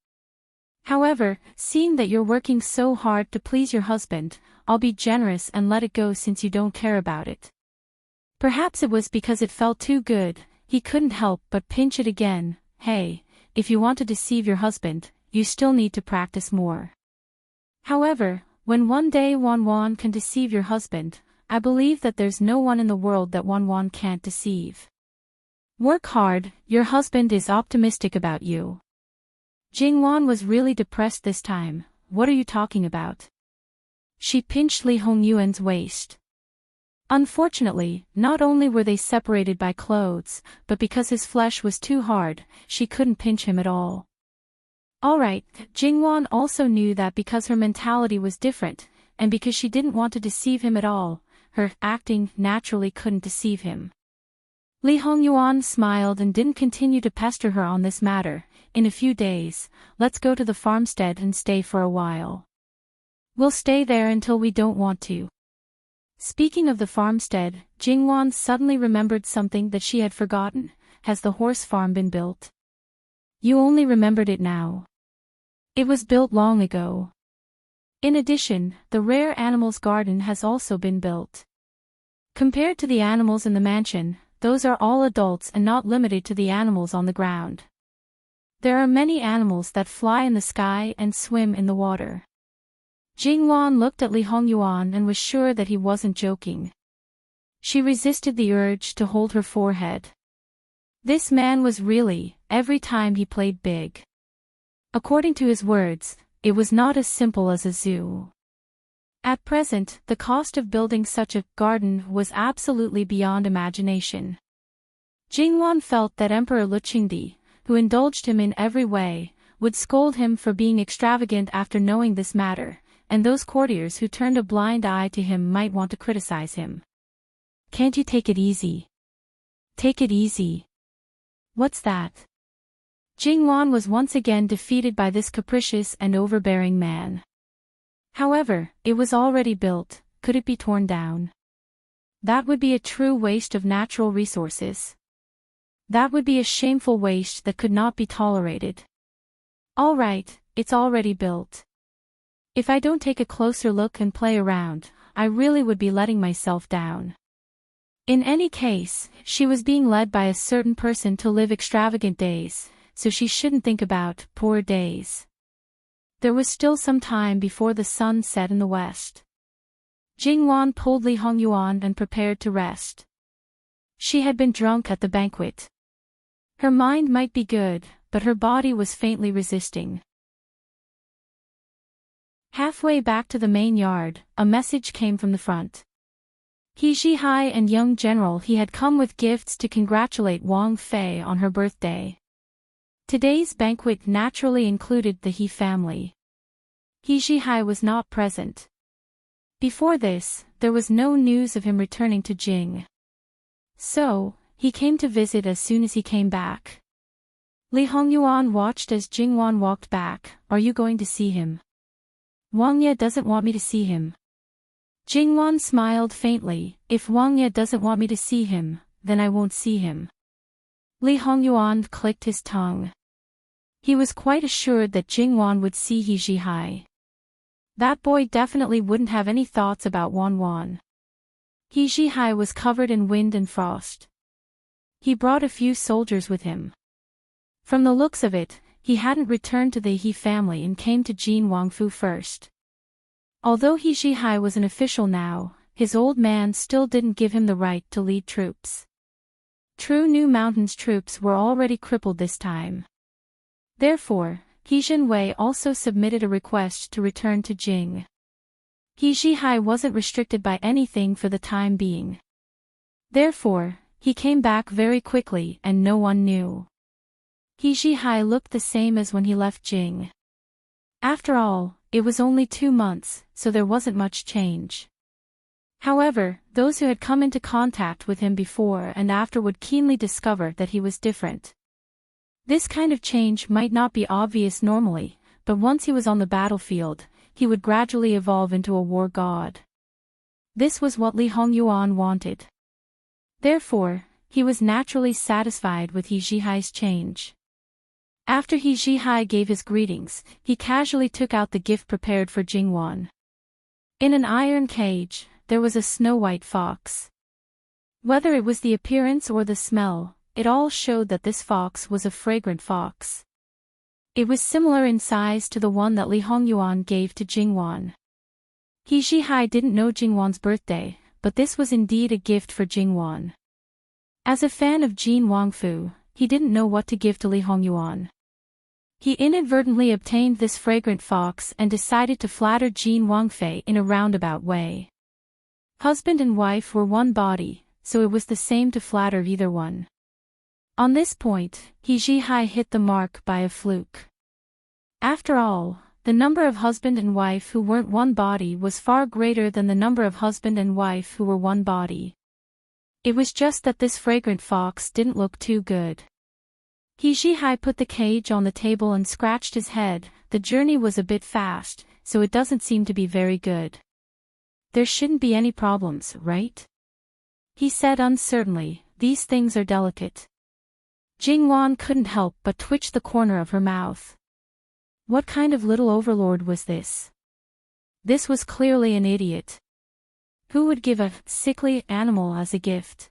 However, seeing that you're working so hard to please your husband, I'll be generous and let it go since you don't care about it. Perhaps it was because it felt too good, he couldn't help but pinch it again. Hey, if you want to deceive your husband, you still need to practice more. However, when one day Wan can deceive your husband, I believe that there's no one in the world that Wan can't deceive. Work hard, your husband is optimistic about you. Jingwan was really depressed this time. What are you talking about? She pinched Li Hongyuan's waist. Unfortunately, not only were they separated by clothes, but because his flesh was too hard, she couldn't pinch him at all. Alright, Jingwan also knew that because her mentality was different, and because she didn't want to deceive him at all, her acting naturally couldn't deceive him. Li Hongyuan smiled and didn't continue to pester her on this matter. In a few days, let's go to the farmstead and stay for a while. We'll stay there until we don't want to. Speaking of the farmstead, Jingwan suddenly remembered something that she had forgotten. Has the horse farm been built? You only remembered it now. It was built long ago. In addition, the rare animals garden has also been built. Compared to the animals in the mansion, those are all adults and not limited to the animals on the ground. There are many animals that fly in the sky and swim in the water. Jingwan looked at Li Hongyuan and was sure that he wasn't joking. She resisted the urge to hold her forehead. This man was really, every time he played big. According to his words, it was not as simple as a zoo. At present, the cost of building such a garden was absolutely beyond imagination. Jingwan felt that Emperor Luqingdi, who indulged him in every way, would scold him for being extravagant after knowing this matter, and those courtiers who turned a blind eye to him might want to criticize him. Can't you take it easy? Take it easy. What's that? Jingwan was once again defeated by this capricious and overbearing man. However, it was already built. Could it be torn down? That would be a true waste of natural resources. That would be a shameful waste that could not be tolerated. All right, it's already built. If I don't take a closer look and play around, I really would be letting myself down. In any case, she was being led by a certain person to live extravagant days, so she shouldn't think about poor days. There was still some time before the sun set in the west. Jingwan pulled Li Hongyuan and prepared to rest. She had been drunk at the banquet. Her mind might be good, but her body was faintly resisting. Halfway back to the main yard, a message came from the front. He Zhihai and young general he had come with gifts to congratulate Wang Fei on her birthday. Today's banquet naturally included the He family. He Zhihai was not present. Before this, there was no news of him returning to Jing. So, he came to visit as soon as he came back. Li Hongyuan watched as Jingwan walked back. Are you going to see him? Wang Ye doesn't want me to see him. Jingwan smiled faintly. If Wang Ye doesn't want me to see him, then I won't see him. Li Hongyuan clicked his tongue. He was quite assured that Jingwan would see He Zhihai. That boy definitely wouldn't have any thoughts about Wan. He Zhihai was covered in wind and frost. He brought a few soldiers with him. From the looks of it, he hadn't returned to the He family and came to Jin Wangfu first. Although He Zhihai was an official now, his old man still didn't give him the right to lead troops. True New Mountains troops were already crippled this time. Therefore, He Zhenwei also submitted a request to return to Jing. He Zhihai wasn't restricted by anything for the time being. Therefore, he came back very quickly and no one knew. He Zhihai looked the same as when he left Jing. After all, it was only 2 months, so there wasn't much change. However, those who had come into contact with him before and after would keenly discover that he was different. This kind of change might not be obvious normally, but once he was on the battlefield, he would gradually evolve into a war god. This was what Li Hongyuan wanted. Therefore, he was naturally satisfied with He Zhihai's change. After He Zhihai gave his greetings, he casually took out the gift prepared for Jingwan. In an iron cage, there was a snow-white fox. Whether it was the appearance or the smell, it all showed that this fox was a fragrant fox. It was similar in size to the one that Li Hongyuan gave to Jingwan. He Zhihai didn't know Jingwan's birthday, but this was indeed a gift for Jingwan. As a fan of Jin Wangfu, he didn't know what to give to Li Hongyuan. He inadvertently obtained this fragrant fox and decided to flatter Jin Wangfei in a roundabout way. Husband and wife were one body, so it was the same to flatter either one. On this point, He Zhihai hit the mark by a fluke. After all, the number of husband and wife who weren't one body was far greater than the number of husband and wife who were one body. It was just that this fragrant fox didn't look too good. He Zhihai put the cage on the table and scratched his head. The journey was a bit fast, so it doesn't seem to be very good. There shouldn't be any problems, right? He said uncertainly, these things are delicate. Jingwan couldn't help but twitch the corner of her mouth. What kind of little overlord was this? This was clearly an idiot. Who would give a sickly animal as a gift?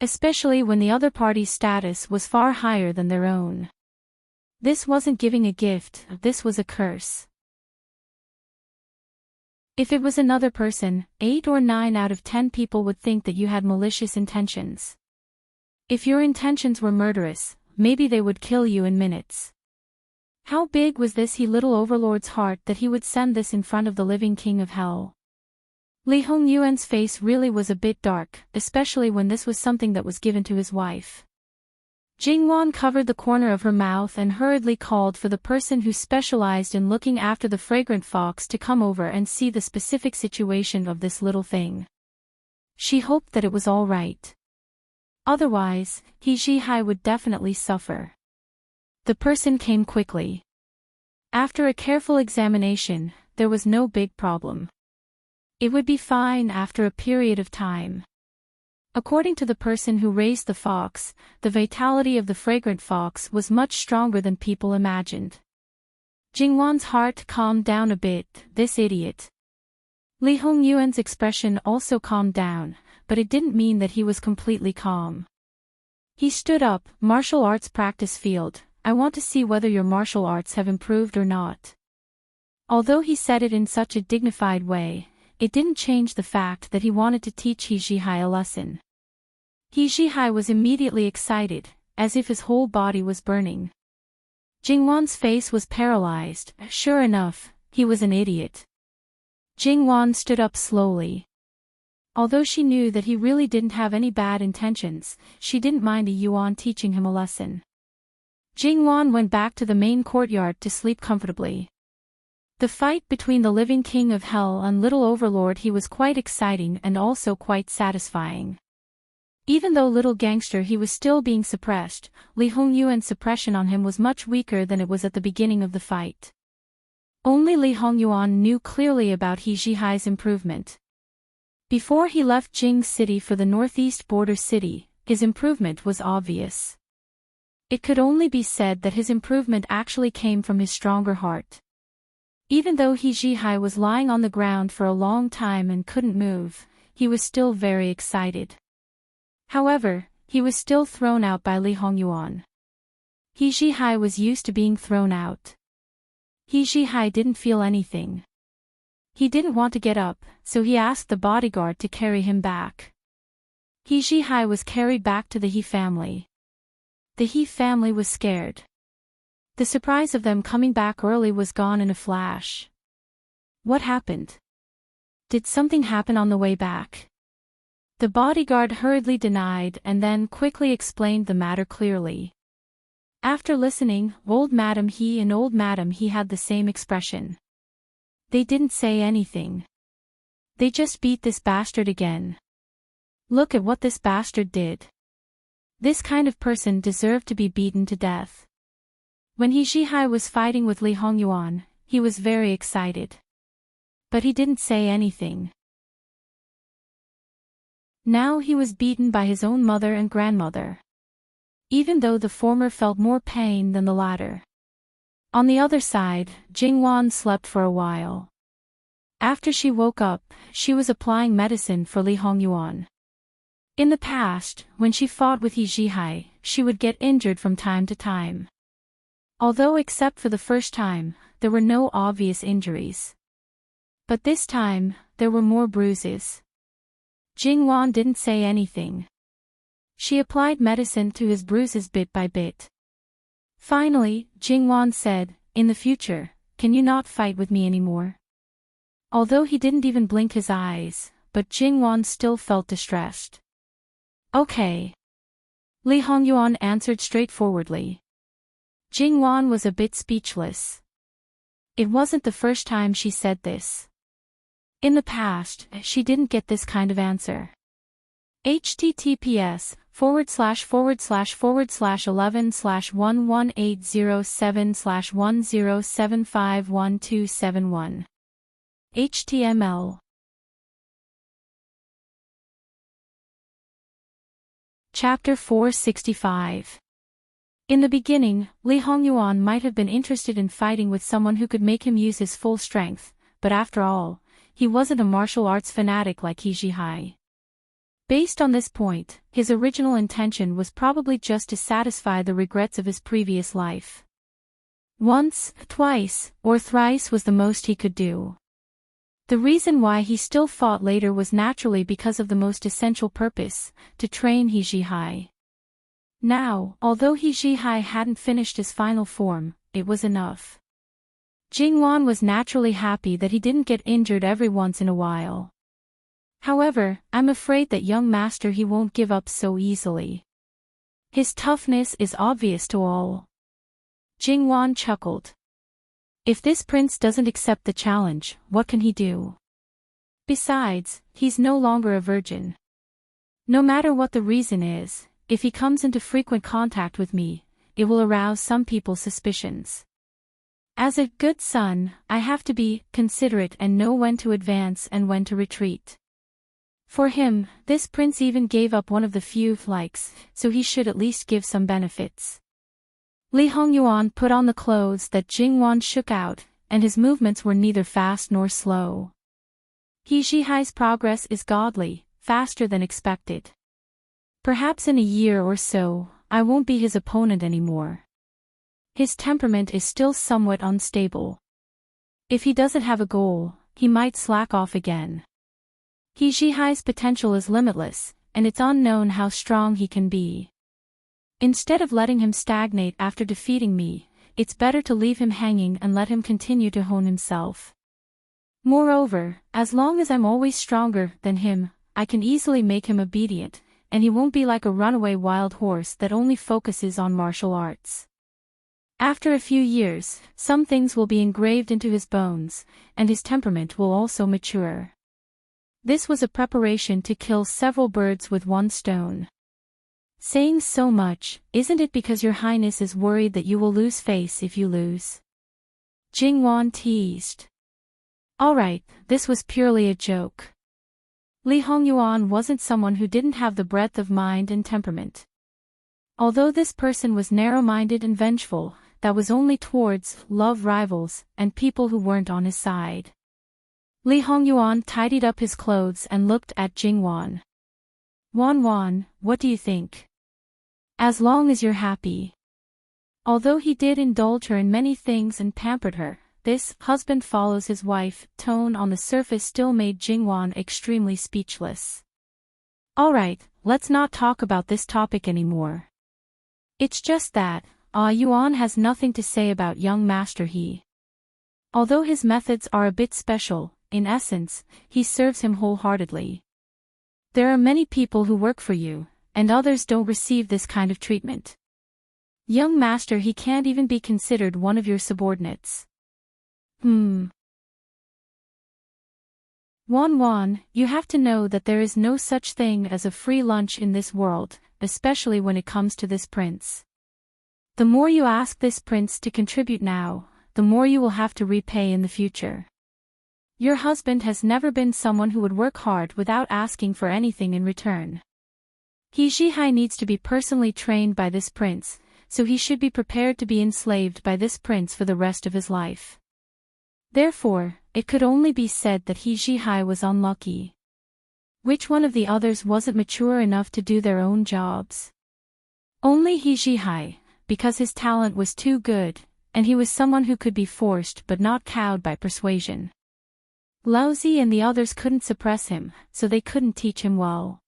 Especially when the other party's status was far higher than their own. This wasn't giving a gift, this was a curse. If it was another person, 8 or 9 out of 10 people would think that you had malicious intentions. If your intentions were murderous, maybe they would kill you in minutes. How big was this little overlord's heart that he would send this in front of the living king of hell? Li Hongyuan's face really was a bit dark, especially when this was something that was given to his wife. Jingwan covered the corner of her mouth and hurriedly called for the person who specialized in looking after the fragrant fox to come over and see the specific situation of this little thing. She hoped that it was all right. Otherwise, He Zhihai would definitely suffer. The person came quickly. After a careful examination, there was no big problem. It would be fine after a period of time. According to the person who raised the fox, the vitality of the fragrant fox was much stronger than people imagined. Jingwan's heart calmed down a bit, this idiot. Li Hongyuan's expression also calmed down, but it didn't mean that he was completely calm. He stood up, martial arts practice field, I want to see whether your martial arts have improved or not. Although he said it in such a dignified way, it didn't change the fact that he wanted to teach He Zhihai a lesson. He Zhihai was immediately excited, as if his whole body was burning. Jingwan's face was paralyzed. Sure enough, he was an idiot. Jingwan stood up slowly. Although she knew that he really didn't have any bad intentions, she didn't mind a Yuan teaching him a lesson. Jingwan went back to the main courtyard to sleep comfortably. The fight between the living king of hell and little overlord he was quite exciting and also quite satisfying. Even though little gangster he was still being suppressed, Li Hongyuan's suppression on him was much weaker than it was at the beginning of the fight. Only Li Hongyuan knew clearly about He Zhihai's improvement. Before he left Jing City for the northeast border city, his improvement was obvious. It could only be said that his improvement actually came from his stronger heart. Even though He Zhihai was lying on the ground for a long time and couldn't move, he was still very excited. However, he was still thrown out by Li Hongyuan. He Zhihai was used to being thrown out. He Zhihai didn't feel anything. He didn't want to get up, so he asked the bodyguard to carry him back. He Zhihai was carried back to the He family. The He family was scared. The surprise of them coming back early was gone in a flash. What happened? Did something happen on the way back? The bodyguard hurriedly denied and then quickly explained the matter clearly. After listening, old Madam He and old Madam He had the same expression. They didn't say anything. They just beat this bastard again. Look at what this bastard did. This kind of person deserved to be beaten to death. When He Zhihai was fighting with Li Hongyuan, he was very excited. But he didn't say anything. Now he was beaten by his own mother and grandmother, even though the former felt more pain than the latter. On the other side, Jingwan slept for a while. After she woke up, she was applying medicine for Li Hongyuan. In the past, when she fought with He Zhihai, she would get injured from time to time. Although except for the first time, there were no obvious injuries. But this time, there were more bruises. Jingwan didn't say anything. She applied medicine to his bruises bit by bit. Finally, Jingwan said, "In the future, can you not fight with me anymore?" Although he didn't even blink his eyes, but Jingwan still felt distressed. "Okay." Li Hongyuan answered straightforwardly. Jingwan was a bit speechless. It wasn't the first time she said this. In the past, she didn't get this kind of answer. https://11/11807110751271 HTML. Chapter 465. In the beginning, Li Hongyuan might have been interested in fighting with someone who could make him use his full strength, but after all, he wasn't a martial arts fanatic like He Zhihai. Based on this point, his original intention was probably just to satisfy the regrets of his previous life. Once, twice, or thrice was the most he could do. The reason why he still fought later was naturally because of the most essential purpose, to train He Zhihai. Now, although He Zhihai hadn't finished his final form, it was enough. Jingwan was naturally happy that he didn't get injured every once in a while. However, I'm afraid that young master he won't give up so easily. His toughness is obvious to all. Jingwan chuckled. If this prince doesn't accept the challenge, what can he do? Besides, he's no longer a virgin. No matter what the reason is, if he comes into frequent contact with me, it will arouse some people's suspicions. As a good son, I have to be considerate and know when to advance and when to retreat. For him, this prince even gave up one of the few likes, so he should at least give some benefits. Li Hongyuan put on the clothes that Jingwan shook out, and his movements were neither fast nor slow. He Zhihai's progress is godly, faster than expected. Perhaps in a year or so, I won't be his opponent anymore. His temperament is still somewhat unstable. If he doesn't have a goal, he might slack off again. He Zhihai's potential is limitless, and it's unknown how strong he can be. Instead of letting him stagnate after defeating me, it's better to leave him hanging and let him continue to hone himself. Moreover, as long as I'm always stronger than him, I can easily make him obedient, and he won't be like a runaway wild horse that only focuses on martial arts. After a few years, some things will be engraved into his bones, and his temperament will also mature. This was a preparation to kill several birds with one stone. Saying so much, isn't it because your highness is worried that you will lose face if you lose? Jingwan teased. Alright, this was purely a joke. Li Hongyuan wasn't someone who didn't have the breadth of mind and temperament. Although this person was narrow-minded and vengeful, that was only towards love rivals and people who weren't on his side. Li Hongyuan tidied up his clothes and looked at Jingwan. Wan, what do you think? As long as you're happy. Although he did indulge her in many things and pampered her, this husband follows his wife tone on the surface still made Jingwan extremely speechless. Alright, let's not talk about this topic anymore. It's just that, Yuan has nothing to say about young Master He. Although his methods are a bit special, in essence, he serves him wholeheartedly. There are many people who work for you, and others don't receive this kind of treatment. Young Master He can't even be considered one of your subordinates. Wan, you have to know that there is no such thing as a free lunch in this world, especially when it comes to this prince. The more you ask this prince to contribute now, the more you will have to repay in the future. Your husband has never been someone who would work hard without asking for anything in return. He Zhihai needs to be personally trained by this prince, so he should be prepared to be enslaved by this prince for the rest of his life. Therefore, it could only be said that he Zhihai was unlucky. Which one of the others wasn't mature enough to do their own jobs? Only he Zhihai, because his talent was too good, and he was someone who could be forced but not cowed by persuasion. Laozi and the others couldn't suppress him, so they couldn't teach him well.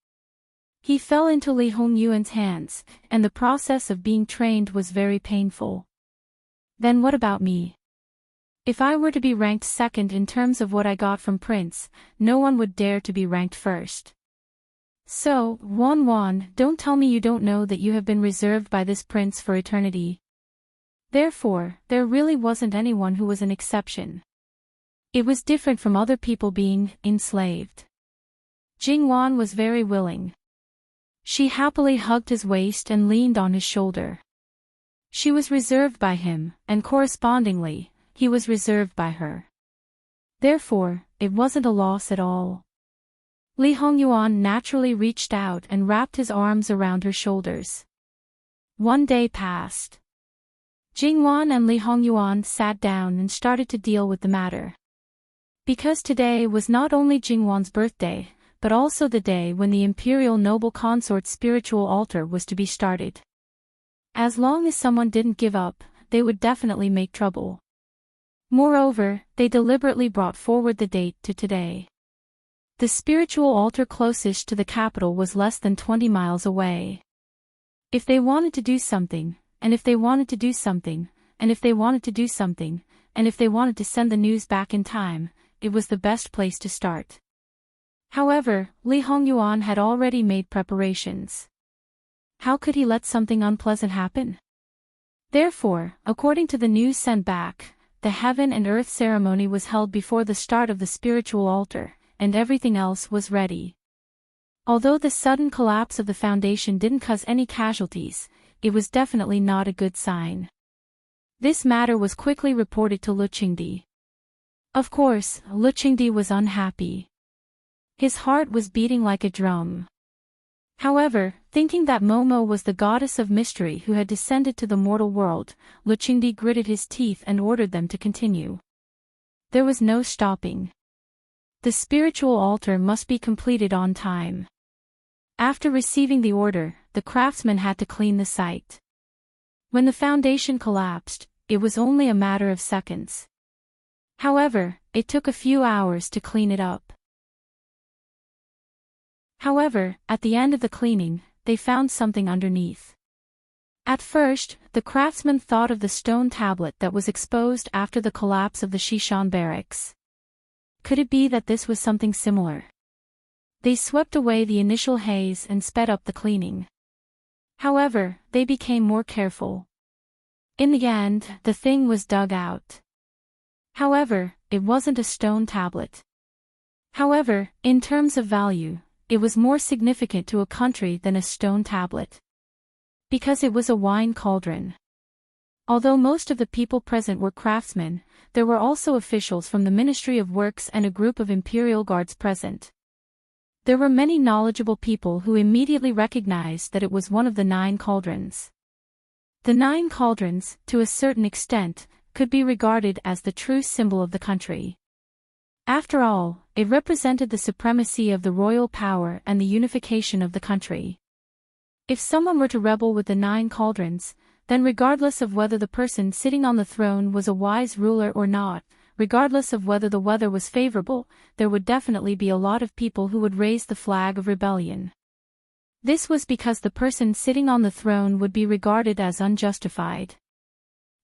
He fell into Li Hongyuan's hands, and the process of being trained was very painful. Then what about me? If I were to be ranked second in terms of what I got from Prince, no one would dare to be ranked first. So, Wan, don't tell me you don't know that you have been reserved by this prince for eternity. Therefore, there really wasn't anyone who was an exception. It was different from other people being enslaved. Jingwan was very willing. She happily hugged his waist and leaned on his shoulder. She was reserved by him, and correspondingly, he was reserved by her. Therefore, it wasn't a loss at all. Li Hongyuan naturally reached out and wrapped his arms around her shoulders. One day passed. Jingwan and Li Hongyuan sat down and started to deal with the matter. Because today was not only Jingwan's birthday, but also the day when the imperial noble consort's spiritual altar was to be started. As long as someone didn't give up, they would definitely make trouble. Moreover, they deliberately brought forward the date to today. The spiritual altar closest to the capital was less than 20 miles away. If they wanted to do something, and if they wanted to do something, and if they wanted to do something, and if they wanted to send the news back in time, it was the best place to start. However, Li Hongyuan had already made preparations. How could he let something unpleasant happen? Therefore, according to the news sent back, the heaven and earth ceremony was held before the start of the spiritual altar, and everything else was ready. Although the sudden collapse of the foundation didn't cause any casualties, it was definitely not a good sign. This matter was quickly reported to Lu Qingdi. Of course, Lu Qingdi was unhappy. His heart was beating like a drum. However, thinking that Momo was the goddess of mystery who had descended to the mortal world, Lu Qingdi gritted his teeth and ordered them to continue. There was no stopping. The spiritual altar must be completed on time. After receiving the order, the craftsmen had to clean the site. When the foundation collapsed, it was only a matter of seconds. However, it took a few hours to clean it up. However, at the end of the cleaning, they found something underneath. At first, the craftsmen thought of the stone tablet that was exposed after the collapse of the Shishan barracks. Could it be that this was something similar? They swept away the initial haze and sped up the cleaning. However, they became more careful. In the end, the thing was dug out. However, it wasn't a stone tablet. However, in terms of value, it was more significant to a country than a stone tablet. Because it was a wine cauldron. Although most of the people present were craftsmen, there were also officials from the Ministry of Works and a group of imperial guards present. There were many knowledgeable people who immediately recognized that it was one of the 9 cauldrons. The 9 cauldrons, to a certain extent, could be regarded as the true symbol of the country. After all, it represented the supremacy of the royal power and the unification of the country. If someone were to rebel with the 9 cauldrons, then regardless of whether the person sitting on the throne was a wise ruler or not, regardless of whether the weather was favorable, there would definitely be a lot of people who would raise the flag of rebellion. This was because the person sitting on the throne would be regarded as unjustified.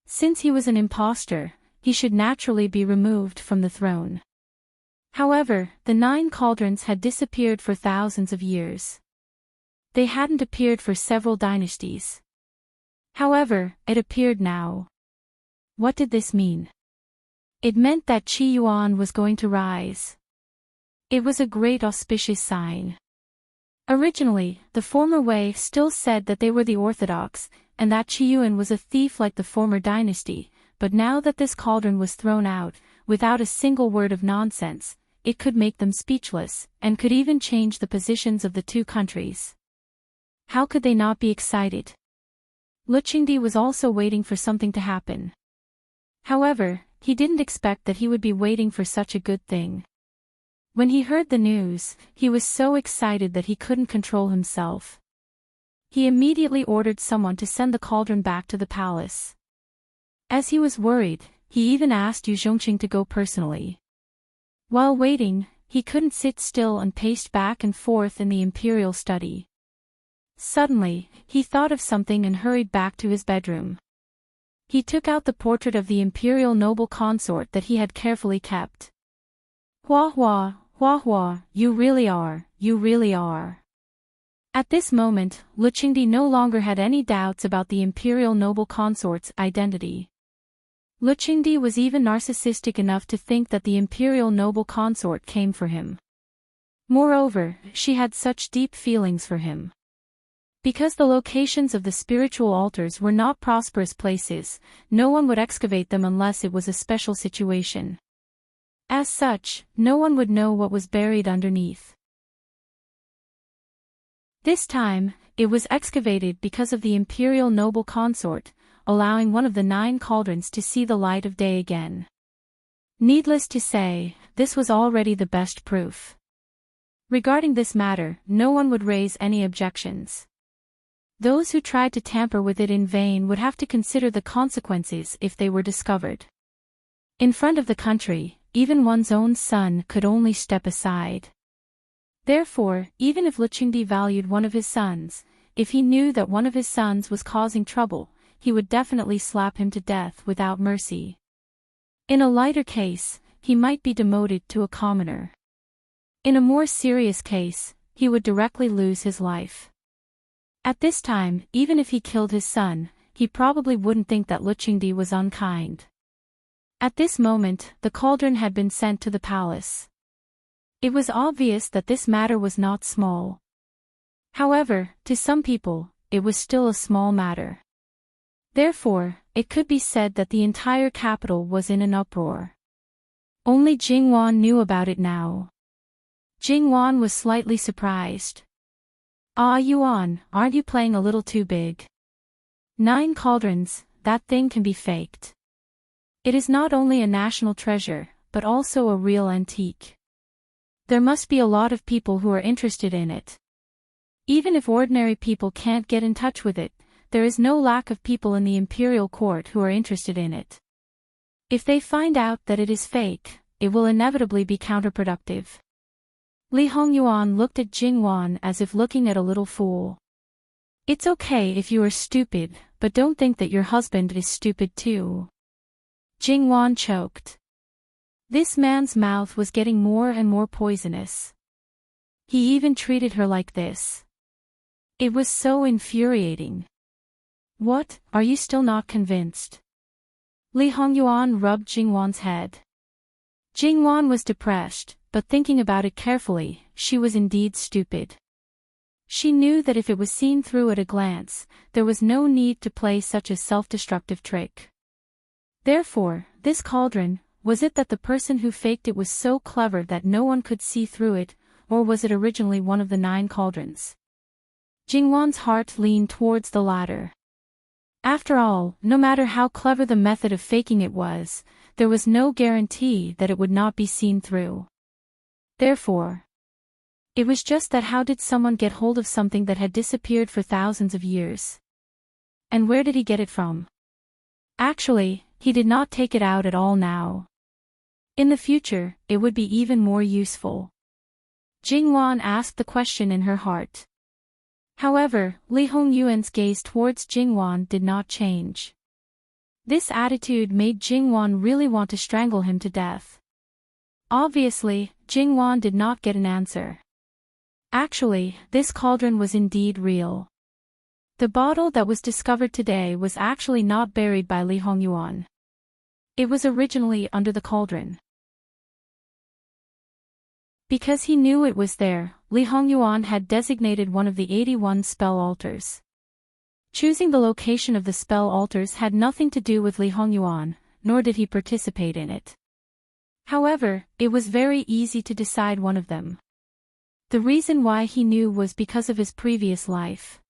Since he was an impostor, he should naturally be removed from the throne. However, the 9 cauldrons had disappeared for thousands of years. They hadn't appeared for several dynasties. However, it appeared now. What did this mean? It meant that Qi Yuan was going to rise. It was a great auspicious sign. Originally, the former Wei still said that they were the orthodox, and that Qi Yuan was a thief like the former dynasty, but now that this cauldron was thrown out, without a single word of nonsense. It could make them speechless, and could even change the positions of the two countries. How could they not be excited? Luchingdi was also waiting for something to happen. However, he didn't expect that he would be waiting for such a good thing. When he heard the news, he was so excited that he couldn't control himself. He immediately ordered someone to send the cauldron back to the palace. As he was worried, he even asked Yu Zhongqing to go personally. While waiting, he couldn't sit still and paced back and forth in the imperial study. Suddenly, he thought of something and hurried back to his bedroom. He took out the portrait of the imperial noble consort that he had carefully kept. Hua hua, you really are, you really are. At this moment, Luchingdi no longer had any doubts about the imperial noble consort's identity. Luchingdi was even narcissistic enough to think that the imperial noble consort came for him. Moreover, she had such deep feelings for him. Because the locations of the spiritual altars were not prosperous places, no one would excavate them unless it was a special situation. As such, no one would know what was buried underneath. This time, it was excavated because of the imperial noble consort, allowing one of the 9 cauldrons to see the light of day again. Needless to say, this was already the best proof. Regarding this matter, no one would raise any objections. Those who tried to tamper with it in vain would have to consider the consequences if they were discovered. In front of the country, even one's own son could only step aside. Therefore, even if Luchingdi valued one of his sons, if he knew that one of his sons was causing trouble, he would definitely slap him to death without mercy. In a lighter case, he might be demoted to a commoner. In a more serious case, he would directly lose his life. At this time, even if he killed his son, he probably wouldn't think that Luchingdi was unkind. At this moment, the cauldron had been sent to the palace. It was obvious that this matter was not small. However, to some people, it was still a small matter. Therefore, it could be said that the entire capital was in an uproar. Only Jingwan knew about it now. Jingwan was slightly surprised. Ah Yuan, aren't you playing a little too big? 9 cauldrons, that thing can be faked. It is not only a national treasure, but also a real antique. There must be a lot of people who are interested in it. Even if ordinary people can't get in touch with it, there is no lack of people in the imperial court who are interested in it. If they find out that it is fake, it will inevitably be counterproductive. Li Hongyuan looked at Jingwan as if looking at a little fool. It's okay if you are stupid, but don't think that your husband is stupid too. Jingwan choked. This man's mouth was getting more and more poisonous. He even treated her like this. It was so infuriating. What, are you still not convinced? Li Hongyuan rubbed Jingwan's head. Jingwan was depressed, but thinking about it carefully, she was indeed stupid. She knew that if it was seen through at a glance, there was no need to play such a self-destructive trick. Therefore, this cauldron, was it that the person who faked it was so clever that no one could see through it, or was it originally one of the 9 cauldrons? Jingwan's heart leaned towards the latter. After all, no matter how clever the method of faking it was, there was no guarantee that it would not be seen through. Therefore, it was just that how did someone get hold of something that had disappeared for thousands of years? And where did he get it from? Actually, he did not take it out at all now. In the future, it would be even more useful. Jingwan asked the question in her heart. However, Li Hongyuan's gaze towards Jingwan did not change. This attitude made Jingwan really want to strangle him to death. Obviously, Jingwan did not get an answer. Actually, this cauldron was indeed real. The bottle that was discovered today was actually not buried by Li Hongyuan. It was originally under the cauldron. Because he knew it was there, Li Hongyuan had designated one of the 81 spell altars. Choosing the location of the spell altars had nothing to do with Li Hongyuan, nor did he participate in it. However, it was very easy to decide one of them. The reason why he knew was because of his previous life.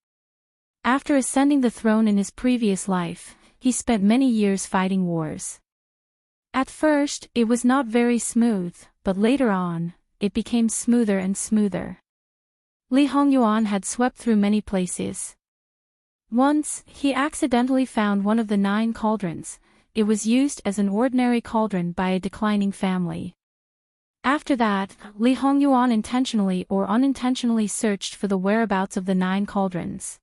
After ascending the throne in his previous life, he spent many years fighting wars. At first, it was not very smooth, but later on, it became smoother and smoother. Li Hongyuan had swept through many places. Once, he accidentally found one of the 9 cauldrons. It was used as an ordinary cauldron by a declining family. After that, Li Hongyuan intentionally or unintentionally searched for the whereabouts of the 9 cauldrons.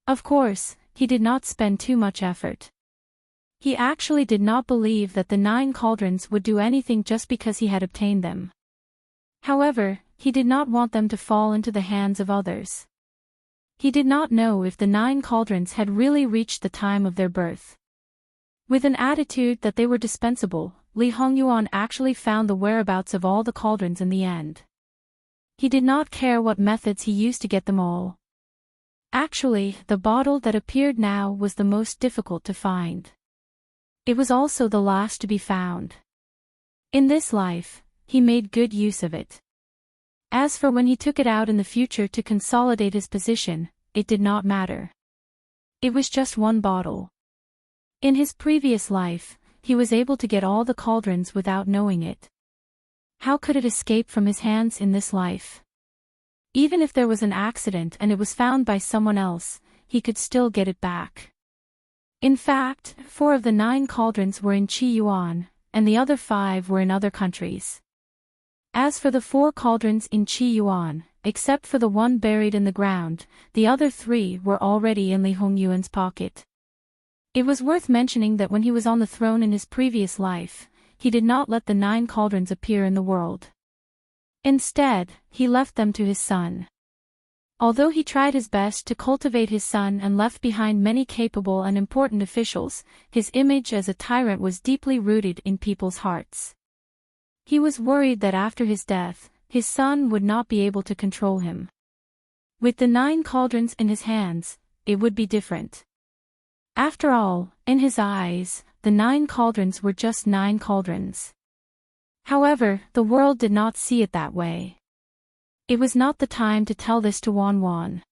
Of course, he did not spend too much effort. He actually did not believe that the 9 cauldrons would do anything just because he had obtained them. However, he did not want them to fall into the hands of others. He did not know if the 9 cauldrons had really reached the time of their birth. With an attitude that they were dispensable, Li Hongyuan actually found the whereabouts of all the cauldrons in the end. He did not care what methods he used to get them all. Actually, the bottle that appeared now was the most difficult to find. It was also the last to be found. In this life, he made good use of it. As for when he took it out in the future to consolidate his position, it did not matter. It was just one bottle. In his previous life, he was able to get all the cauldrons without knowing it. How could it escape from his hands in this life? Even if there was an accident and it was found by someone else, he could still get it back. In fact, 4 of the 9 cauldrons were in Qi Yuan, and the other 5 were in other countries. As for the 4 cauldrons in Qi Yuan, except for the one buried in the ground, the other 3 were already in Li Hongyuan's pocket. It was worth mentioning that when he was on the throne in his previous life, he did not let the 9 cauldrons appear in the world. Instead, he left them to his son. Although he tried his best to cultivate his son and left behind many capable and important officials, his image as a tyrant was deeply rooted in people's hearts. He was worried that after his death, his son would not be able to control him. With the 9 cauldrons in his hands, it would be different. After all, in his eyes, the 9 cauldrons were just 9 cauldrons. However, the world did not see it that way. It was not the time to tell this to Wan Wan.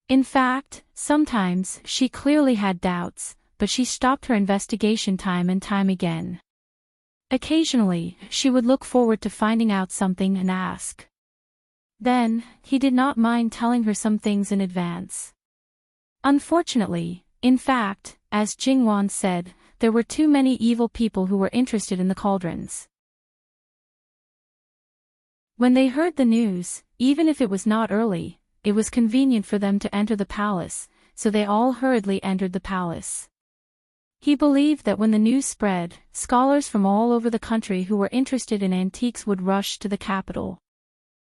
In fact, sometimes she clearly had doubts, but she stopped her investigation time and time again. Occasionally, she would look forward to finding out something and ask. Then, he did not mind telling her some things in advance. Unfortunately, in fact, as Jingwan said, there were too many evil people who were interested in the cauldrons. When they heard the news, even if it was not early, it was convenient for them to enter the palace, so they all hurriedly entered the palace. He believed that when the news spread, scholars from all over the country who were interested in antiques would rush to the capital.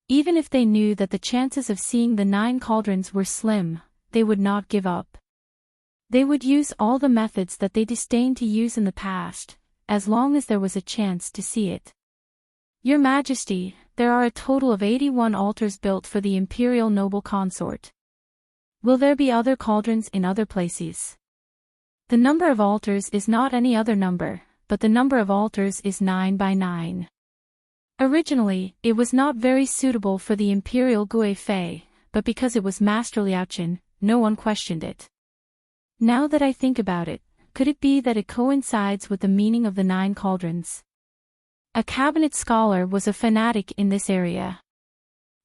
Even if they knew that the chances of seeing the 9 cauldrons were slim, they would not give up. They would use all the methods that they disdained to use in the past, as long as there was a chance to see it. Your Majesty, there are a total of 81 altars built for the imperial noble consort. Will there be other cauldrons in other places? The number of altars is not any other number, but the number of altars is 9 by 9. Originally, it was not very suitable for the imperial Gui Fei, but because it was Master Liaochen, no one questioned it. Now that I think about it, could it be that it coincides with the meaning of the 9 cauldrons? A cabinet scholar was a fanatic in this area.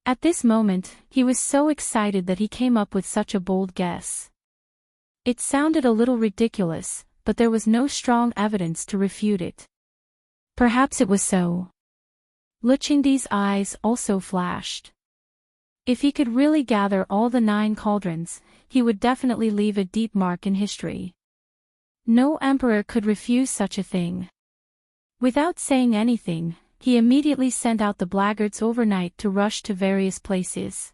At this moment, he was so excited that he came up with such a bold guess. It sounded a little ridiculous, but there was no strong evidence to refute it. Perhaps it was so. Lu Qingdi's eyes also flashed. If he could really gather all the 9 cauldrons, he would definitely leave a deep mark in history. No emperor could refuse such a thing. Without saying anything, he immediately sent out the blackguards overnight to rush to various places.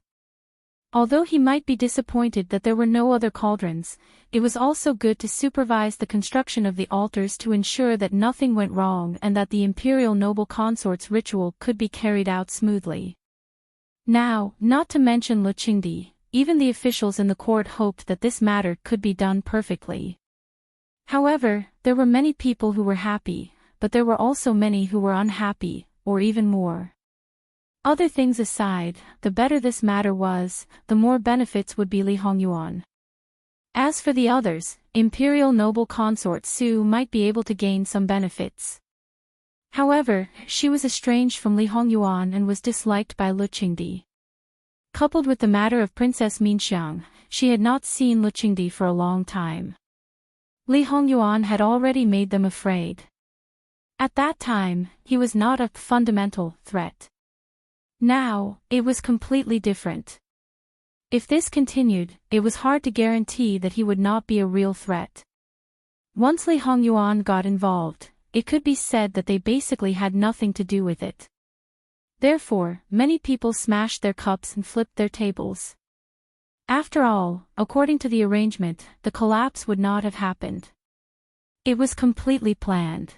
Although he might be disappointed that there were no other cauldrons, it was also good to supervise the construction of the altars to ensure that nothing went wrong and that the imperial noble consort's ritual could be carried out smoothly. Now, not to mention Lu Qingdi, even the officials in the court hoped that this matter could be done perfectly. However, there were many people who were happy, but there were also many who were unhappy, or even more. Other things aside, the better this matter was, the more benefits would be Li Hongyuan. As for the others, imperial noble consort Su might be able to gain some benefits. However, she was estranged from Li Hongyuan and was disliked by Lu Qingdi. Coupled with the matter of Princess Minxiang, she had not seen Lu Qingdi for a long time. Li Hongyuan had already made them afraid. At that time, he was not a fundamental threat. Now, it was completely different. If this continued, it was hard to guarantee that he would not be a real threat. Once Li Hongyuan got involved, it could be said that they basically had nothing to do with it. Therefore, many people smashed their cups and flipped their tables. After all, according to the arrangement, the collapse would not have happened. It was completely planned.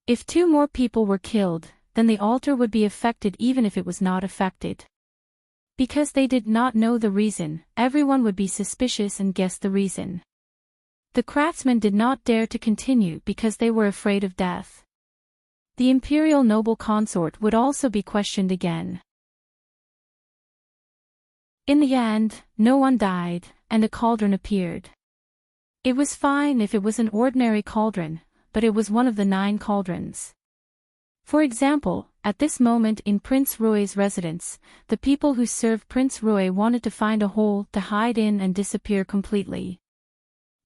If 2 more people were killed, then the altar would be affected even if it was not affected. Because they did not know the reason, everyone would be suspicious and guess the reason. The craftsmen did not dare to continue because they were afraid of death. The imperial noble consort would also be questioned again. In the end, no one died, and a cauldron appeared. It was fine if it was an ordinary cauldron, but it was one of the 9 cauldrons. For example, at this moment in Prince Rui's residence, the people who served Prince Rui wanted to find a hole to hide in and disappear completely.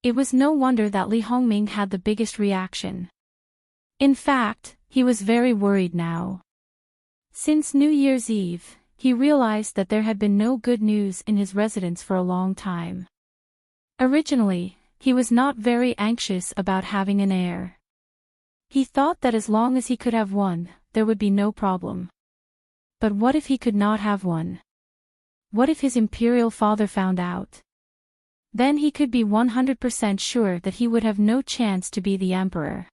It was no wonder that Li Hongming had the biggest reaction. In fact, he was very worried now. Since New Year's Eve, he realized that there had been no good news in his residence for a long time. Originally, he was not very anxious about having an heir. He thought that as long as he could have one, there would be no problem. But what if he could not have one? What if his imperial father found out? Then he could be 100% sure that he would have no chance to be the emperor.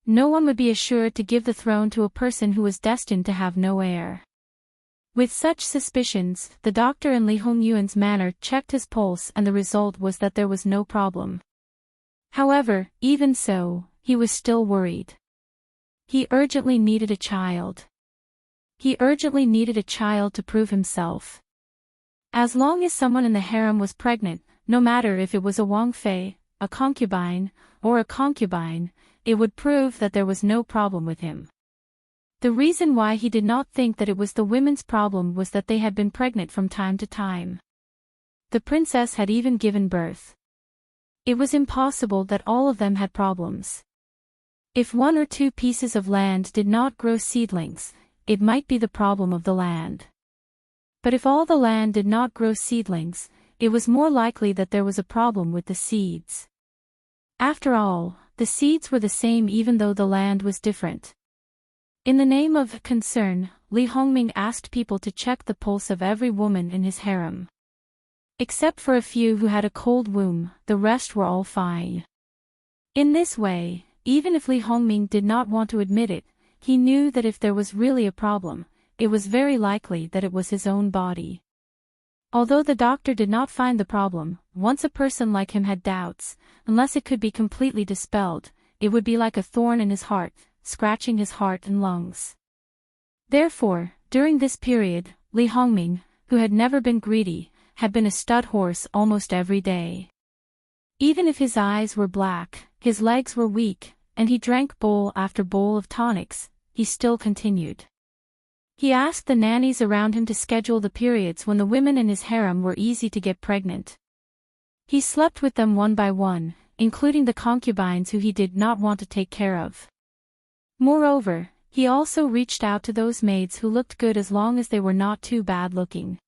No one would be assured to give the throne to a person who was destined to have no heir. With such suspicions, the doctor in Li Hongyuan's manor checked his pulse and the result was that there was no problem. However, even so, he was still worried. He urgently needed a child. He urgently needed a child to prove himself. As long as someone in the harem was pregnant, no matter if it was a Wang Fei, a concubine, or a concubine, it would prove that there was no problem with him. The reason why he did not think that it was the women's problem was that they had been pregnant from time to time. The princess had even given birth. It was impossible that all of them had problems. If 1 or 2 pieces of land did not grow seedlings, it might be the problem of the land. But if all the land did not grow seedlings, it was more likely that there was a problem with the seeds. After all, the seeds were the same even though the land was different. In the name of concern, Li Hongming asked people to check the pulse of every woman in his harem. Except for a few who had a cold womb, the rest were all fine. In this way, even if Li Hongming did not want to admit it, he knew that if there was really a problem, it was very likely that it was his own body. Although the doctor did not find the problem, once a person like him had doubts, unless it could be completely dispelled, it would be like a thorn in his heart, scratching his heart and lungs. Therefore, during this period, Li Hongming, who had never been greedy, had been a stud horse almost every day. Even if his eyes were black, his legs were weak, and he drank bowl after bowl of tonics, he still continued. He asked the nannies around him to schedule the periods when the women in his harem were easy to get pregnant. He slept with them one by one, including the concubines who he did not want to take care of. Moreover, he also reached out to those maids who looked good as long as they were not too bad looking.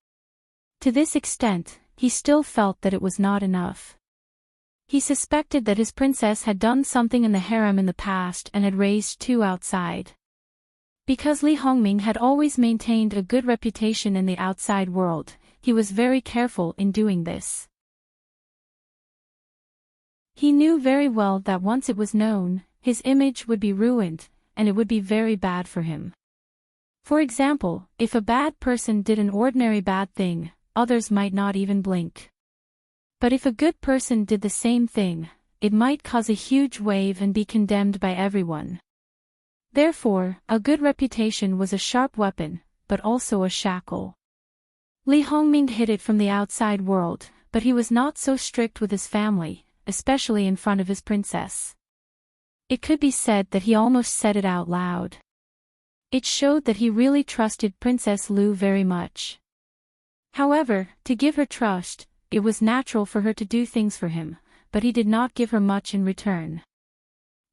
To this extent, he still felt that it was not enough. He suspected that his princess had done something in the harem in the past and had raised 2 outside. Because Li Hongming had always maintained a good reputation in the outside world, he was very careful in doing this. He knew very well that once it was known, his image would be ruined, and it would be very bad for him. For example, if a bad person did an ordinary bad thing, others might not even blink. But if a good person did the same thing, it might cause a huge wave and be condemned by everyone. Therefore, a good reputation was a sharp weapon, but also a shackle. Li Hongming hid it from the outside world, but he was not so strict with his family, especially in front of his princess. It could be said that he almost said it out loud. It showed that he really trusted Princess Lu very much. However, to give her trust, it was natural for her to do things for him, but he did not give her much in return.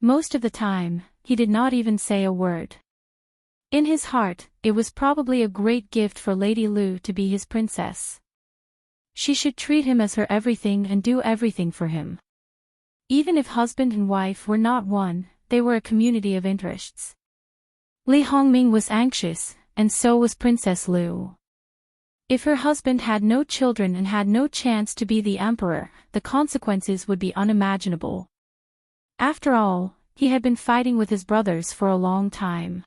Most of the time, he did not even say a word. In his heart, it was probably a great gift for Lady Lu to be his princess. She should treat him as her everything and do everything for him. Even if husband and wife were not one, they were a community of interests. Li Hongming was anxious, and so was Princess Lu. If her husband had no children and had no chance to be the emperor, the consequences would be unimaginable. After all, he had been fighting with his brothers for a long time.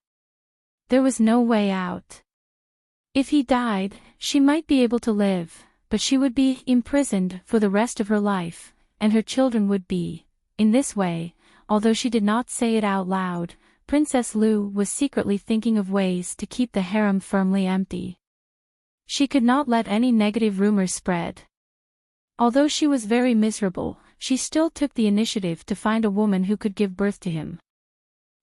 There was no way out. If he died, she might be able to live, but she would be imprisoned for the rest of her life, and her children would be. In this way, although she did not say it out loud, Princess Lu was secretly thinking of ways to keep the harem firmly empty. She could not let any negative rumors spread. Although she was very miserable, she still took the initiative to find a woman who could give birth to him.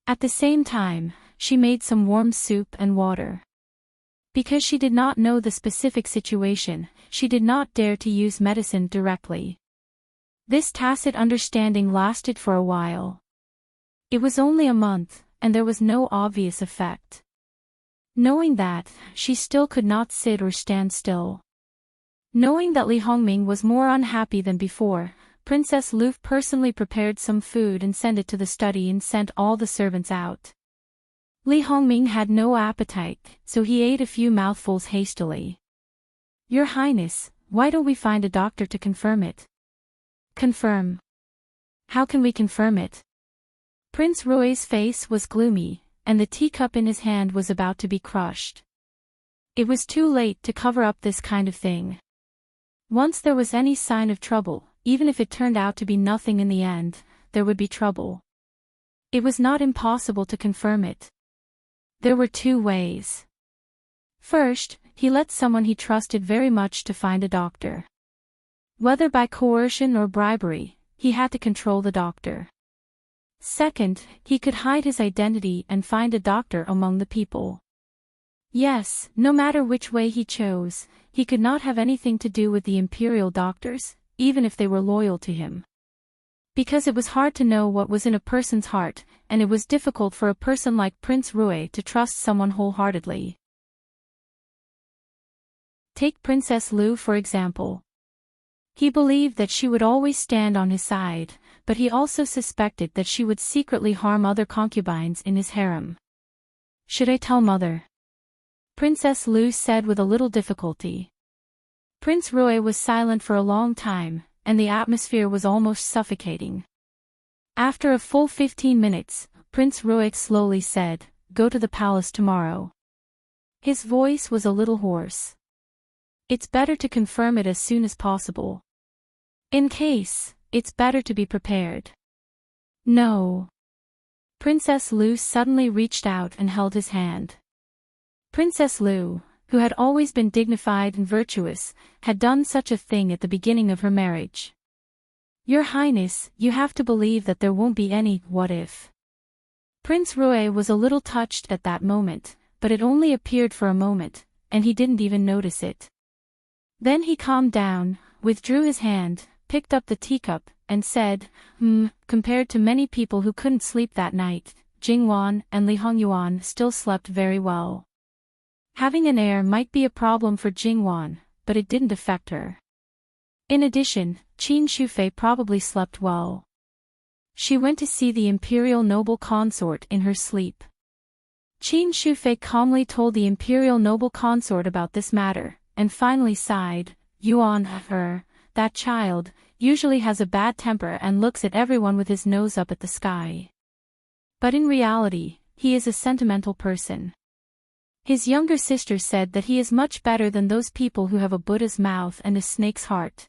At the same time, she made some warm soup and water. Because she did not know the specific situation, she did not dare to use medicine directly. This tacit understanding lasted for a while. It was only a month, and there was no obvious effect. Knowing that, she still could not sit or stand still. Knowing that Li Hongming was more unhappy than before, Princess Lu personally prepared some food and sent it to the study and sent all the servants out. Li Hongming had no appetite, so he ate a few mouthfuls hastily. "Your Highness, why don't we find a doctor to confirm it?" "Confirm? How can we confirm it?" Prince Rui's face was gloomy, and the teacup in his hand was about to be crushed. It was too late to cover up this kind of thing. Once there was any sign of trouble, even if it turned out to be nothing in the end, there would be trouble. It was not impossible to confirm it. There were two ways. First, he let someone he trusted very much to find a doctor. Whether by coercion or bribery, he had to control the doctor. Second, he could hide his identity and find a doctor among the people. Yes, no matter which way he chose, he could not have anything to do with the imperial doctors, even if they were loyal to him. Because it was hard to know what was in a person's heart, and it was difficult for a person like Prince Rui to trust someone wholeheartedly. Take Princess Lu for example. He believed that she would always stand on his side, but he also suspected that she would secretly harm other concubines in his harem. "Should I tell mother?" Princess Lu said with a little difficulty. Prince Rui was silent for a long time, and the atmosphere was almost suffocating. After a full 15 minutes, Prince Rui slowly said, "Go to the palace tomorrow." His voice was a little hoarse. "It's better to confirm it as soon as possible. In case, it's better to be prepared." "No." Princess Lu suddenly reached out and held his hand. Princess Lu, who had always been dignified and virtuous, had done such a thing at the beginning of her marriage. "Your Highness, you have to believe that there won't be any what if." Prince Rui was a little touched at that moment, but it only appeared for a moment, and he didn't even notice it. Then he calmed down, withdrew his hand, picked up the teacup, and said, Compared to many people who couldn't sleep that night, Jingwan and Li Hongyuan still slept very well. Having an heir might be a problem for Jingwan, but it didn't affect her. In addition, Qin Shufei probably slept well. She went to see the imperial noble consort in her sleep. Qin Shufei calmly told the imperial noble consort about this matter, and finally sighed, "Yuan, that child, usually has a bad temper and looks at everyone with his nose up at the sky. But in reality, he is a sentimental person." His younger sister said that he is much better than those people who have a Buddha's mouth and a snake's heart.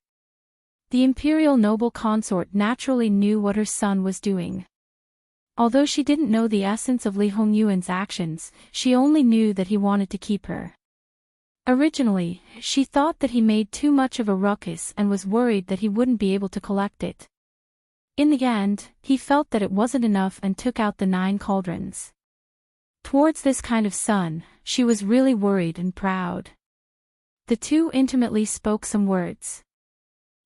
The imperial noble consort naturally knew what her son was doing. Although she didn't know the essence of Li Hongyuan's actions, she only knew that he wanted to keep her. Originally, she thought that he made too much of a ruckus and was worried that he wouldn't be able to collect it. In the end, he felt that it wasn't enough and took out the 9 cauldrons. Towards this kind of son, she was really worried and proud. The two intimately spoke some words.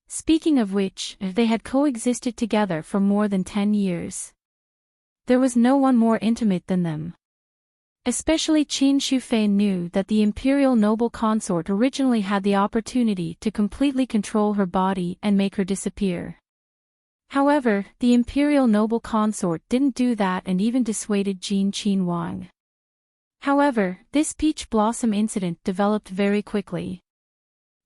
Speaking of which, they had coexisted together for more than 10 years. There was no one more intimate than them. Especially Qin Shufei knew that the imperial noble consort originally had the opportunity to completely control her body and make her disappear. However, the imperial noble consort didn't do that and even dissuaded Qin Wang. However, this peach blossom incident developed very quickly.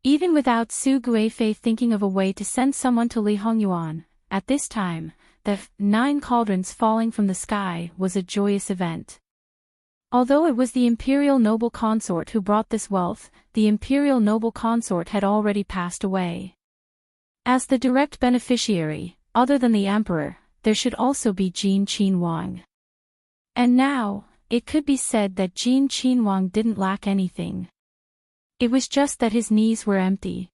Even without Su Guifei thinking of a way to send someone to Li Hongyuan, at this time, the 9 cauldrons falling from the sky was a joyous event. Although it was the imperial noble consort who brought this wealth, the imperial noble consort had already passed away. As the direct beneficiary, other than the emperor, there should also be Qin Wang. And now, it could be said that Qin Wang didn't lack anything. It was just that his knees were empty.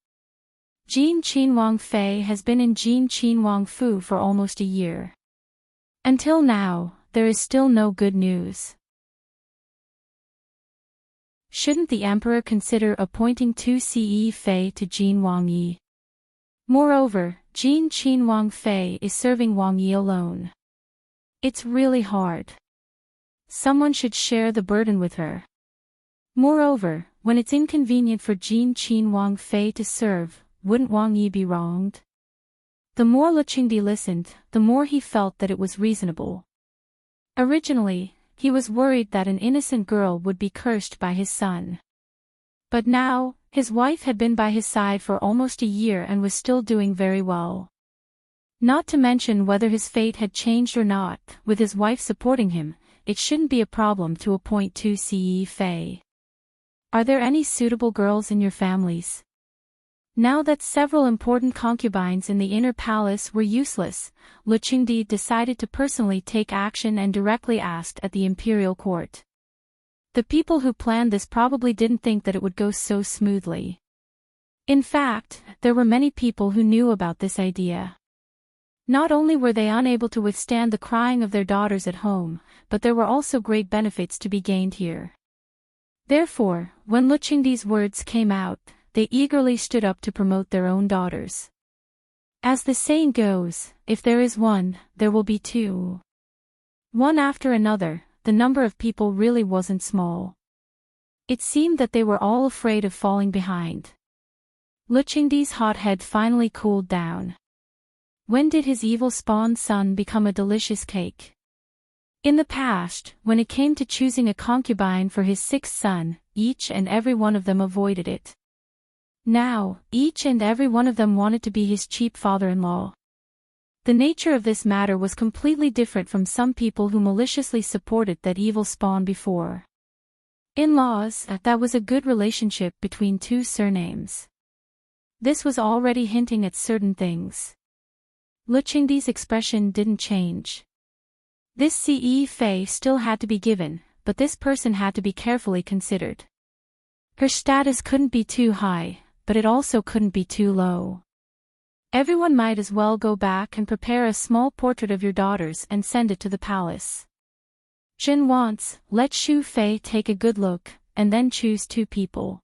Qin Wang Fei has been in Qin Wang Fu for almost a year. Until now, there is still no good news. Shouldn't the emperor consider appointing 2 Ce Fei to Qin Wang Yi? Moreover, Qin Wang Fei is serving Wang Yi alone. It's really hard. Someone should share the burden with her. Moreover, when it's inconvenient for Qin Wang Fei to serve, wouldn't Wang Yi be wronged? The more Luqingdi listened, the more he felt that it was reasonable. Originally, he was worried that an innocent girl would be cursed by his son. But now, his wife had been by his side for almost a year and was still doing very well. Not to mention whether his fate had changed or not, with his wife supporting him, it shouldn't be a problem to appoint 2 Ce Fei. Are there any suitable girls in your families? Now that several important concubines in the inner palace were useless, Luqingdi decided to personally take action and directly asked at the imperial court. The people who planned this probably didn't think that it would go so smoothly. In fact, there were many people who knew about this idea. Not only were they unable to withstand the crying of their daughters at home, but there were also great benefits to be gained here. Therefore, when Luqingdi's words came out, they eagerly stood up to promote their own daughters. As the saying goes, if there is one, there will be 2. One after another, the number of people really wasn't small. It seemed that they were all afraid of falling behind. Luqingdi's hot head finally cooled down. When did his evil spawned son become a delicious cake? In the past, when it came to choosing a concubine for his 6th son, each and every one of them avoided it. Now, each and every one of them wanted to be his cheap father-in-law. The nature of this matter was completely different from some people who maliciously supported that evil spawn before. In-laws, that was a good relationship between 2 surnames. This was already hinting at certain things. Luqingdi's expression didn't change. This Ce Fei still had to be given, but this person had to be carefully considered. Her status couldn't be too high, but it also couldn't be too low. Everyone might as well go back and prepare a small portrait of your daughters and send it to the palace. Jin wants, let Shu Fei take a good look, and then choose 2 people.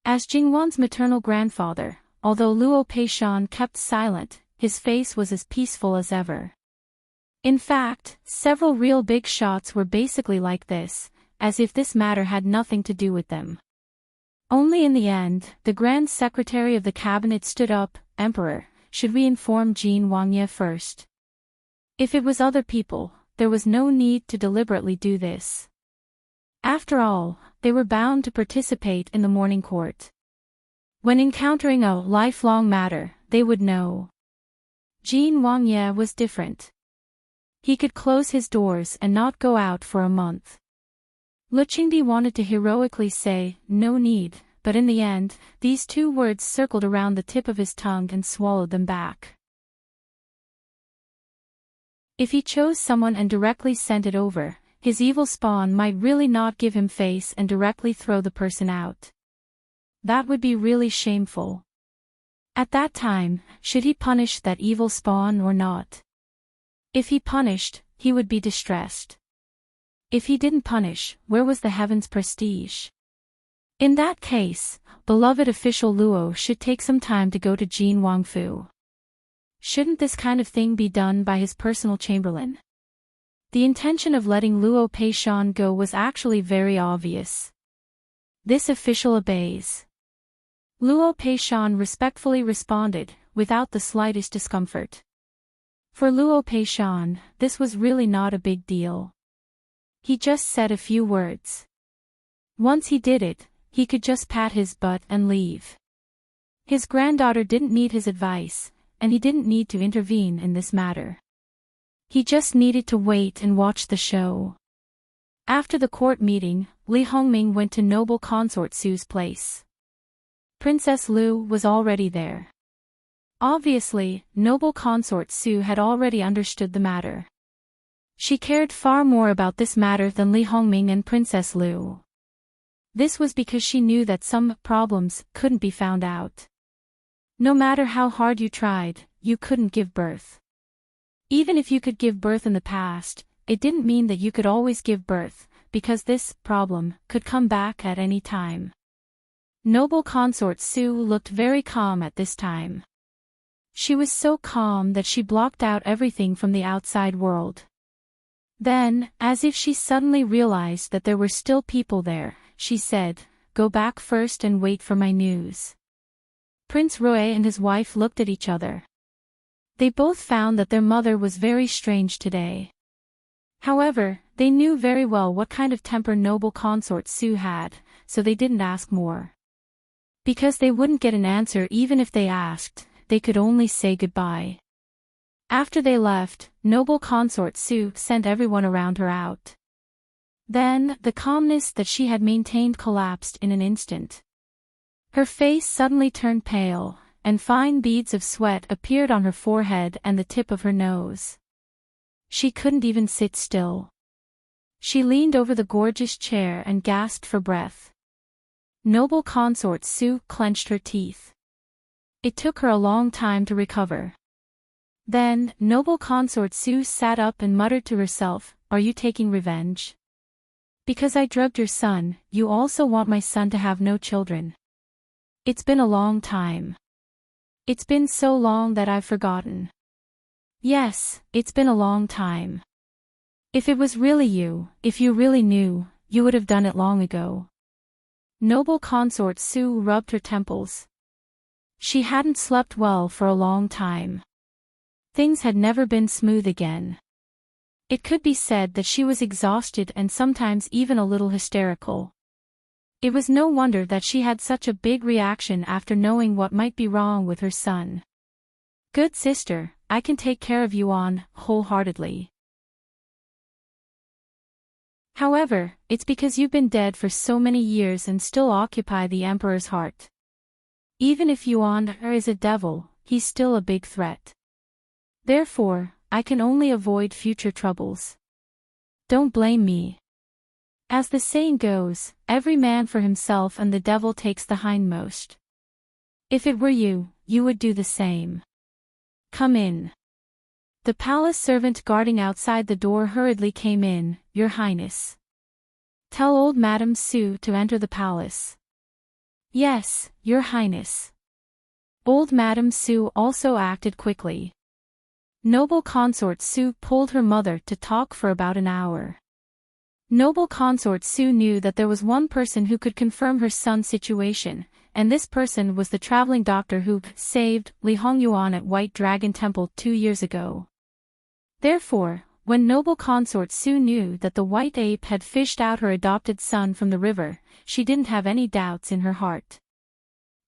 As Jingwan's maternal grandfather, although Luo Peishan kept silent, his face was as peaceful as ever. In fact, several real big shots were basically like this, as if this matter had nothing to do with them. Only in the end, the Grand Secretary of the Cabinet stood up, Emperor, should we inform Qin Wangye first? If it was other people, there was no need to deliberately do this. After all, they were bound to participate in the morning court. When encountering a lifelong matter, they would know. Qin Wangye was different. He could close his doors and not go out for a month. Luqingdi wanted to heroically say, no need, but in the end, these 2 words circled around the tip of his tongue and swallowed them back. If he chose someone and directly sent it over, his evil spawn might really not give him face and directly throw the person out. That would be really shameful. At that time, should he punish that evil spawn or not? If he punished, he would be distressed. If he didn't punish, where was the heaven's prestige? In that case, beloved official Luo should take some time to go to Jin Wangfu. Shouldn't this kind of thing be done by his personal chamberlain? The intention of letting Luo Peishan go was actually very obvious. This official obeys. Luo Peishan respectfully responded, without the slightest discomfort. For Luo Peishan, this was really not a big deal. He just said a few words. Once he did it, he could just pat his butt and leave. His granddaughter didn't need his advice, and he didn't need to intervene in this matter. He just needed to wait and watch the show. After the court meeting, Li Hongming went to noble consort Su's place. Princess Lu was already there. Obviously, noble consort Su had already understood the matter. She cared far more about this matter than Li Hongming and Princess Lu. This was because she knew that some problems couldn't be found out. No matter how hard you tried, you couldn't give birth. Even if you could give birth in the past, it didn't mean that you could always give birth, because this problem could come back at any time. Noble consort Su looked very calm at this time. She was so calm that she blocked out everything from the outside world. Then, as if she suddenly realized that there were still people there, she said, "Go back first and wait for my news." Prince Roy and his wife looked at each other. They both found that their mother was very strange today. However, they knew very well what kind of temper noble consort Su had, so they didn't ask more. Because they wouldn't get an answer even if they asked, they could only say goodbye. After they left, noble consort Su sent everyone around her out. Then, the calmness that she had maintained collapsed in an instant. Her face suddenly turned pale, and fine beads of sweat appeared on her forehead and the tip of her nose. She couldn't even sit still. She leaned over the gorgeous chair and gasped for breath. Noble consort Su clenched her teeth. It took her a long time to recover. Then, noble consort Su sat up and muttered to herself, "Are you taking revenge? Because I drugged your son, you also want my son to have no children. It's been a long time. It's been so long that I've forgotten. Yes, it's been a long time. If it was really you, if you really knew, you would have done it long ago." Noble consort Su rubbed her temples. She hadn't slept well for a long time. Things had never been smooth again. It could be said that she was exhausted and sometimes even a little hysterical. It was no wonder that she had such a big reaction after knowing what might be wrong with her son. "Good sister, I can take care of you wholeheartedly. However, it's because you've been dead for so many years and still occupy the emperor's heart. Even if Yuan is a devil, he's still a big threat. Therefore, I can only avoid future troubles. Don't blame me. As the saying goes, every man for himself and the devil takes the hindmost. If it were you, you would do the same. Come in." The palace servant guarding outside the door hurriedly came in, "Your Highness. Tell old Madame Su to enter the palace." "Yes, Your Highness." Old Madame Su also acted quickly. Noble consort Su pulled her mother to talk for about an hour. Noble consort Su knew that there was one person who could confirm her son's situation, and this person was the traveling doctor who saved Li Hongyuan at White Dragon Temple 2 years ago. Therefore, when noble consort Su knew that the white ape had fished out her adopted son from the river, she didn't have any doubts in her heart.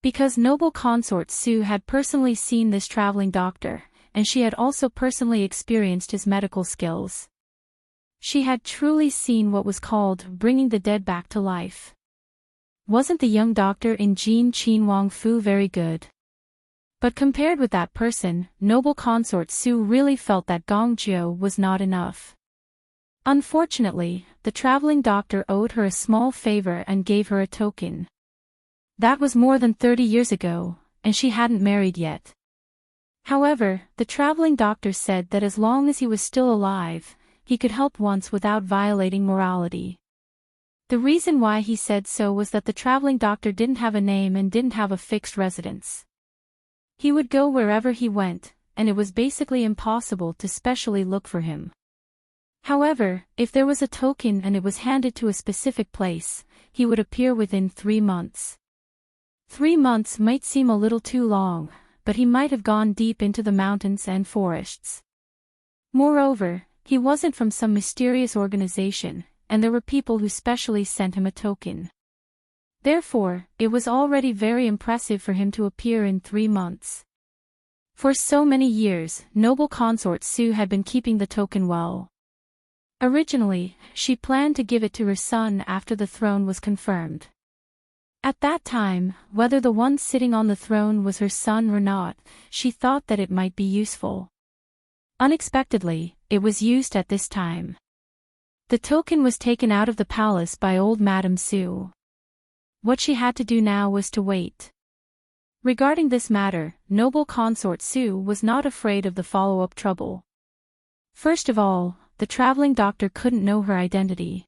Because noble consort Su had personally seen this traveling doctor, and she had also personally experienced his medical skills. She had truly seen what was called bringing the dead back to life. Wasn't the young doctor in Jin Qin Wang Fu very good? But compared with that person, noble consort Su really felt that Gongjiu was not enough. Unfortunately, the traveling doctor owed her a small favor and gave her a token. That was more than 30 years ago, and she hadn't married yet. However, the traveling doctor said that as long as he was still alive, he could help once without violating morality. The reason why he said so was that the traveling doctor didn't have a name and didn't have a fixed residence. He would go wherever he went, and it was basically impossible to specially look for him. However, if there was a token and it was handed to a specific place, he would appear within 3 months. 3 months might seem a little too long, but he might have gone deep into the mountains and forests. Moreover, he wasn't from some mysterious organization, and there were people who specially sent him a token. Therefore, it was already very impressive for him to appear in 3 months. For so many years, noble consort Su had been keeping the token well. Originally, she planned to give it to her son after the throne was confirmed. At that time, whether the one sitting on the throne was her son or not, she thought that it might be useful. Unexpectedly, it was used at this time. The token was taken out of the palace by old Madame Su. What she had to do now was to wait. Regarding this matter, noble consort Su was not afraid of the follow-up trouble. First of all, the traveling doctor couldn't know her identity.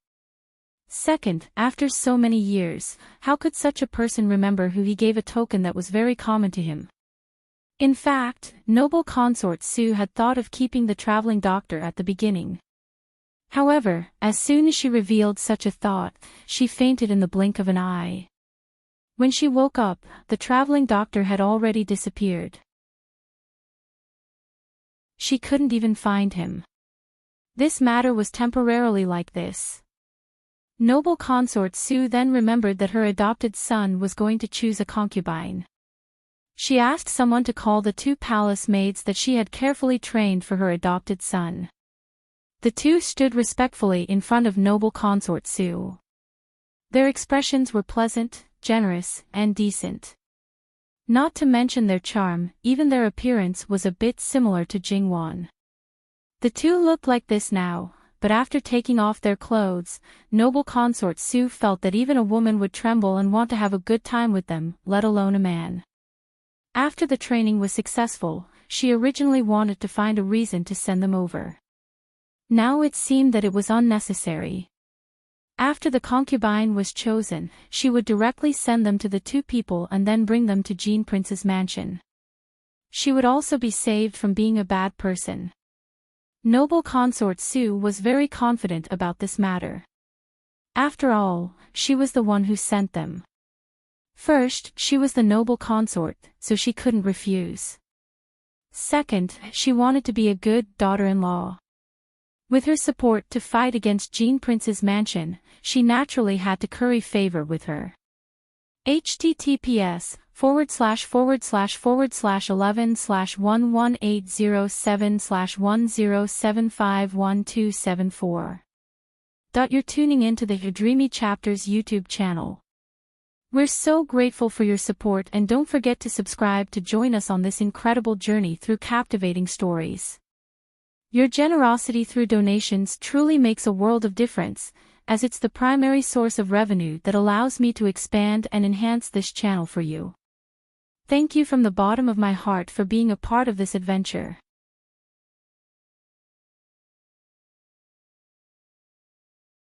Second, after so many years, how could such a person remember who he gave a token that was very common to him? In fact, noble consort Su had thought of keeping the traveling doctor at the beginning. However, as soon as she revealed such a thought, she fainted in the blink of an eye. When she woke up, the traveling doctor had already disappeared. She couldn't even find him. This matter was temporarily like this. Noble consort Su then remembered that her adopted son was going to choose a concubine. She asked someone to call the 2 palace maids that she had carefully trained for her adopted son. The 2 stood respectfully in front of noble consort Su. Their expressions were pleasant, generous, and decent. Not to mention their charm, even their appearance was a bit similar to Jingwan. The 2 looked like this now, but after taking off their clothes, noble consort Su felt that even a woman would tremble and want to have a good time with them, let alone a man. After the training was successful, she originally wanted to find a reason to send them over. Now it seemed that it was unnecessary. After the concubine was chosen, she would directly send them to the 2 people and then bring them to Jean Prince's mansion. She would also be saved from being a bad person. Noble consort Su was very confident about this matter. After all, she was the one who sent them. First, she was the noble consort, so she couldn't refuse. Second, she wanted to be a good daughter-in-law. With her support to fight against Jean Prince's mansion, she naturally had to curry favor with her. https:///11/11807/10751274. You're tuning into the Dreamy Chapters YouTube channel. We're so grateful for your support, and don't forget to subscribe to join us on this incredible journey through captivating stories. Your generosity through donations truly makes a world of difference, as it's the primary source of revenue that allows me to expand and enhance this channel for you. Thank you from the bottom of my heart for being a part of this adventure.